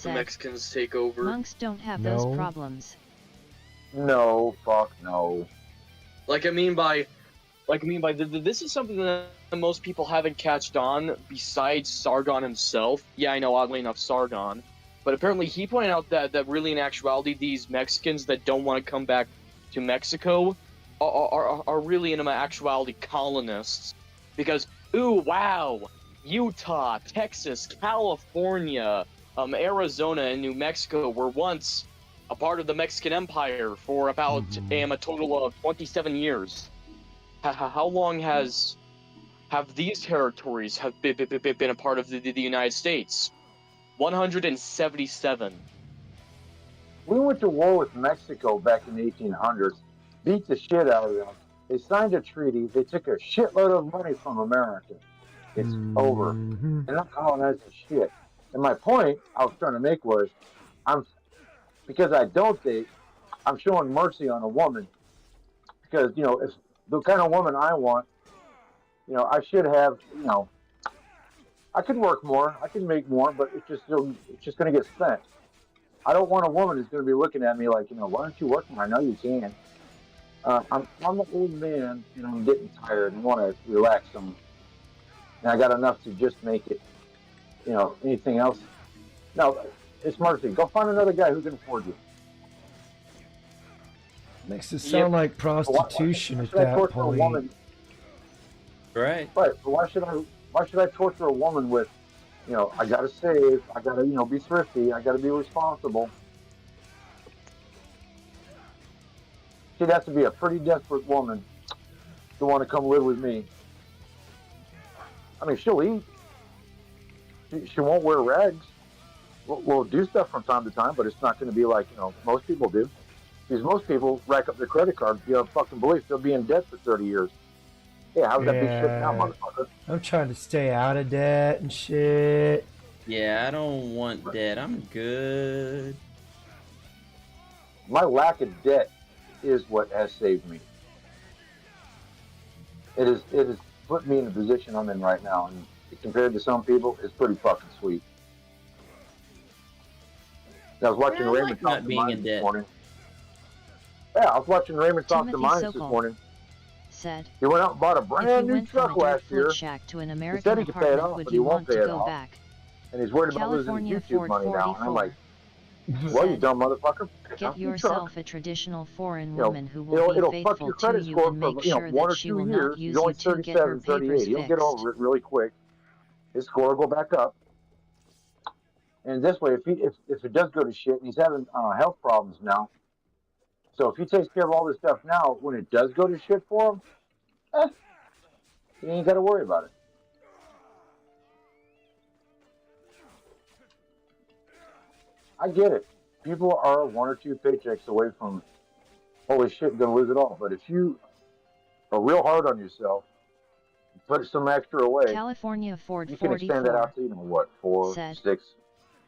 Mexicans take over. Monks don't have those problems. No, fuck no. This is something that most people haven't catched on besides Sargon himself. Yeah, I know, oddly enough, Sargon. But apparently he pointed out that really in actuality these Mexicans that don't want to come back to Mexico are really in actuality colonists. Because, ooh, wow, Utah, Texas, California, Arizona, and New Mexico were once a part of the Mexican Empire for about a total of 27 years. How long have these territories been a part of the United States? 177. We went to war with Mexico back in the 1800s, beat the shit out of them. They signed a treaty. They took a shitload of money from America. It's over. They're not colonizing shit. And my point I was trying to make was, because I don't date, I'm showing mercy on a woman. Because, if the kind of woman I want, I should have, I could work more, I can make more, but it's just going to get spent. I don't want a woman who's going to be looking at me like, why don't you work more? I know you can. I'm an old man, and I'm getting tired and want to relax some. And I got enough to just make it, anything else. No, it's mercy. Go find another guy who can afford you. Makes it sound like prostitution at that point. Right. Right. But why should I torture a woman with, I gotta save, I gotta, be thrifty, I gotta be responsible. She'd have to be a pretty desperate woman to want to come live with me. I mean, she'll eat. She won't wear rags. We'll do stuff from time to time, but it's not going to be like, most people do. Because most people rack up their credit card, fucking belief they'll be in debt for 30 years. Yeah, how's that big shit now, motherfucker? I'm trying to stay out of debt and shit. Yeah, I don't want debt. I'm good. My lack of debt is what has saved me. It has put me in the position I'm in right now, and compared to some people, it's pretty fucking sweet. I was watching Raymond talk to Mines this morning. Yeah, I was watching Raymond talk to Mines this morning. Said, he went out and bought a brand new truck last year. Shack to an He said he could pay it off, but he won't pay it off. Back? And he's worried about losing his YouTube money now. And I'm like, well, you dumb motherfucker. Get yourself a traditional foreign woman who will be faithful to you and make sure that she will not use you to get her papers fixed. He'll get over it really quick. His score will go back up. And this way, if it does go to shit, and he's having health problems now, so if he takes care of all this stuff now, when it does go to shit for him, you ain't got to worry about it. I get it. People are 1 or 2 paychecks away from, holy shit, gonna lose it all. But if you are real hard on yourself, put some extra away, California Ford you can extend that out to, 4, 6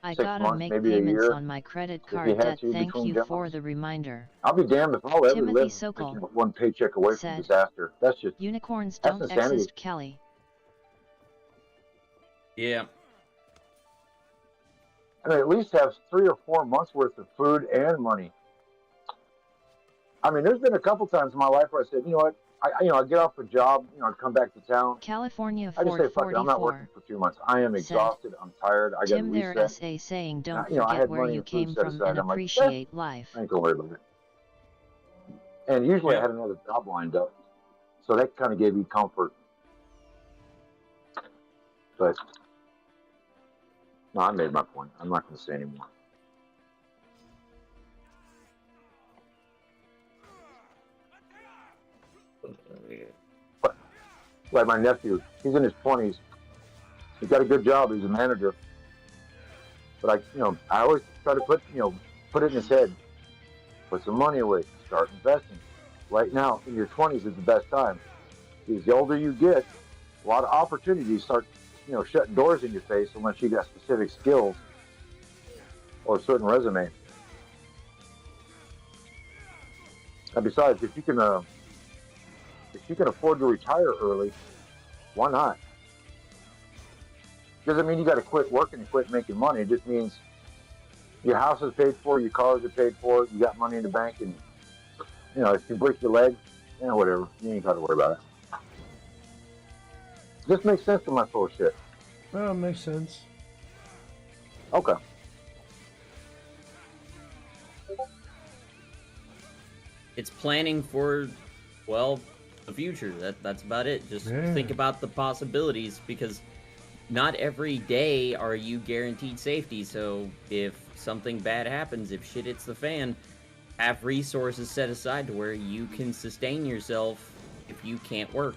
I 6 gotta months, make maybe a payments year. on my credit card debt. Thank you for the reminder. I'll be damned if I'll ever Timothy live Sokol 1 paycheck away from disaster. That's just unicorns that's don't insanity. exist, Kelly. Yeah. I mean, at least have 3 or 4 months worth of food and money. I mean, there's been a couple times in my life where I said, you know what, I get off a job, I'd come back to town. California I just Ford say, fuck it, I'm not working for 2 months. I am exhausted. I'm tired. I got to Tim their reset. essay saying don't I forget had where money you and food came set from aside. and I'm like, appreciate life. I ain't gonna worry about it. And usually I had another job lined up, so that kind of gave me comfort. But no, I made my point. I'm not going to say anymore. Like my nephew, he's in his 20s. He's got a good job. He's a manager. But I always try to put it in his head. Put some money away. Start investing. Right now, in your 20s is the best time. Because the older you get, a lot of opportunities start, shutting doors in your face unless you got specific skills or a certain resume. And besides, if you can afford to retire early, why not? Doesn't mean you got to quit working and quit making money. It just means your house is paid for, your cars are paid for, you got money in the bank, and if you break your leg, whatever, you ain't got to worry about it. This makes sense to my full shit. Well, it makes sense. Okay. It's planning for, well, the future. That's about it. Just think about the possibilities, because not every day are you guaranteed safety. So if something bad happens, if shit hits the fan, have resources set aside to where you can sustain yourself if you can't work.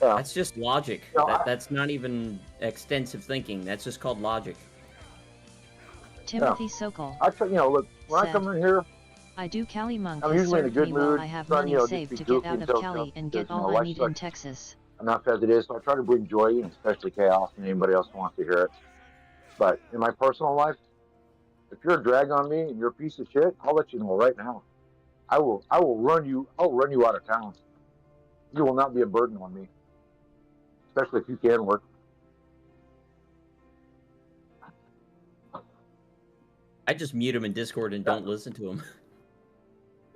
Yeah. That's just logic. That's not even extensive thinking. That's just called logic. Timothy Sokol. Look, when I come in here, I do Cali Monk I'm has usually in a served good me while mood, I have trying, money saved to get out of Cali and get all I need in Texas. Enough as it is, so I try to bring joy, and especially chaos, and anybody else wants to hear it. But in my personal life, if you're a drag on me and you're a piece of shit, I'll let you know right now. I will run you out of town. You will not be a burden on me. Especially if you can work. I just mute him in Discord and don't listen to him.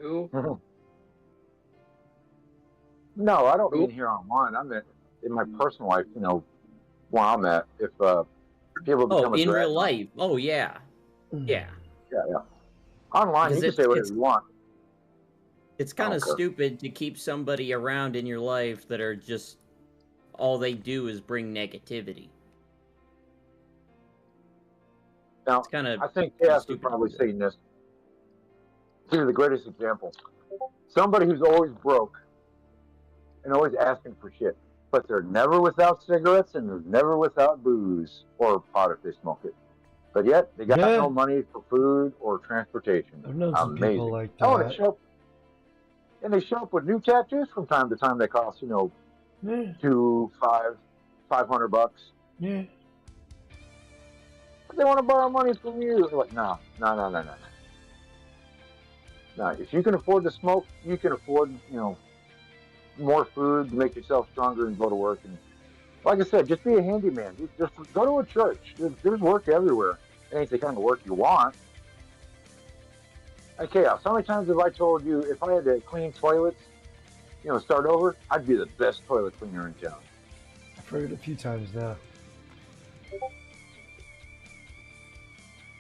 Ooh. No, I don't mean here online. I mean in my personal life, where I'm at. If people become in real life. Oh, yeah. Yeah. Yeah. Online, because you can say whatever you want. It's kind of stupid to keep somebody around in your life that are just, all they do is bring negativity. Now, I think Chaos is probably saying this. Give you the greatest example. Somebody who's always broke and always asking for shit. but they're never without cigarettes and they're never without booze or pot if they smoke it. But yet they got Yeah. no money for food or transportation. I've known some Amazing. people like Oh, and that. they show up with new tattoos from time to time. They cost Yeah. $500. Yeah. But they want to borrow money from you. They're like, no. No, if you can afford to smoke, you can afford, more food to make yourself stronger and go to work. And like I said, just be a handyman. Just go to a church. There's work everywhere. It ain't the kind of work you want. Okay, how many times have I told you if I had to clean toilets, start over, I'd be the best toilet cleaner in town. I've heard it a few times now.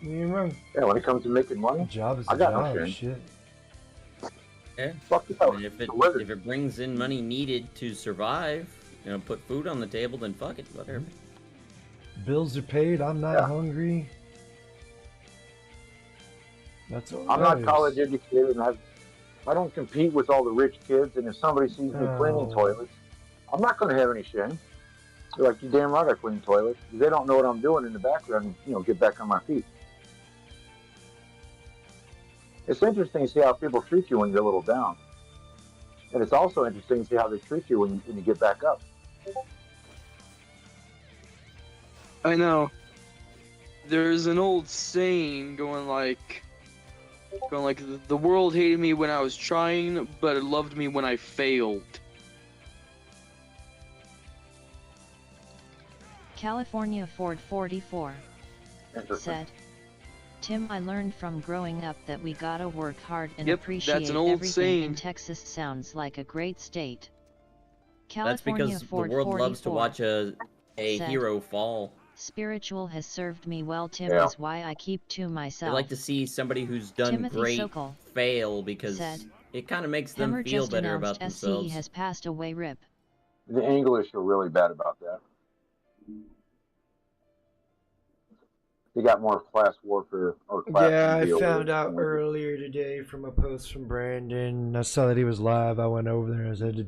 You're wrong. Yeah, when it comes to making money, a job is I a got job. no shame. Shit. Yeah. Fuck it I out. mean, if it brings in money needed to survive, put food on the table, then fuck it, whatever. Bills are paid. I'm not hungry. That's all. I'm not college educated, and I don't compete with all the rich kids. And if somebody sees me cleaning toilets, I'm not going to have any shame. They're like, you damn right I clean toilets. They don't know what I'm doing in the background. Get back on my feet. It's interesting to see how people treat you when you're a little down. And it's also interesting to see how they treat you when you get back up. I know. There's an old saying going like, the world hated me when I was trying, but it loved me when I failed. California Ford 44 said, Tim, I learned from growing up that we gotta work hard and appreciate that's an old everything saying. in Texas. Sounds like a great state. That's California because Ford the world 44 loves to watch a said, hero fall. Spiritual has served me well. Tim Yeah. is why I keep to myself. They like to see somebody who's done Timothy great Sokol fail because said, it kind of makes them Hemmer feel just better announced about SCE themselves. has passed away. Rip. The English are really bad about that. They got more class warfare or class Yeah, I deal with found it. out earlier today from a post from Brandon. I saw that he was live. I went over there and I said,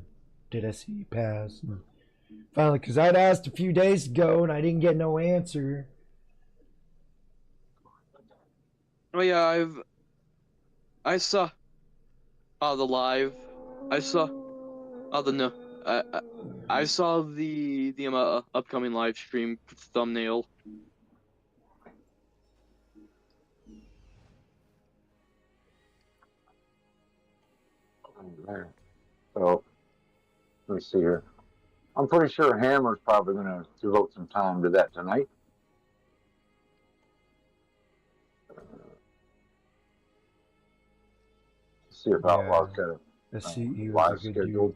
did I see you pass? And finally, because I'd asked a few days ago and I didn't get no answer. Oh yeah, I saw the live. I saw I saw the upcoming live stream thumbnail. So, let me see here. I'm pretty sure Hammer's probably going to devote some time to that tonight. See if Outlaw's got a SCE live was a good scheduled. dude.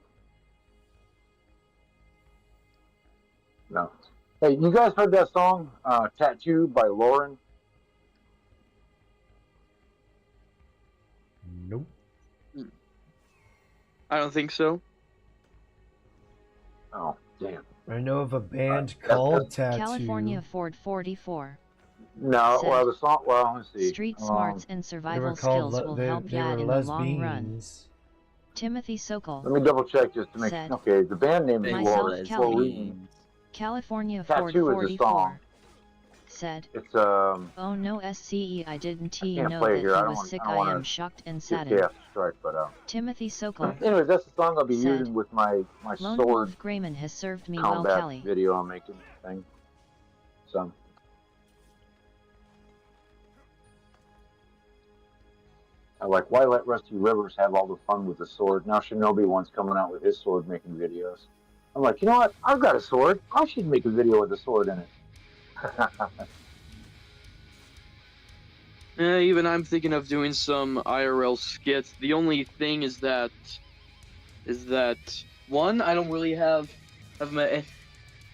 No. Hey, you guys heard that song, Tattoo by Lauren? Nope. I don't think so. Oh, damn. I know of a band called Tattoo. California Ford 44 No, said, well, the song, well, let's see. Street smarts and They were survival called skills will help they ya were in the long run. lesbians. Timothy Sokol Let me double check just to make said, okay, the band name is Myself, Lauren. Kelly. Lauren. California Ford Tattoo is a song. 44 said, It's Oh no SCE, I didn't can't know play it that here. I he don't was want- sick. I don't I wanna am shocked and get saddened. gas strike, but Timothy Sokol anyways, that's the song I'll be said, using with my Lone sword Wolf Grayman has served me well. combat Kelly video I'm making thing. So I like, why let Rusty Rivers have all the fun with the sword? Now Shinobi one's coming out with his sword making videos. I'm like, you know what? I've got a sword. I should make a video with a sword in it. Even I'm thinking of doing some IRL skits. The only thing is that one, I don't really have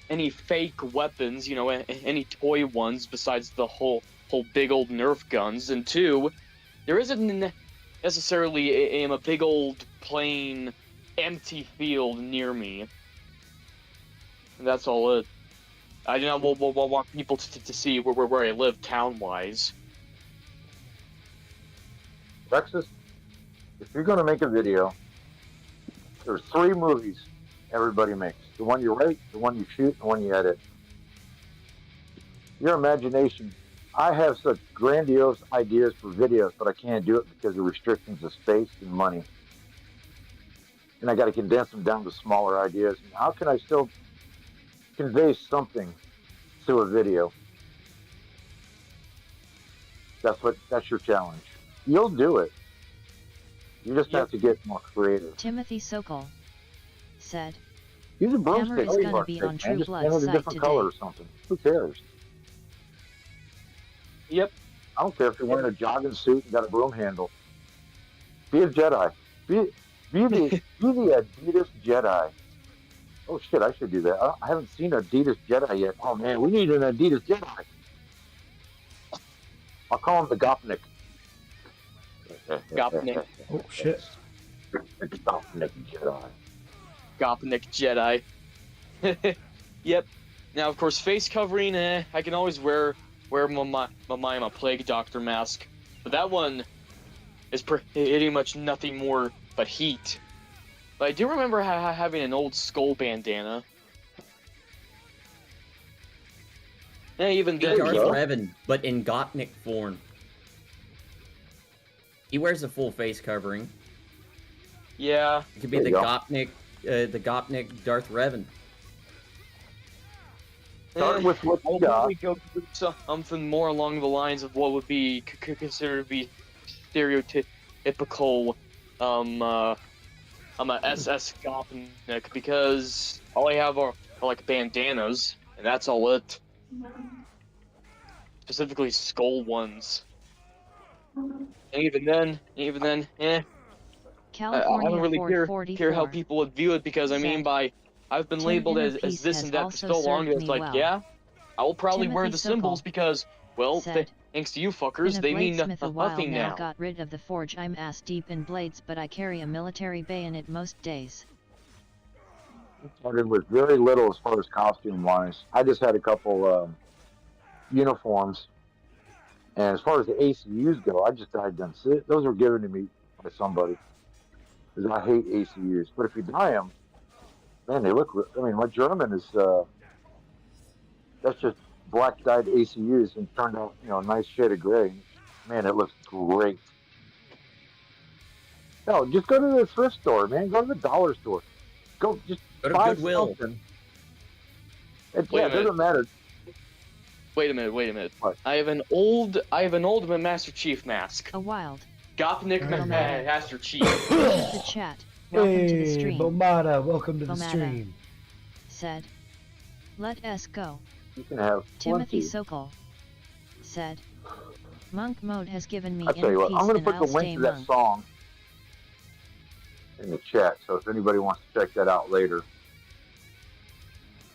any fake weapons, any toy ones besides the whole big old Nerf guns. And two, there isn't necessarily a big old plain empty field near me. And that's all it. I do not want people to see where I live town-wise. Texas, if you're going to make a video, there's 3 movies everybody makes. The one you write, the one you shoot, the one you edit. Your imagination. I have such grandiose ideas for videos, but I can't do it because of restrictions of space and money. And I got to condense them down to smaller ideas. And how can I still convey something to a video? That's your challenge. You'll do it. You just have to get more creative. Timothy Sokol said, Use a Hammer broomstick. is Oh, gonna be on True just Blood paint it a site different color or today. something. Who cares? Yep. I don't care if you're wearing a jogging suit and got a broom handle. Be a Jedi. Be the Adidas Jedi. Oh shit, I should do that. I haven't seen Adidas Jedi yet. Oh man, we need an Adidas Jedi. I'll call him the Gopnik. Gopnik. Oh shit. Gopnik Jedi. Gopnik Jedi. Yep. Now, of course, face covering. I can always wear my plague doctor mask, but that one is pretty much nothing more but heat. But I do remember having an old skull bandana. Yeah, even then. Darth Revan, but in Gopnik form. He wears a full face covering. Yeah. It could be the Gopnik Darth Revan. Start with what you I'll got. probably go with something more along the lines of what would be considered to be stereotypical. I'm a SS Gopnik because all I have are like bandanas, and that's all it. Specifically skull ones. And even then, I California don't really Ford care how 44 people would view it because I mean by I've been Tim labeled Inner as Peace this has and that for also so long served it's me like, well. yeah, I will probably wear Timothy the symbols Sokol because, well, said, thanks to you fuckers, Been a they mean bladesmith a while nothing now. now. Got rid of the forge. I'm ass deep in blades, but I carry a military bayonet most days. Started with very little as far as costume wise. I just had a couple uniforms, and as far as the ACUs go, I just had done those were given to me by somebody because I hate ACUs. But if you dye them, man, they look. I mean, my German is that's just black dyed ACUs and turned out a nice shade of gray. Man, it looks great. No, just go to the thrift store, man. Go to the dollar store. Go to buy Goodwill. something. Wait a It doesn't matter. Wait a minute. What? I have an old Master Chief mask. A wild. Gopnik Master Chief. The chat. Welcome to the Hey, stream. Bomada, welcome to the Bomada stream. said, let us go. You can have Timothy plenty. Sokol said, Monk mode has given me I tell you inner what, peace I'm going to and put I'll the stay link to that monk. song in the chat. So if anybody wants to check that out later,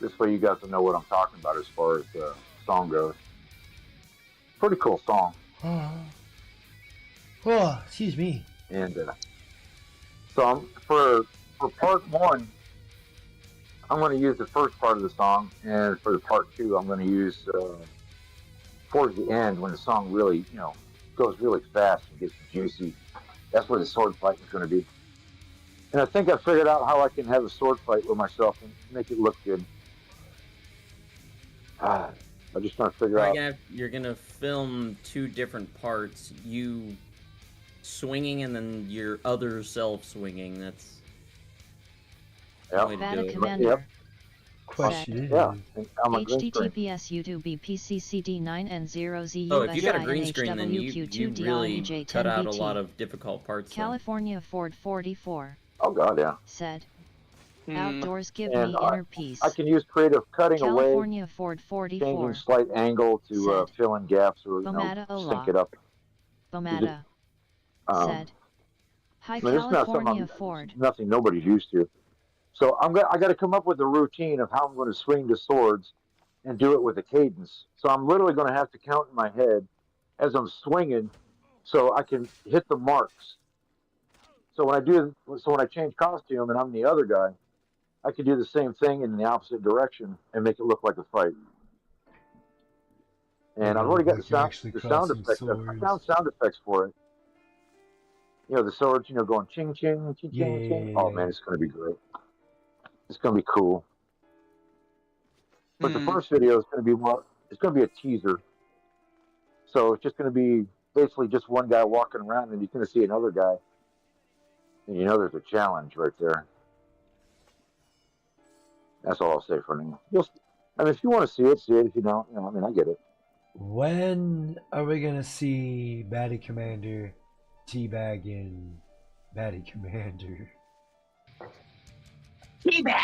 this way you guys will know what I'm talking about as far as the song goes. Pretty cool song. Oh, excuse me. And so for part one, I'm going to use the first part of the song, and for the part two, I'm going to use towards the end when the song really, goes really fast and gets juicy. That's where the sword fight is going to be. And I think I figured out how I can have a sword fight with myself and make it look good. I'm just trying to figure out. You're gonna film two different parts. You swinging and then your other self swinging. That's the way to do Vada it. Commander. Yep. Question. Yeah. And I'm a green screen. HTTPS YouTube PCCD9 and 0Z Oh, if you got a green screen, then you really cut out a lot of difficult parts. California Ford 44 Oh God, yeah. said, outdoors give And me inner peace. I can use creative cutting away, California Ford 44 changing slight angle to fill in gaps or Bomada sync it up. Bomada said, Hi I mean, this is not something California Ford. nothing nobody's used to. So I got to come up with a routine of how I'm going to swing the swords and do it with a cadence. So I'm literally going to have to count in my head as I'm swinging, so I can hit the marks. So when I change costume and I'm the other guy, I can do the same thing in the opposite direction and make it look like a fight. And I've already got the sound effects. I found sound effects for it. The swords, going ching ching ching ching ching. Oh man, it's going to be great. It's going to be cool. But the first video is going to be it's going to be a teaser. So it's just going to be basically just one guy walking around, and you're going to see another guy, and you know there's a challenge right there. That's all I'll say for now. I mean, if you want to see it, see it. If you don't, I mean, I get it. When are we gonna see Batty Commander teabagging Batty Commander? Teabag!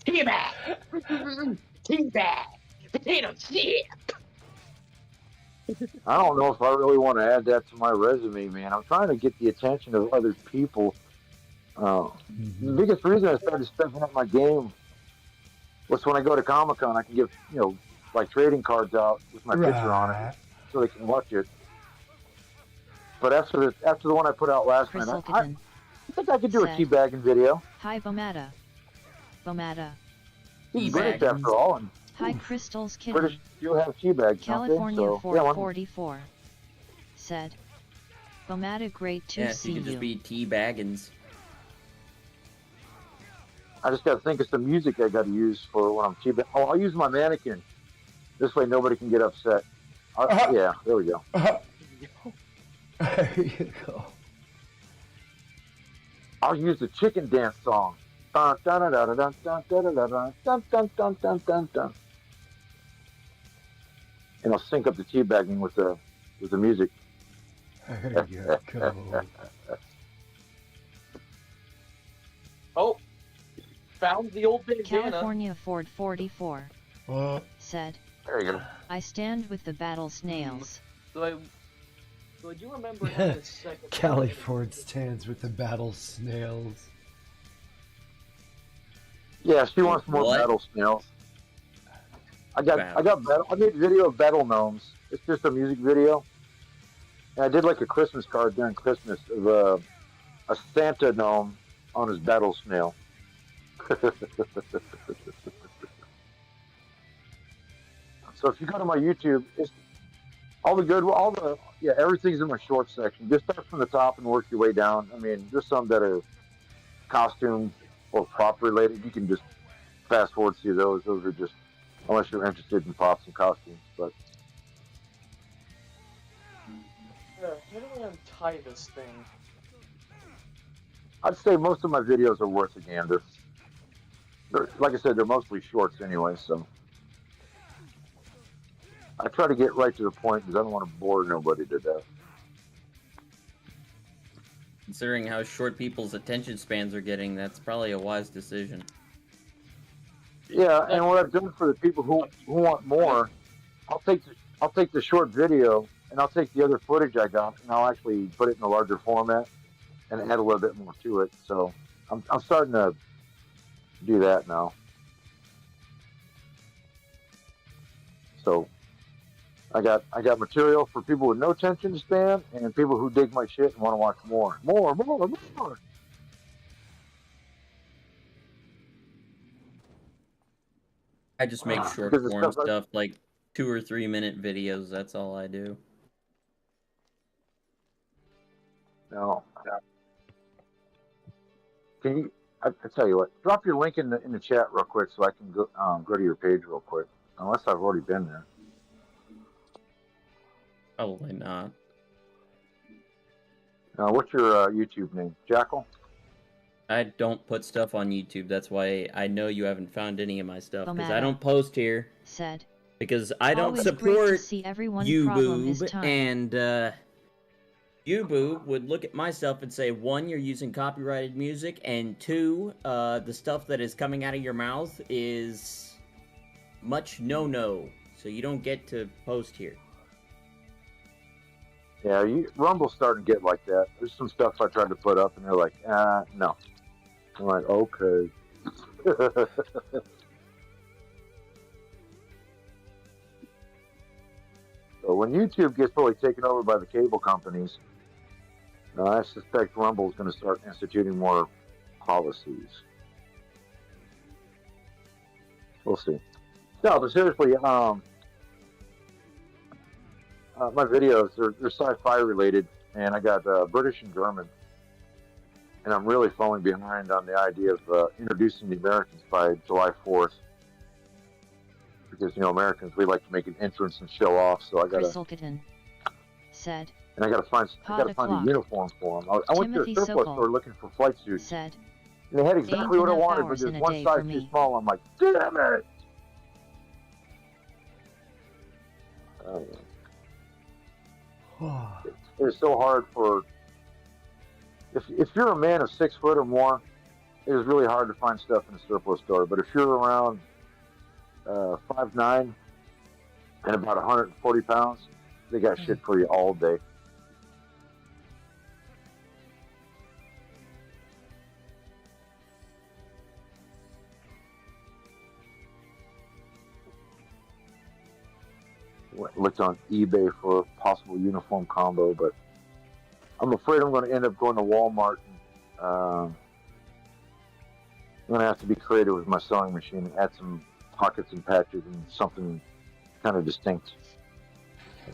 Teabag! Teabag! Potato chip! I don't know if I really want to add that to my resume, man. I'm trying to get the attention of other people. The biggest reason I started stepping up my game was when I go to Comic-Con, I can give, like trading cards out with my picture on it so they can watch it. But after the one I put out last night, I think I could do a teabagging video. Hi, Bomata. He's British after all, and Hi, Crystal's Kitten. British do have teabags, California don't they? So, 444 said, Bomata, great to see you you. could just be teabaggins. I just got to think of some music I got to use for when I'm teabagging. Oh, I'll use my mannequin. This way nobody can get upset. Yeah, there we go. There you go. I'll use the chicken dance song. Dun, dun, dun, dun, dun, dun, dun, dun, dun, dun, dun, dun, dun, dun, dun. And I'll sync up the teabagging with the music. There you go. Oh, found the old bandana. California Ford 44 said, there you go. I stand with the battle snails. So I do remember having a second. Callie Ford stands with the battle snails. Yeah, she wants more battle snails. I made a video of battle gnomes. It's just a music video. And I did like a Christmas card during Christmas of a Santa gnome on his battle snail. So if you go to my YouTube, it's everything's in my short section. Just start from the top and work your way down. I mean, there's some that are costume or prop related. You can just fast forward through those. Those are just, unless you're interested in props and costumes. But how do I untie this thing? I'd say most of my videos are worth a gander. Like I said, they're mostly shorts anyway, so I try to get right to the point because I don't want to bore nobody to death. Considering how short people's attention spans are getting, that's probably a wise decision. Yeah, and what I've done for the people who want more, I'll take the short video and I'll take the other footage I got and I'll actually put it in a larger format and add a little bit more to it. So I'm starting to do that now. So I got material for people with no attention span and people who dig my shit and want to watch more. I just make short form stuff like 2 or 3 minute videos. That's all I do. No. Can you? I tell you what. Drop your link in the chat real quick so I can go to your page real quick. Unless I've already been there. Probably not. What's your YouTube name? Jackal? I don't put stuff on YouTube. That's why I know you haven't found any of my stuff. Because I don't post here. Said. Because I don't Always support great to see everyone problem is YouBoob. time. And YouBoob would look at my stuff and say, 1, you're using copyrighted music. And 2, the stuff that is coming out of your mouth is much no-no. So you don't get to post here. Yeah, Rumble's starting to get like that. There's some stuff I tried to put up, and they're like, no. I'm like, okay. So when YouTube gets fully taken over by the cable companies, I suspect Rumble's going to start instituting more policies. We'll see. No, but seriously, my videos, they're sci-fi related, and I got British and German. And I'm really falling behind on the idea of introducing the Americans by July 4th. because Americans, we like to make an entrance and show off. So I gotta. Chriselkitten said. And I gotta find a uniform for them. I went to a surplus store looking for flight suits. Said. And they had exactly what I wanted, but there's one size too small. I'm like, damn it! It's so hard for. If you're a man of 6 foot or more, it is really hard to find stuff in a surplus store. But if you're around 5'9" and about 140 pounds, they got shit for you all day. Looked on eBay for a possible uniform combo, but I'm afraid I'm going to end up going to Walmart. And, I'm going to have to be creative with my sewing machine and add some pockets and patches and something kind of distinct. You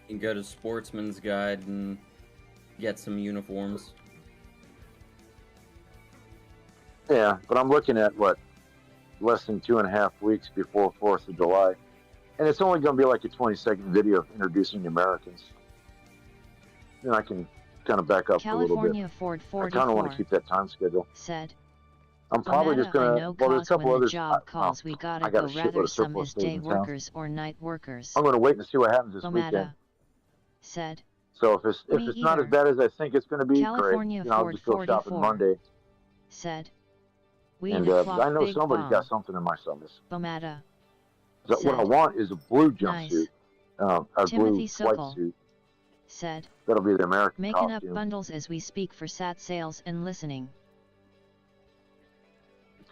can go to Sportsman's Guide and get some uniforms. Yeah, but I'm looking at, less than 2.5 weeks before 4th of July. And it's only going to be like a 20-second video of introducing the Americans. And I can kind of back up California a little bit. Ford 44 I kind of want to keep that time schedule. Said. I'm probably just going to, well, there's a couple others. Job calls, we gotta go rather some as day workers or night workers. I'm going to wait and see what happens this weekend. Said. So if it's not as bad as I think it's going to be, California great. I'll just go shopping Monday. Said. And I know somebody's got something in my summers. Bomata. So what I want is a blue jumpsuit, a blue Sokol flight suit. Said. That'll be the American Making costume. up bundles as we speak for sat sales and listening.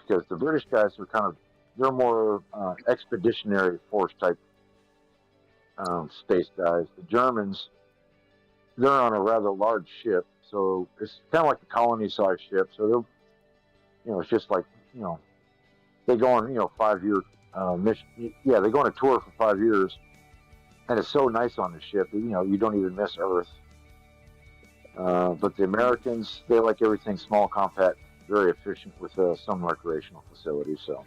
Because the British guys are they're more expeditionary force type space guys. The Germans, they're on a rather large ship, so it's kind of like a colony-sized ship. So they're, it's just like, they go on, 5-year mission. Yeah, they go on a tour for 5 years, and it's so nice on the ship. You don't even miss Earth. But the Americans, they like everything small, compact, very efficient with some recreational facilities. So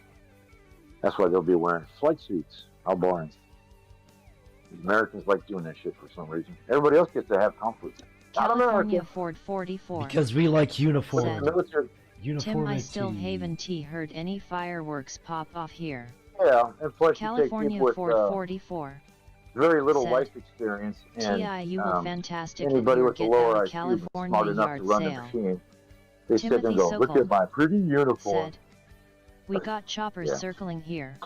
that's why they'll be wearing flight suits. How boring. The Americans like doing that shit for some reason. Everybody else gets to have comfort. California Ford 44. Because we like uniform. Tim, I still haven't heard any fireworks pop off here. Yeah, and plus California you take Ford with, 44. Very little Said, life experience, and you will fantastic anybody with a get lower out IQ California smart enough yard to run sale. the machine. They sit there and Timothy go, look Sokol at my pretty uniform. Said, we got choppers circling here.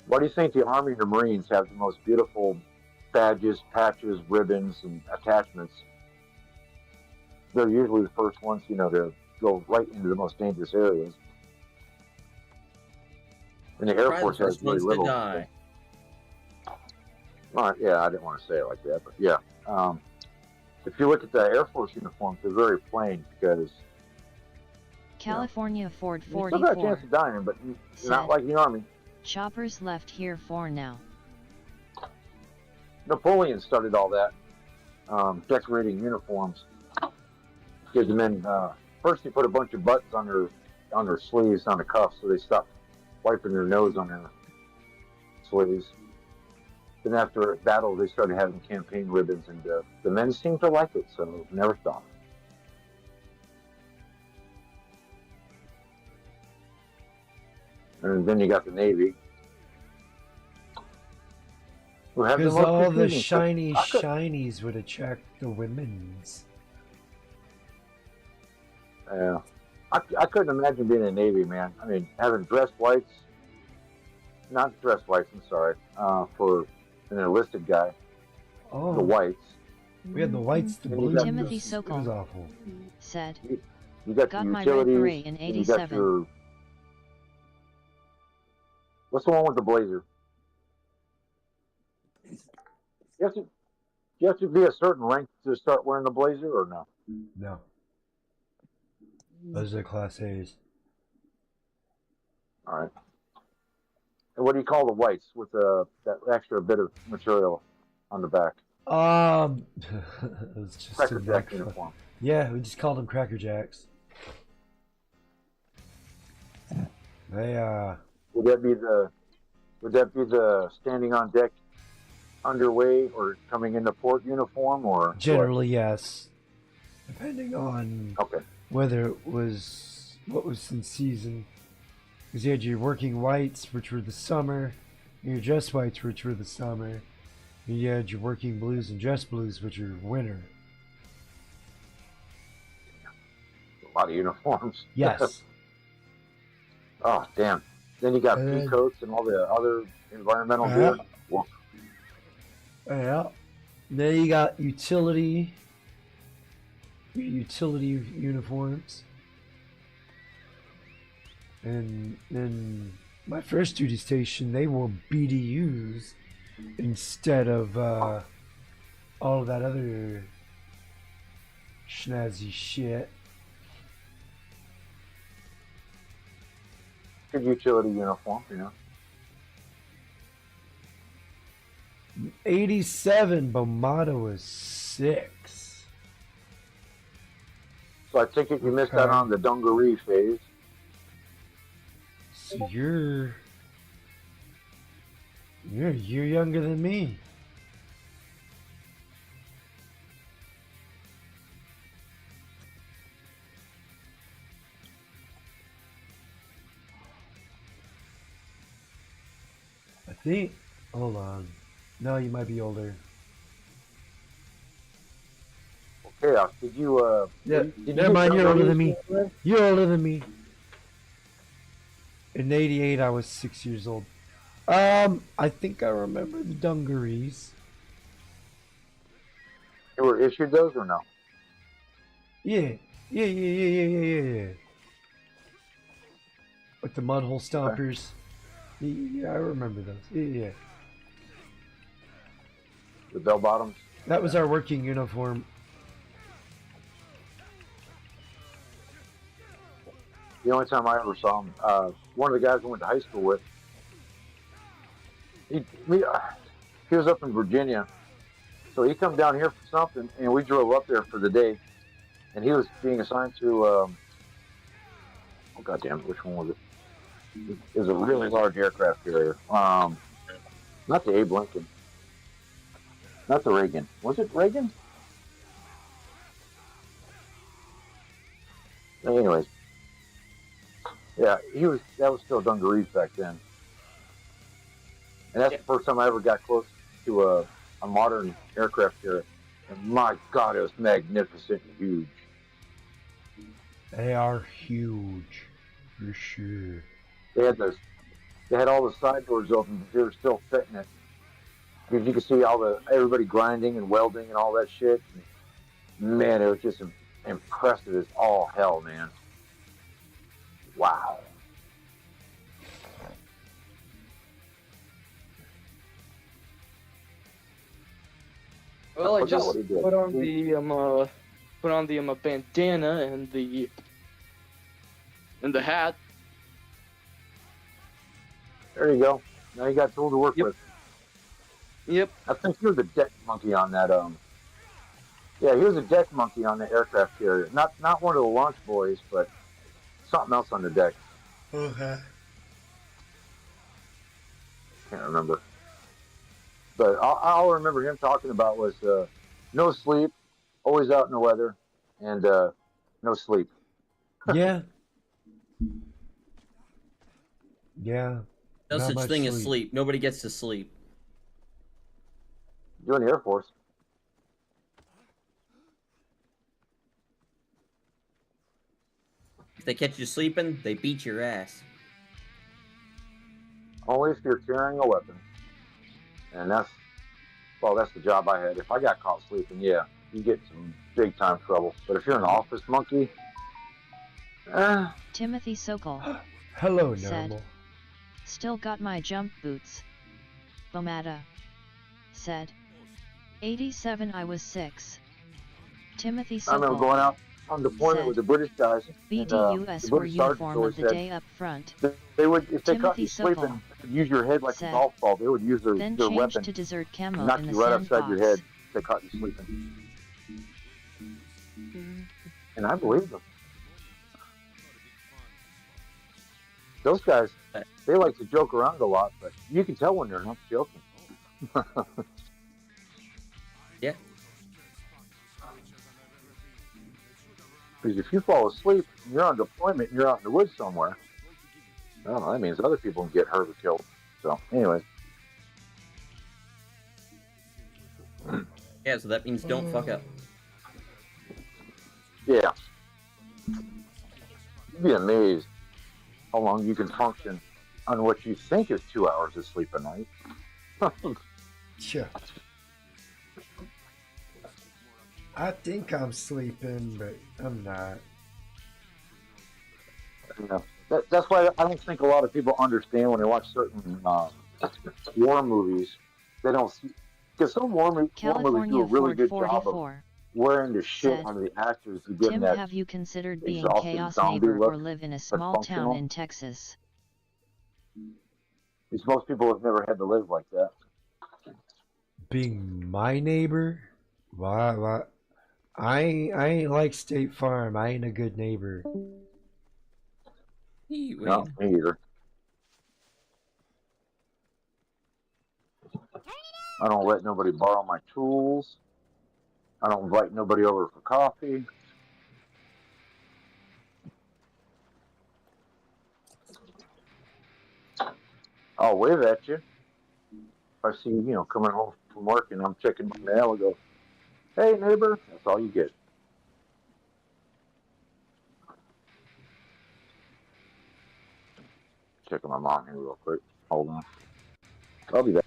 Why do you think the Army and the Marines have the most beautiful badges, patches, ribbons, and attachments? They're usually the first ones, to go right into the most dangerous areas. And the Air Force has very little. Die. Yeah, I didn't want to say it like that, but yeah. If you look at the Air Force uniforms, they're very plain because California Ford you still 44. got a chance of dying, but not like the Army. Choppers left here for now. Napoleon started all that, decorating uniforms. Because the men first he put a bunch of buttons on their sleeves, on the cuffs, so they stopped wiping their nose on their sleeves. Then after a battle, they started having campaign ribbons, and the men seemed to like it, so never stopped. And then you got the Navy. Because all the shiny shinies would attract the women's. Yeah. I couldn't imagine being in the Navy, man. I mean, having dress whites, not dress whites, I'm sorry, for an enlisted guy. Oh. The whites. We had the whites, the blues. Timothy It was Sokol awful. Said, You got got your my red utilities, beret in and you got 87. your... What's the one with the blazer? You have to be a certain rank to start wearing the blazer, or no? No. Those are Class A's. All right. And what do you call the whites with that extra bit of material on the back? It was just Cracker a Jack uniform. Yeah, we just called them Cracker Jacks. They Would that be the standing on deck underway or coming into port uniform or Generally, yes. Depending on whether it was what was in season. Because you had your working whites, which were the summer, and your dress whites, which were the summer. And you had your working blues and dress blues, which are winter. A lot of uniforms. Yes. Oh, damn. Then you got pea coats and all the other environmental gear. Well, Yeah. Then you got utility uniforms. And then my first duty station, they wore BDUs instead of all of that other schnazzy shit. good utility uniform, you know. 87, Bomata was 6. So I take it you missed out on the dungaree phase. So you're a year younger than me. I think. Hold on. No, you might be older. Okay, did you? Yeah. Did Never mind. You're older than me. dungarees? You're older than me. In '88, I was 6 years old. I think I remember the dungarees. You were issued those or no? Yeah. Yeah. With the mud hole stompers. Yeah, I remember those. Yeah. The bell bottoms. That was our working uniform. The only time I ever saw him, one of the guys I went to high school with, he was up in Virginia, so he come down here for something, and we drove up there for the day, and he was being assigned to, oh goddamn, which one was it? It was a really large aircraft carrier. Not the Abe Lincoln, not the Reagan. Was it Reagan? Anyways. Yeah, that was still dungarees back then. And that's the first time I ever got close to a modern aircraft carrier. And my God, it was magnificent and huge. They are huge, for sure. They had all the side doors open, but they were still fitting it. Because you could see everybody grinding and welding and all that shit. And man, it was just impressive as all hell, man. Wow. Well, I just put on the bandana and the hat. There you go. Now you got a tool to work with. Yep. I think he was a deck monkey on that. Yeah, he was a deck monkey on the aircraft carrier. Not one of the launch boys, but something else on the deck. Okay. Can't remember. But all I remember him talking about was no sleep, always out in the weather, and no sleep. Yeah. Yeah. No Not such much thing as sleep. Nobody gets to sleep. You're in the Air Force. If they catch you sleeping, they beat your ass. Only if you're carrying a weapon. And that's the job I had. If I got caught sleeping, yeah, you get some big time trouble. But if you're an office monkey, Timothy Sokol Hello, said, Normal. "Still got my jump boots." Bomata said, 87 I was 6. Timothy I remember Sokol going out on deployment with the British guys. BDUS and, were British sergeant uniform always of the said day up front. They would, if they caught Timothy you sleeping, Sokol they would use your head like said, a golf ball. They would use their Then weapon changed to desert and camo knock in the you right upside your head sandbox. if they caught you sleeping. And I believe them. Those guys, they like to joke around a lot, but you can tell when they're not joking. Yeah. Because if you fall asleep, and you're on deployment, and you're out in the woods somewhere, well, that means other people can get hurt or killed. So, anyways. Yeah, so that means don't fuck up. Yeah. You'd be amazed how long you can function on what you think is 2 hours of sleep a night. Sure. I think I'm sleeping, but I'm not. You know, that's why I don't think a lot of people understand when they watch certain war movies. They don't see, because some war movies do a really good job of wearing the shit on the actors to give them Tim, that have you considered being exhausted Chaos zombie neighbor look or live in a that's small town functional. in Texas? Because most people have never had to live like that. Being my neighbor? Why? I ain't like State Farm. I ain't a good neighbor. No, me either. I don't let nobody borrow my tools. I don't invite nobody over for coffee. I'll wave at you. If I see you, coming home from work and I'm checking my mail, I go, "Hey, neighbor." That's all you get. Checking my mom here real quick. Hold on. I'll be back.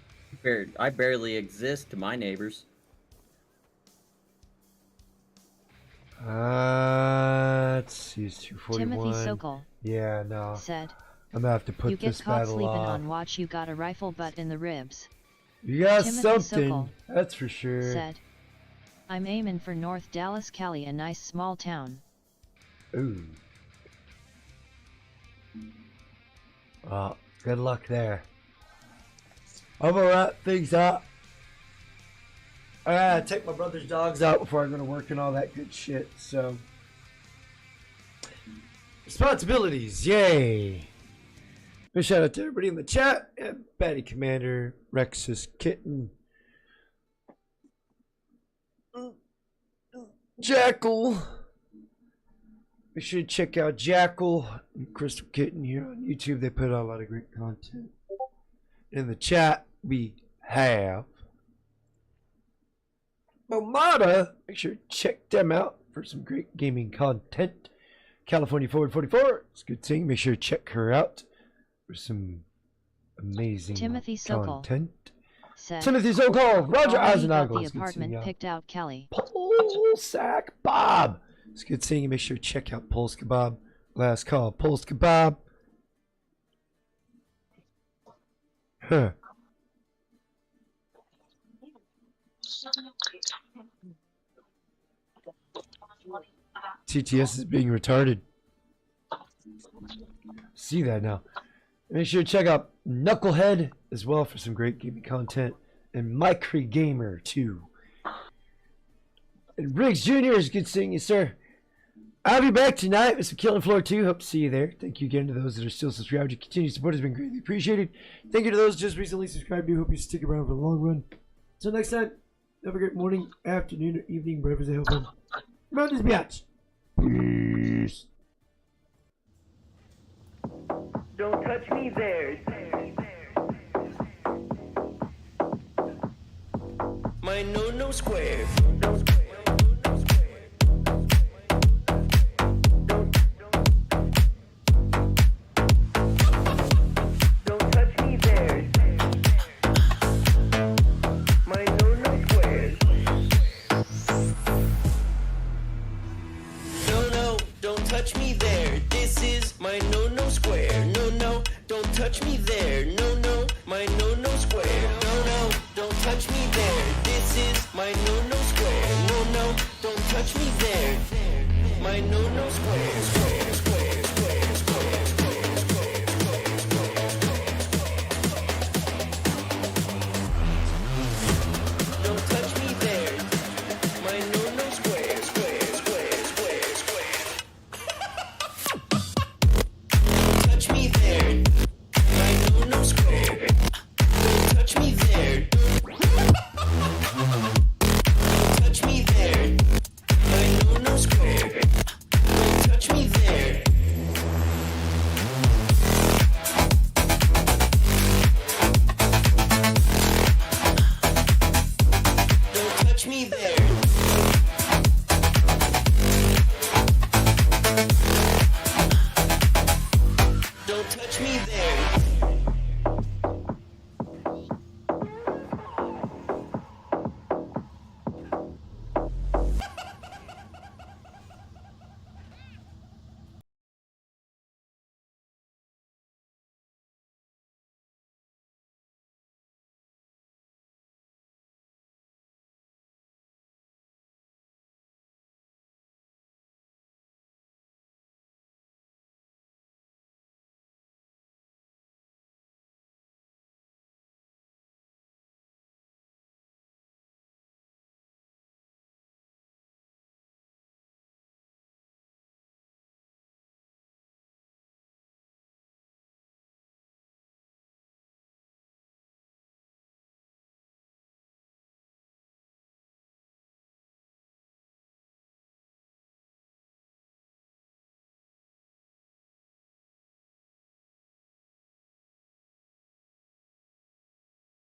I barely exist to my neighbors. Let's see, it's 241. Timothy Sokol Yeah, no. said, I'm gonna have to put "You get this caught battle sleeping off. on watch. You got a rifle butt in the ribs." You got Timothy something, Sokol that's for sure. said, "I'm aiming for North Dallas, Cali, a nice small town." Ooh. Well, good luck there. I'm gonna wrap things up. I gotta take my brother's dogs out before I go to work and all that good shit, so. Responsibilities, yay! Big shout out to everybody in the chat, and Batty Commander, Rexus Kitten, Jackal. Make sure to check out Jackal and Crystal Kitten here on YouTube. They put out a lot of great content. In the chat, we have Momada. Make sure to check them out for some great gaming content. California Forward 44. It's good seeing. Make sure to check her out for some amazing Timothy Sokol content. said, Timothy Sokol, Roger "Already got Eisenagel. the apartment picked out, Kelly." Polsak Bob. It's good seeing you. Make sure to check out Pulse Kebab. Last call, Pulse Kebab. Huh. TTS is being retarded. See that now. Make sure to check out Knucklehead as well for some great gaming content. And Micree Gamer too. And Riggs Jr. is good seeing you, sir. I'll be back tonight with some Killing Floor 2. Hope to see you there. Thank you again to those that are still subscribed. Your continued support has been greatly appreciated. Thank you to those just recently subscribed. I hope you stick around for the long run. Until next time, have a great morning, afternoon, or evening, wherever they help them. Remember this biatch. Peace. Don't touch me there. My no square. Don't touch me there. My no square. No, don't touch me there. This is my no square. No, don't touch me there. No, my no square. No, don't touch me there. This is my no square. No, don't touch me there. My no square.